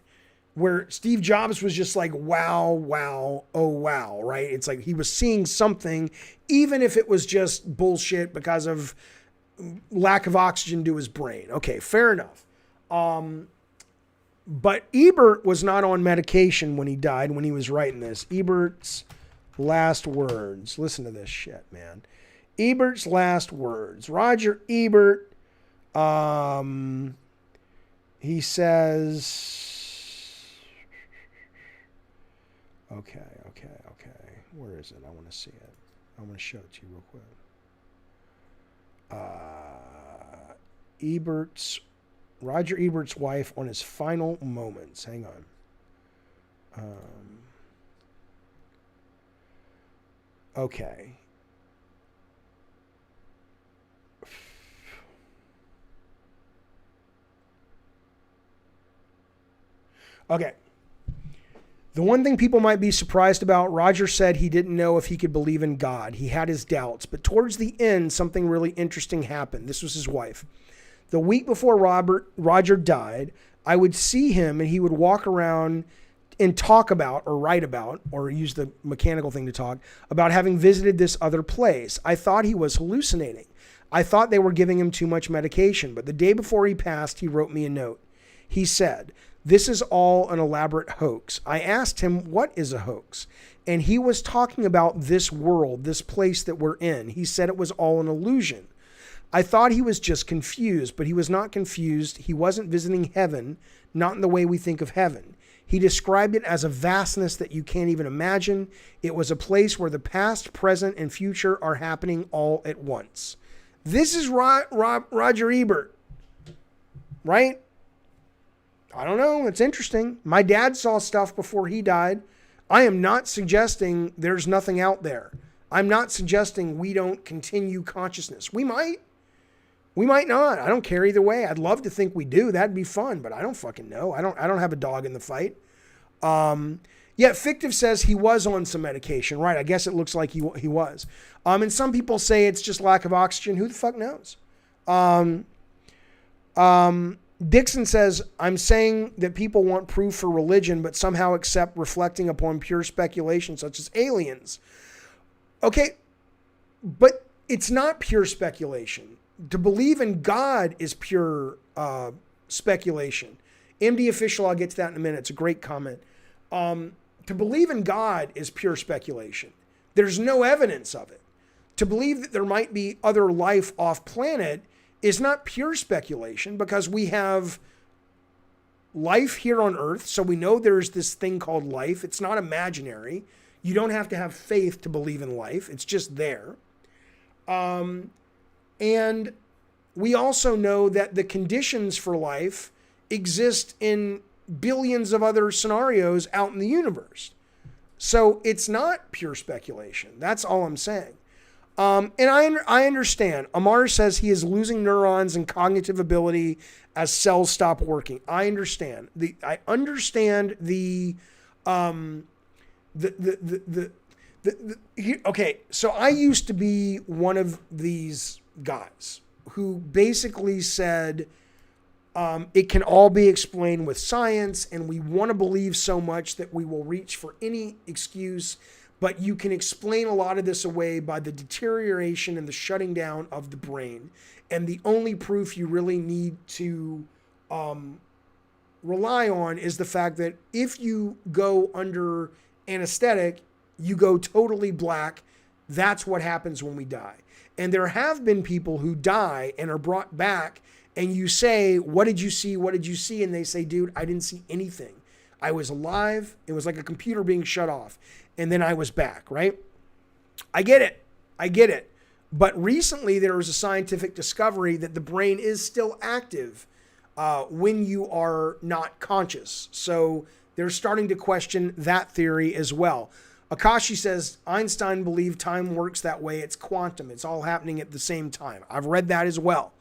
where Steve Jobs was just like, wow, oh wow, right? It's like he was seeing something, even if it was just bullshit because of lack of oxygen to his brain. Okay, fair enough. But Ebert was not on medication when he died, when he was writing this. Ebert's last words. Listen to this shit, man. Ebert's last words. Roger Ebert, he says... Okay. Where is it? I want to see it. I want to show it to you real quick. Roger Ebert's wife on his final moments. Hang on. Okay. Okay. The one thing people might be surprised about, Roger said he didn't know if he could believe in God. He had his doubts. But towards the end, something really interesting happened. This was his wife. The week before Roger died, I would see him and he would walk around and talk about or write about or use the mechanical thing to talk about having visited this other place. I thought he was hallucinating. I thought they were giving him too much medication. But the day before he passed, he wrote me a note. He said, "This is all an elaborate hoax." I asked him, what is a hoax? And he was talking about this world, this place that we're in. He said it was all an illusion. I thought he was just confused, but he was not confused. He wasn't visiting heaven, not in the way we think of heaven. He described it as a vastness that you can't even imagine. It was a place where the past, present, and future are happening all at once. This is Roger Ebert, right? I don't know. It's interesting. My dad saw stuff before he died. I am not suggesting there's nothing out there. I'm not suggesting we don't continue consciousness. We might not. I don't care either way. I'd love to think we do. That'd be fun, but I don't fucking know. I don't have a dog in the fight. Yeah, Fictive says he was on some medication. Right, I guess it looks like he was. And some people say it's just lack of oxygen. Who the fuck knows? Dixon says, I'm saying that people want proof for religion, but somehow accept reflecting upon pure speculation, such as aliens. Okay, but it's not pure speculation. To believe in God is pure speculation. MD Official, I'll get to that in a minute. It's a great comment. To believe in God is pure speculation. There's no evidence of it. To believe that there might be other life off planet is not pure speculation, because we have life here on Earth, so we know there's this thing called life. It's not imaginary. You don't have to have faith to believe in life. It's just there. And we also know that the conditions for life exist in billions of other scenarios out in the universe. So it's not pure speculation. That's all I'm saying. And I understand. Amar says he is losing neurons and cognitive ability as cells stop working. I understand. Okay, so I used to be one of these guys who basically said it can all be explained with science, and we want to believe so much that we will reach for any excuse, but you can explain a lot of this away by the deterioration and the shutting down of the brain. And the only proof you really need to rely on is the fact that if you go under anesthetic, you go totally black. That's what happens when we die. And there have been people who die and are brought back, and you say, what did you see? What did you see? And they say, dude, I didn't see anything. I was alive. It was like a computer being shut off. And then I was back, right? I get it. But recently there was a scientific discovery that the brain is still active when you are not conscious. So they're starting to question that theory as well. Akashi says, Einstein believed time works that way. It's quantum. It's all happening at the same time. I've read that as well.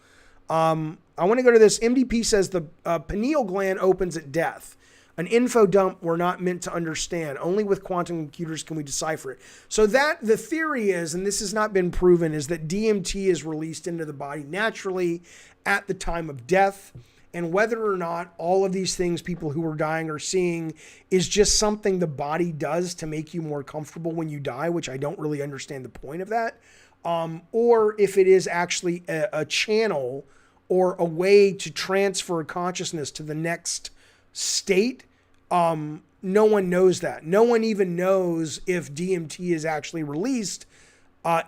I want to go to this. MDP says the pineal gland opens at death. An info dump we're not meant to understand. Only with quantum computers can we decipher it. So that the theory is, and this has not been proven, is that DMT is released into the body naturally at the time of death. And whether or not all of these things people who are dying are seeing is just something the body does to make you more comfortable when you die, which I don't really understand the point of that. Or if it is actually a channel or a way to transfer consciousness to the next state. No one knows that. No one even knows if DMT is actually released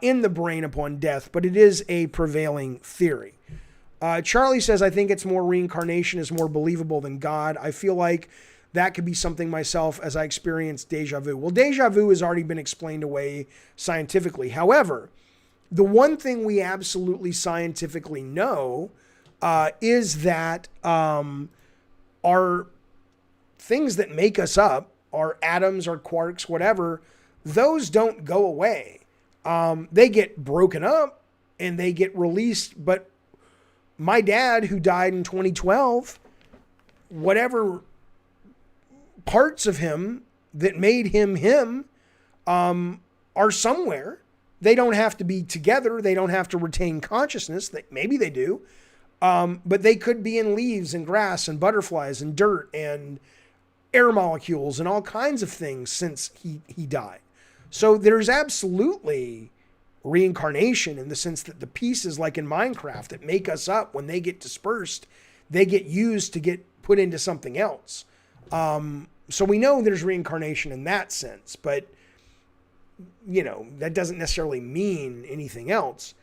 in the brain upon death, but it is a prevailing theory. Charlie says, I think it's more reincarnation is more believable than God. I feel like that could be something myself as I experience deja vu. Well, deja vu has already been explained away scientifically. However, the one thing we absolutely scientifically know is that our things that make us up, our atoms, our quarks, whatever, those don't go away. They get broken up and they get released. But my dad, who died in 2012, whatever parts of him that made him him are somewhere. They don't have to be together. They don't have to retain consciousness. Maybe they do. But they could be in leaves and grass and butterflies and dirt and air molecules and all kinds of things since he died. So there's absolutely reincarnation in the sense that the pieces, like in Minecraft, that make us up, when they get dispersed, they get used to get put into something else. So we know there's reincarnation in that sense, but that doesn't necessarily mean anything else.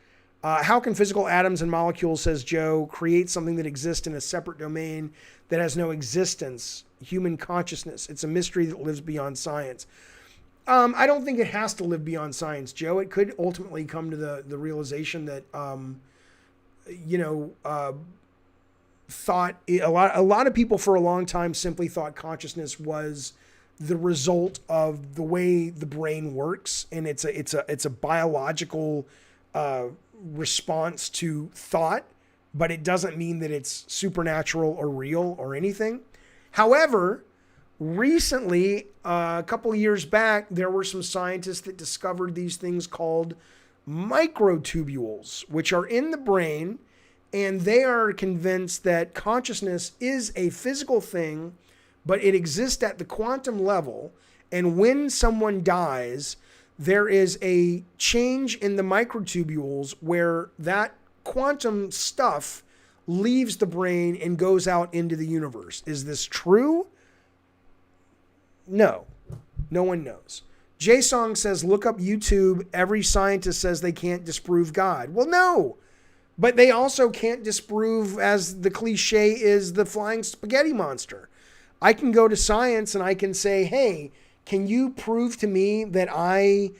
How can physical atoms and molecules, says Joe, create something that exists in a separate domain that has no existence? Human consciousness. It's a mystery that lives beyond science. I don't think it has to live beyond science, Joe. It could ultimately come to the realization that, thought a lot of people for a long time simply thought consciousness was the result of the way the brain works, and it's a biological response to thought, but it doesn't mean that it's supernatural or real or anything. However, recently, a couple of years back, there were some scientists that discovered these things called microtubules, which are in the brain, and they are convinced that consciousness is a physical thing, but it exists at the quantum level. And when someone dies, there is a change in the microtubules where that quantum stuff leaves the brain and goes out into the universe. Is this true? No. No one knows. J-Song says, look up YouTube. Every scientist says they can't disprove God. Well, no. But they also can't disprove, as the cliche is, the flying spaghetti monster. I can go to science and I can say, hey, can you prove to me that I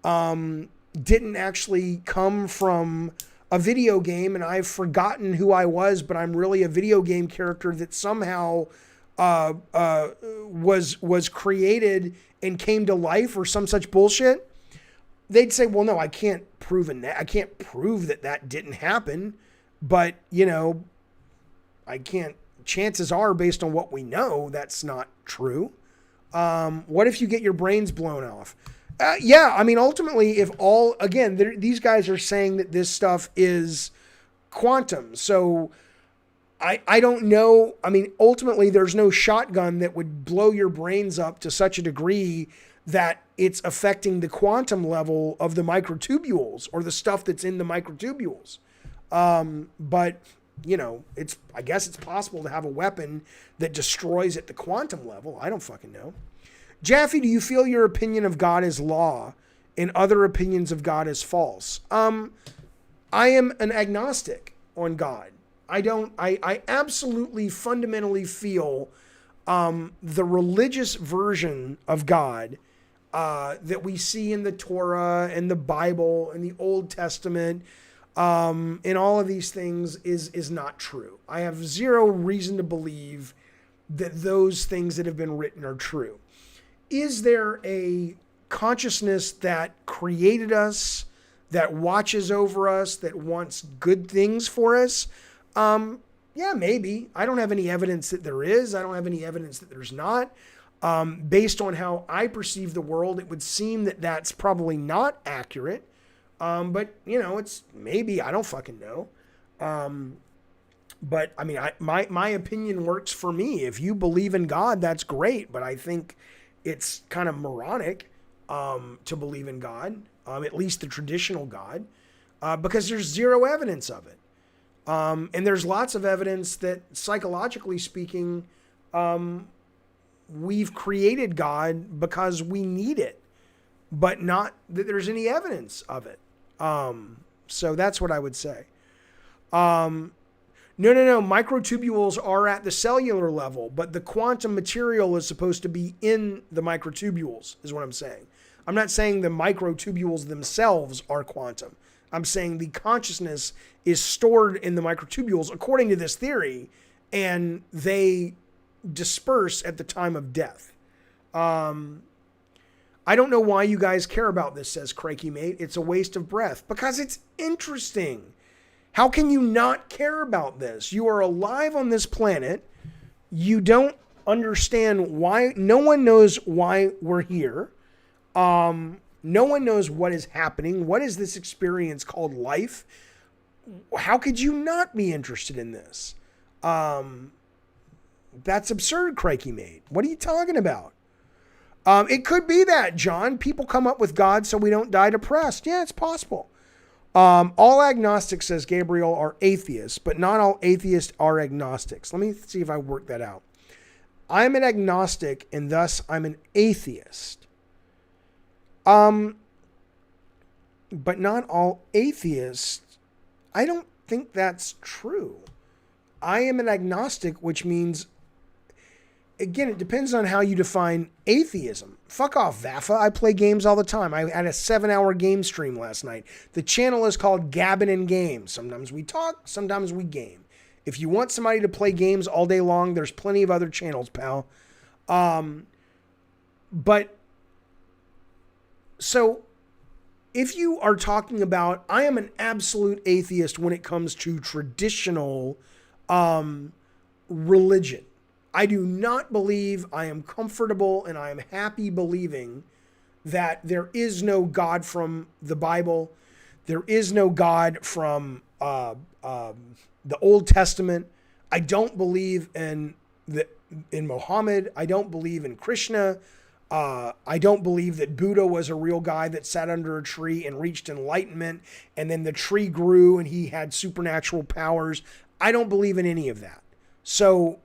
didn't actually come from a video game and I've forgotten who I was, but I'm really a video game character that somehow was created and came to life, or some such bullshit? They'd say, well, no, I can't prove that. I can't prove that that didn't happen, but I can't. Chances are, based on what we know, that's not true. What if you get your brains blown off? Yeah, I mean, ultimately, these guys are saying that this stuff is quantum. So I don't know. I mean, ultimately, there's no shotgun that would blow your brains up to such a degree that it's affecting the quantum level of the microtubules or the stuff that's in the microtubules. But I guess it's possible to have a weapon that destroys at the quantum level. I don't fucking know. Jaffe, do you feel your opinion of God is law and other opinions of God is false? I am an agnostic on God. I absolutely fundamentally feel the religious version of God that we see in the Torah and the Bible and the Old Testament and all of these things is not true. I have zero reason to believe that those things that have been written are true. Is there a consciousness that created us, that watches over us, that wants good things for us? Yeah, maybe. I don't have any evidence that there is. I don't have any evidence that there's not. Based on how I perceive the world, it would seem that that's probably not accurate. But it's maybe, I don't fucking know. But I mean, my opinion works for me. If you believe in God, that's great. But I think it's kind of moronic, to believe in God, at least the traditional God, because there's zero evidence of it. And there's lots of evidence that, psychologically speaking, we've created God because we need it, but not that there's any evidence of it. So that's what I would say. No. Microtubules are at the cellular level, but the quantum material is supposed to be in the microtubules, is what I'm saying. I'm not saying the microtubules themselves are quantum. I'm saying the consciousness is stored in the microtubules, according to this theory, and they disperse at the time of death. I don't know why you guys care about this, says Crikey Mate. It's a waste of breath. Because it's interesting. How can you not care about this? You are alive on this planet. You don't understand why. No one knows why we're here. No one knows what is happening. What is this experience called life? How could you not be interested in this? That's absurd, Crikey Mate. What are you talking about? It could be that, John. People come up with God so we don't die depressed. Yeah, it's possible. All agnostics, says Gabriel, are atheists, but not all atheists are agnostics. Let me see if I work that out. I'm an agnostic, and thus I'm an atheist. But not all atheists. I don't think that's true. I am an agnostic, which means, again, it depends on how you define atheism. Fuck off, Vaffa. I play games all the time. I had a 7-hour game stream last night. The channel is called Gabbin' and Games. Sometimes we talk, sometimes we game. If you want somebody to play games all day long, there's plenty of other channels, pal. But so if you are talking about, I am an absolute atheist when it comes to traditional religion. I do not believe, I am comfortable and I am happy believing that there is no God from the Bible. There is no God from the Old Testament. I don't believe in Muhammad. I don't believe in Krishna. I don't believe that Buddha was a real guy that sat under a tree and reached enlightenment, and then the tree grew and he had supernatural powers. I don't believe in any of that. So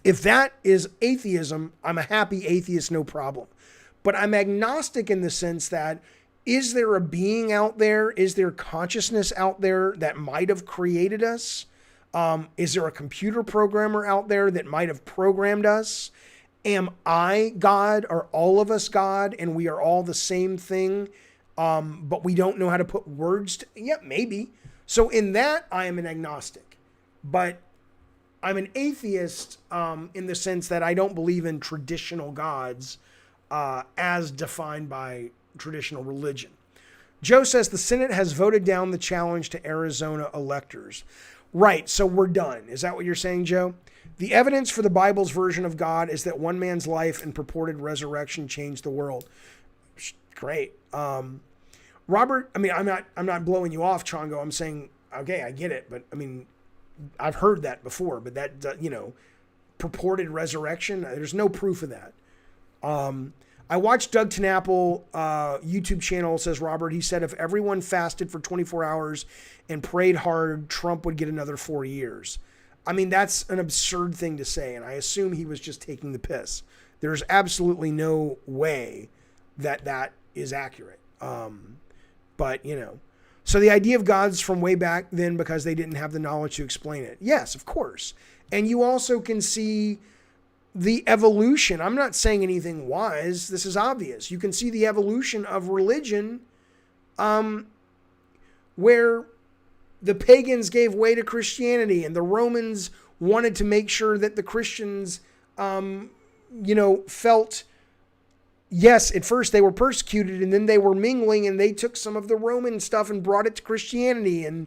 if that is atheism, I'm a happy atheist, no problem. But I'm agnostic in the sense that, is there a being out there? Is there consciousness out there that might have created us? Is there a computer programmer out there that might have programmed us? Am I God? Are all of us God? And we are all the same thing, but we don't know how to put words to, yeah, maybe. So in that, I am an agnostic. But I'm an atheist in the sense that I don't believe in traditional gods as defined by traditional religion. Joe says the Senate has voted down the challenge to Arizona electors. Right, so we're done. Is that what you're saying, Joe? The evidence for the Bible's version of God is that one man's life and purported resurrection changed the world. Great. Robert, I mean, I'm not blowing you off, Chongo. I'm saying, okay, I get it, but I mean, I've heard that before, but that, purported resurrection, there's no proof of that. I watched Doug TenNapel YouTube channel, says Robert. He said if everyone fasted for 24 hours and prayed hard, Trump would get another 4 years. I mean, that's an absurd thing to say, and I assume he was just taking the piss. There's absolutely no way that that is accurate. But, so the idea of God's from way back then because they didn't have the knowledge to explain it. Yes, of course. And you also can see the evolution. I'm not saying anything wise. This is obvious. You can see the evolution of religion where the pagans gave way to Christianity and the Romans wanted to make sure that the Christians, felt, yes, at first they were persecuted and then they were mingling and they took some of the Roman stuff and brought it to Christianity. And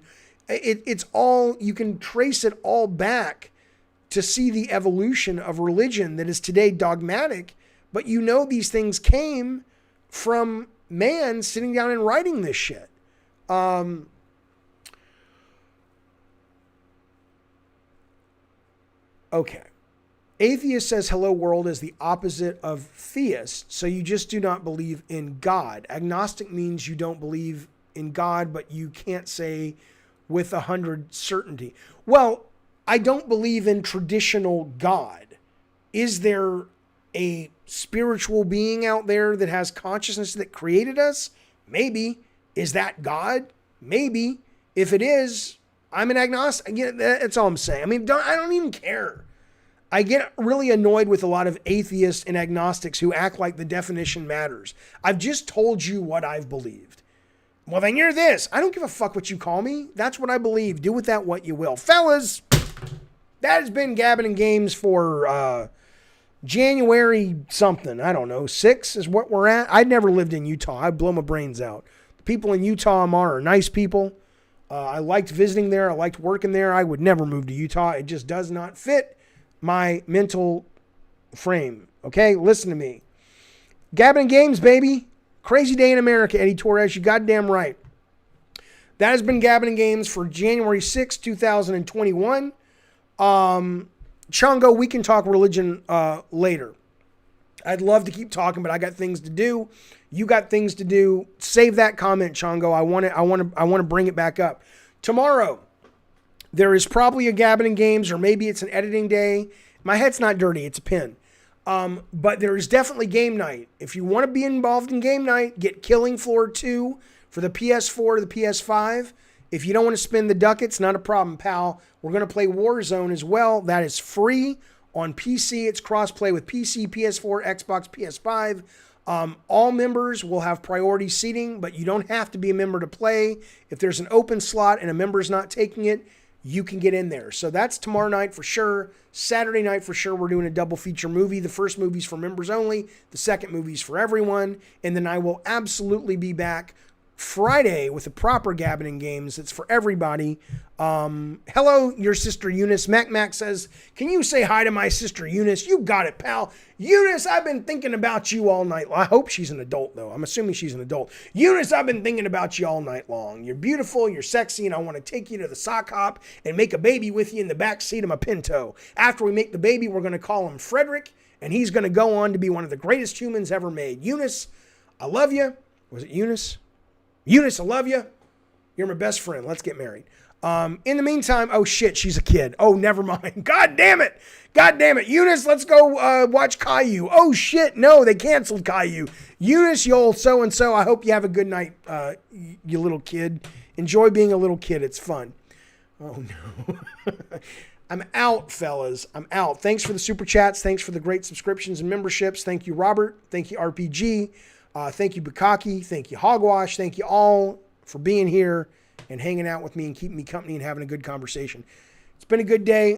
it's all, you can trace it all back to see the evolution of religion that is today dogmatic. But these things came from man sitting down and writing this shit. Okay. Atheist says hello world is the opposite of theist, so you just do not believe in God. Agnostic means you don't believe in God, but you can't say with 100% certainty. Well, I don't believe in traditional God. Is there a spiritual being out there that has consciousness that created us? Maybe. Is that God? Maybe. If it is, I'm an agnostic. That's all I'm saying. I mean, I don't even care. I get really annoyed with a lot of atheists and agnostics who act like the definition matters. I've just told you what I've believed. Well, then you're this. I don't give a fuck what you call me. That's what I believe. Do with that what you will. Fellas, that has been Gabbing and Games for January something. I don't know. 6 is what we're at. I'd never lived in Utah. I'd blow my brains out. The people in Utah are nice people. I liked visiting there. I liked working there. I would never move to Utah. It just does not fit my mental frame. Okay, listen to me. Gabbing and Games, baby. Crazy day in America, Eddie Torres. You goddamn right. That has been Gabbing and Games for January 6, 2021. Chongo, we can talk religion later. I'd love to keep talking, but I got things to do. You got things to do. Save that comment, Chongo. I want to bring it back up. Tomorrow, there is probably a Gabbing and Games, or maybe it's an editing day. My head's not dirty. It's a pen. But there is definitely game night. If you want to be involved in game night, get Killing Floor 2 for the PS4 or the PS5. If you don't want to spend the ducats, not a problem, pal. We're going to play Warzone as well. That is free on PC. It's cross-play with PC, PS4, Xbox, PS5. All members will have priority seating, but you don't have to be a member to play. If there's an open slot and a member's not taking it, you can get in there. So that's tomorrow night for sure. Saturday night for sure, we're doing a double feature movie. The first movie's for members only. The second movie's for everyone. And then I will absolutely be back Friday with a proper Gabbing Games. It's for everybody. Hello, your sister Eunice. Mac says, can you say hi to my sister Eunice? You got it, pal. Eunice, I've been thinking about you all night. I hope she's an adult, though. I'm assuming she's an adult. Eunice, I've been thinking about you all night long. You're beautiful, you're sexy, and I want to take you to the sock hop and make a baby with you in the back seat of my Pinto. After we make the baby, we're going to call him Frederick, and he's going to go on to be one of the greatest humans ever made. Eunice, I love you. Was it Eunice? Eunice, I love you. You're my best friend. Let's get married. In the meantime, oh shit, she's a kid. Oh, never mind. God damn it. God damn it. Eunice, let's go watch Caillou. Oh shit, no, they canceled Caillou. Eunice, you old so-and-so, I hope you have a good night, you little kid. Enjoy being a little kid. It's fun. Oh no. I'm out, fellas. I'm out. Thanks for the super chats. Thanks for the great subscriptions and memberships. Thank you, Robert. Thank you, RPG. Thank you, Bukaki. Thank you, Hogwash. Thank you all for being here and hanging out with me and keeping me company and having a good conversation. It's been a good day.